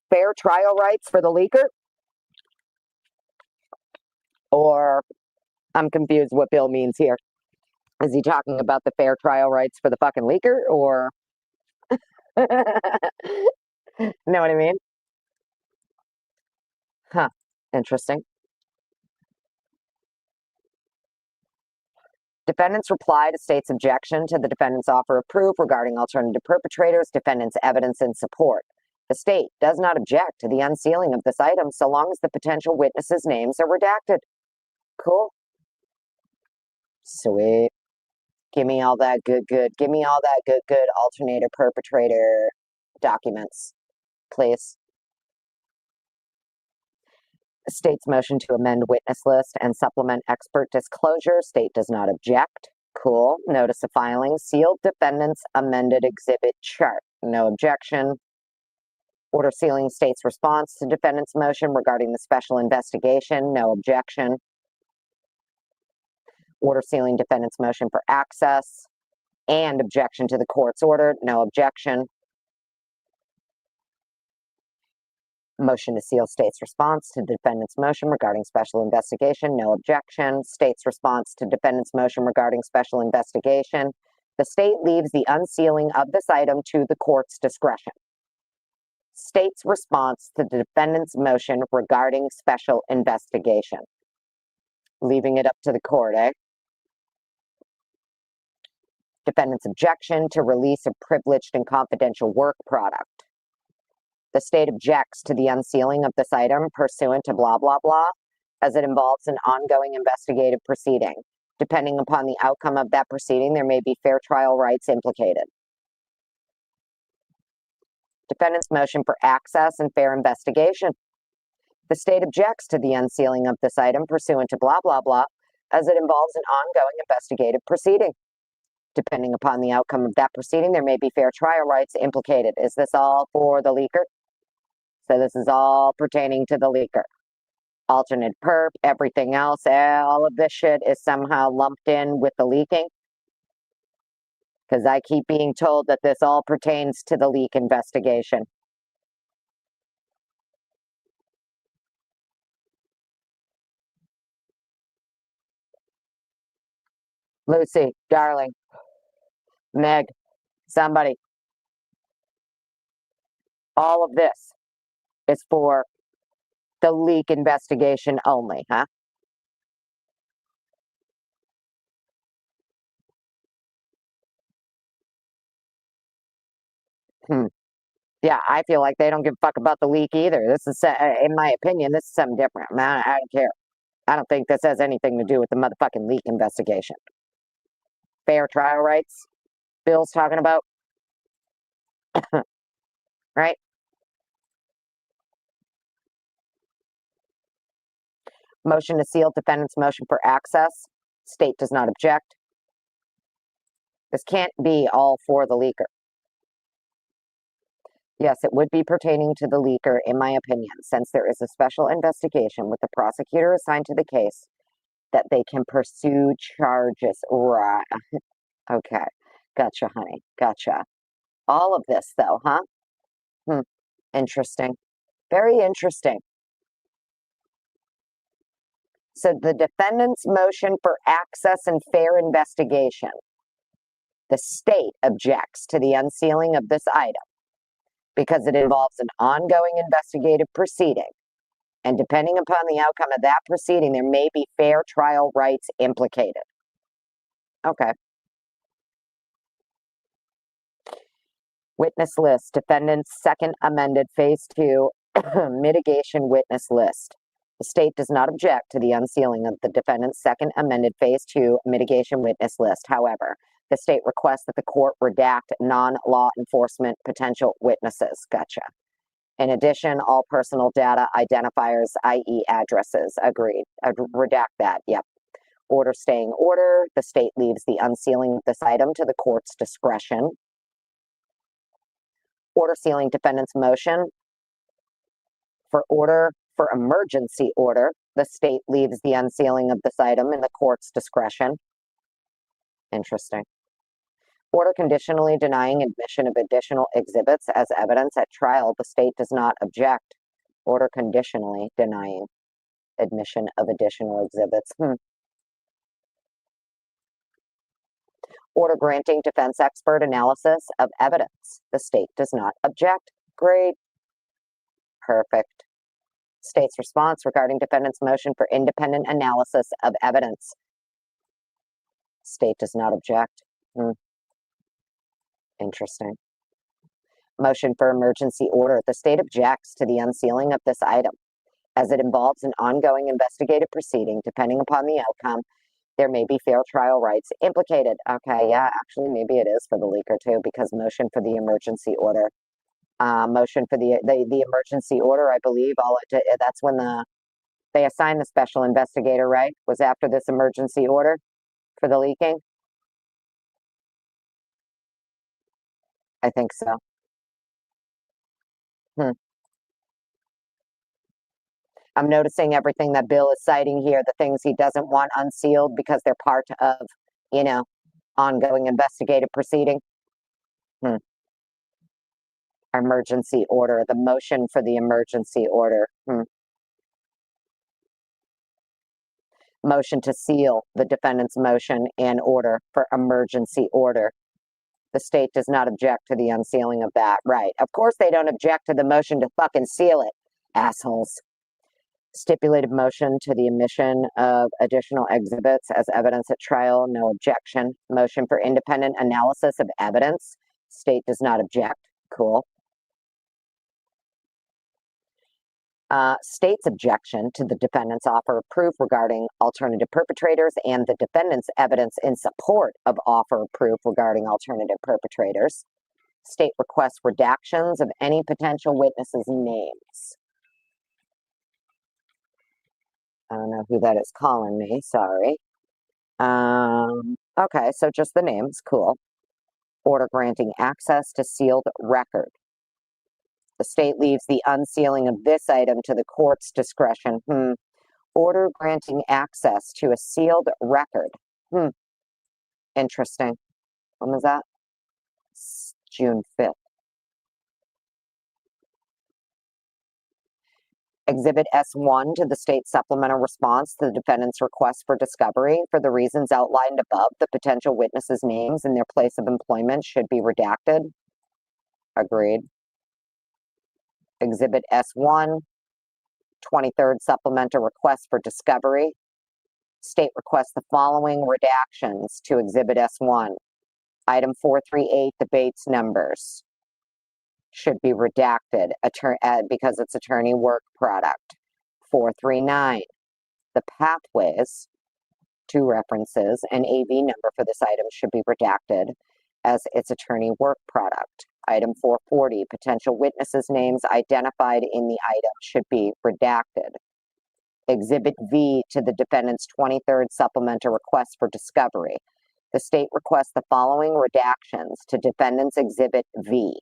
Fair trial rights for the leaker? Or I'm confused what Bill means here. Is he talking about the fair trial rights for the fucking leaker, or know what I mean? Huh. Interesting. Defendant's reply to state's objection to the defendant's offer of proof regarding alternative perpetrators, defendant's evidence in support. The state does not object to the unsealing of this item so long as the potential witnesses' names are redacted. Cool. Sweet. Give me all that good. Give me all that good alternator perpetrator documents, please. The state's motion to amend witness list and supplement expert disclosure. State does not object. Cool. Notice of filing. Sealed defendant's amended exhibit chart. No objection. Order sealing state's response to defendant's motion regarding the special investigation. No objection. Order sealing defendant's motion for access and objection to the court's order. No objection. Motion to seal state's response to defendant's motion regarding special investigation. No objection. State's response to defendant's motion regarding special investigation. The state leaves the unsealing of this item to the court's discretion. State's response to the defendant's motion regarding special investigation. Leaving it up to the court, eh? Defendant's objection to release of privileged and confidential work product. The state objects to the unsealing of this item pursuant to blah, blah, blah, as it involves an ongoing investigative proceeding. Depending upon the outcome of that proceeding, there may be fair trial rights implicated. Defendant's motion for access and fair investigation. The state objects to the unsealing of this item pursuant to blah, blah, blah, as it involves an ongoing investigative proceeding. Depending upon the outcome of that proceeding, there may be fair trial rights implicated. Is this all for the leaker? So this is all pertaining to the leaker. Alternate perp, everything else, all of this shit is somehow lumped in with the leaking. Because I keep being told that this all pertains to the leak investigation. Lucy, darling, Meg, somebody. All of this is for the leak investigation only, huh? Yeah, I feel like they don't give a fuck about the leak either. This is, in my opinion, this is something different. Man, I don't care. I don't think this has anything to do with the motherfucking leak investigation. Fair trial rights, Bill's talking about. Right? Motion to seal defendant's motion for access. State does not object. This can't be all for the leaker. Yes, it would be pertaining to the leaker, in my opinion, since there is a special investigation with the prosecutor assigned to the case that they can pursue charges. Right. Okay. Gotcha, honey. Gotcha. All of this, though, huh? Interesting. Very interesting. So the defendant's motion for access and fair investigation. The state objects to the unsealing of this item because it involves an ongoing investigative proceeding. And depending upon the outcome of that proceeding, there may be fair trial rights implicated. Okay. Witness list, defendant's second amended phase 2 mitigation witness list. The state does not object to the unsealing of the defendant's second amended phase 2 mitigation witness list. However, the state requests that the court redact non-law enforcement potential witnesses. Gotcha. In addition, all personal data identifiers, i.e. addresses. Agreed. Redact that. Yep. Order staying order. The state leaves the unsealing of this item to the court's discretion. Order sealing defendant's motion. For order for emergency order, the state leaves the unsealing of this item in the court's discretion. Interesting. Order conditionally denying admission of additional exhibits as evidence at trial. The state does not object. Order conditionally denying admission of additional exhibits. Order granting defense expert analysis of evidence. The state does not object. Great. Perfect. State's response regarding defendant's motion for independent analysis of evidence. State does not object. Interesting. Motion for emergency order. The state objects to the unsealing of this item as it involves an ongoing investigative proceeding. Depending upon the outcome, there may be fair trial rights implicated. Okay, yeah, actually, maybe it is for the leaker too, because motion for the emergency order. Motion for the emergency order, I believe, that's when they assigned the special investigator, right? Was after this emergency order for the leaking? I think so. Hmm. I'm noticing everything that Bill is citing here, the things he doesn't want unsealed because they're part of, you know, ongoing investigative proceeding. Hmm. Emergency order, the motion for the emergency order. Hmm. Motion to seal the defendant's motion and order for emergency order. The state does not object to the unsealing of that. Right. Of course they don't object to the motion to fucking seal it, assholes. Stipulated motion to the omission of additional exhibits as evidence at trial. No objection. Motion for independent analysis of evidence. State does not object. Cool. State's objection to the defendant's offer of proof regarding alternative perpetrators and the defendant's evidence in support of offer of proof regarding alternative perpetrators. State requests redactions of any potential witnesses' names. I don't know who that is calling me. Sorry. Okay, so just the names. Cool. Order granting access to sealed record. The state leaves the unsealing of this item to the court's discretion. Order granting access to a sealed record. Interesting. When was that? June 5th. Exhibit S1 to the state supplemental response to the defendant's request for discovery. For the reasons outlined above, the potential witnesses' names and their place of employment should be redacted. Agreed. Exhibit S1, 23rd supplemental request for discovery. State requests the following redactions to Exhibit S1. Item 438, the Bates numbers should be redacted because it's attorney work product. 439, the pathways, two references, and AV number for this item should be redacted as its attorney work product. Item 440, potential witnesses' names identified in the item should be redacted. Exhibit V to the defendant's 23rd supplemental request for discovery. The state requests the following redactions to defendant's Exhibit V.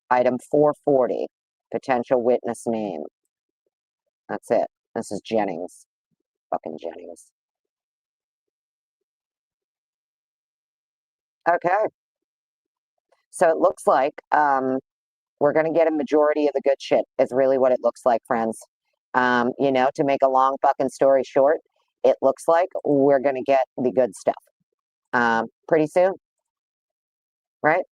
Item 440, potential witness name. That's it. This is Jennings. Fucking Jennings. Okay. So it looks like we're going to get a majority of the good shit is really what it looks like, friends. To make a long fucking story short, it looks like we're going to get the good stuff pretty soon, right?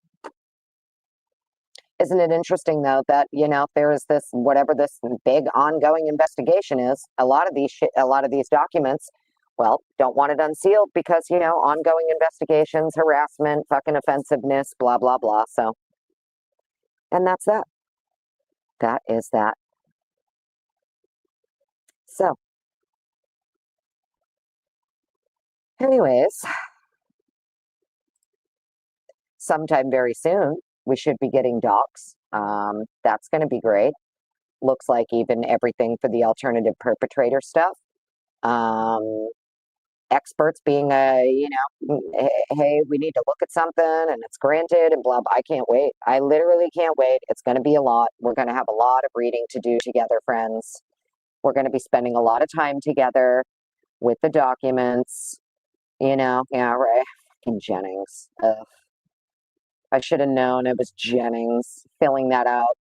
Isn't it interesting, though, that, there is this, whatever this big ongoing investigation is, a lot of these documents, well, don't want it unsealed because, ongoing investigations, harassment, fucking offensiveness, blah, blah, blah. So, and that's that. That is that. So, anyways, sometime very soon, we should be getting docs. That's going to be great. Looks like even everything for the alternative perpetrator stuff. Experts being hey, we need to look at something and it's granted and blah, blah. I can't wait. I literally can't wait. It's going to be a lot. We're going to have a lot of reading to do together, friends. We're going to be spending a lot of time together with the documents, yeah, right. Fucking Jennings. Ugh. I should have known it was Jennings filling that out.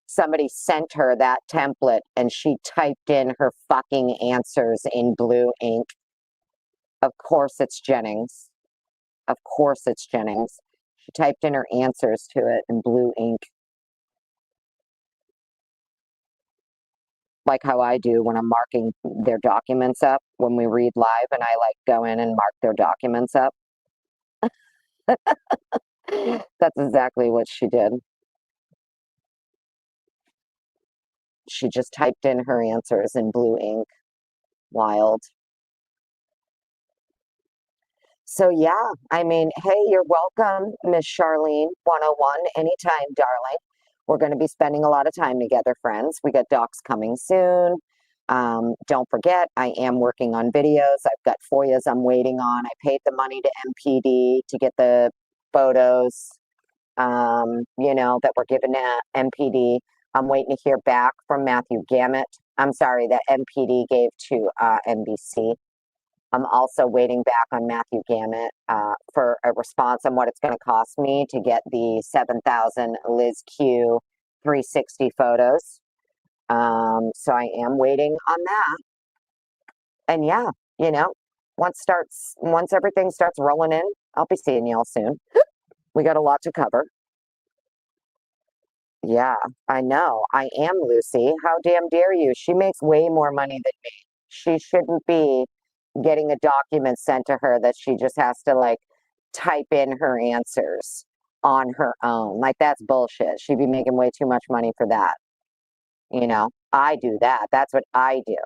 Somebody sent her that template and she typed in her fucking answers in blue ink. Of course it's Jennings. Of course it's Jennings. She typed in her answers to it in blue ink. like how I do when I'm marking their documents up when we read live and I like go in and mark their documents up. That's exactly what she did. She just typed in her answers in blue ink. Wild. So yeah, I mean, hey, you're welcome, Miss Charlene 101, anytime, darling. We're going to be spending a lot of time together, friends. We got docs coming soon. Don't forget, I am working on videos. I've got FOIAs I'm waiting on. I paid the money to MPD to get the photos, that were given to MPD. I'm waiting to hear back from Matthew Gamet. I'm sorry, that MPD gave to NBC. I'm also waiting back on Matthew Gamet for a response on what it's going to cost me to get the 7,000 Liz Q 360 photos. So I am waiting on that. And yeah, you know, once everything starts rolling in, I'll be seeing y'all soon. We got a lot to cover. Yeah, I know. I am Lucy. How damn dare you? She makes way more money than me. She shouldn't be getting a document sent to her that she just has to like type in her answers on her own. Like that's bullshit. She'd be making way too much money for that. I do that. That's what I do.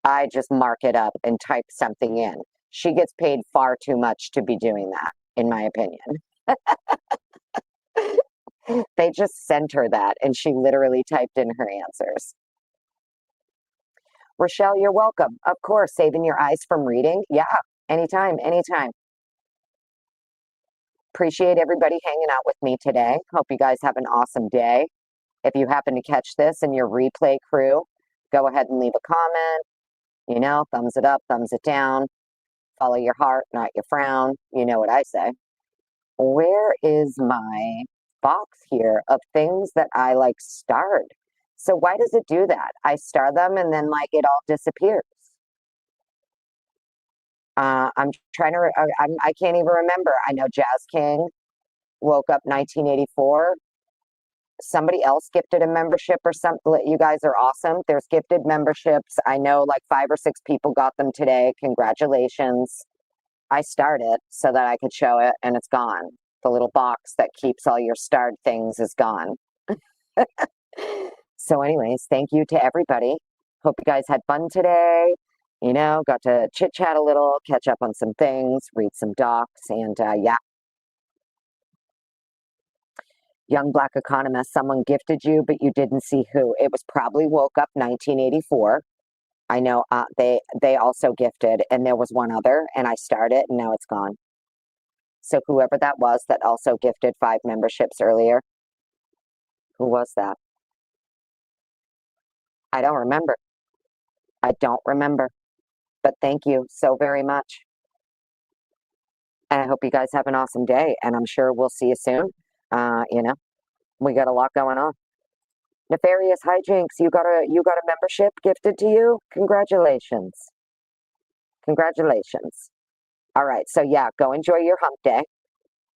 I just mark it up and type something in. She gets paid far too much to be doing that, in my opinion. They just sent her that and she literally typed in her answers. Rochelle, you're welcome. Of course, saving your eyes from reading. Yeah, anytime, anytime. Appreciate everybody hanging out with me today. Hope you guys have an awesome day. If you happen to catch this in your replay crew, go ahead and leave a comment. Thumbs it up, thumbs it down. Follow your heart, not your frown. You know what I say. Where is my box here of things that I like starred? So why does it do that? I star them and then like it all disappears. I'm trying to. I can't even remember. I know Jazz King woke up 1984. Somebody else gifted a membership or something. You guys are awesome. There's gifted memberships. I know like 5 or 6 people got them today. Congratulations. I starred it so that I could show it, and it's gone. The little box that keeps all your starred things is gone. So, anyways, thank you to everybody. Hope you guys had fun today. Got to chit chat a little, catch up on some things, read some docs, and yeah. Young Black Economist, someone gifted you, but you didn't see who. It was probably Woke Up 1984. I know they also gifted, and there was one other, and I started, and now it's gone. So whoever that was that also gifted 5 memberships earlier, who was that? I don't remember. I don't remember. But thank you so very much. And I hope you guys have an awesome day. And I'm sure we'll see you soon. We got a lot going on. Nefarious Hijinks, you got a membership gifted to you? Congratulations. Congratulations. All right. So yeah, go enjoy your hump day.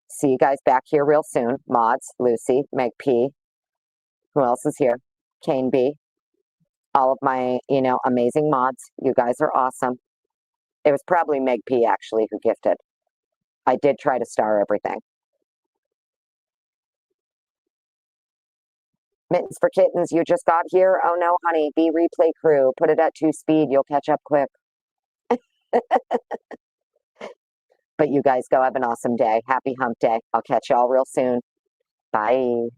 See you guys back here real soon. Mods, Lucy, Meg P. Who else is here? Kane B. All of my, amazing mods. You guys are awesome. It was probably Meg P actually who gifted. I did try to star everything. Mittens for Kittens, you just got here? Oh no, honey, be replay crew. Put it at 2 speed. You'll catch up quick. But you guys go have an awesome day. Happy hump day. I'll catch y'all real soon. Bye.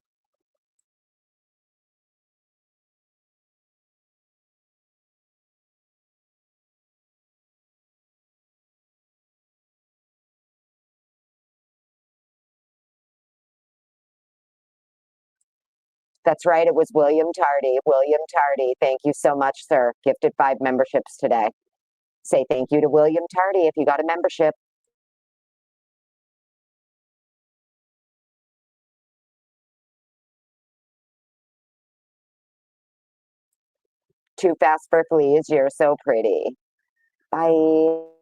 That's right. It was William Tardy. William Tardy. Thank you so much, sir. Gifted 5 memberships today. Say thank you to William Tardy if you got a membership. Too fast for fleas. You're so pretty. Bye.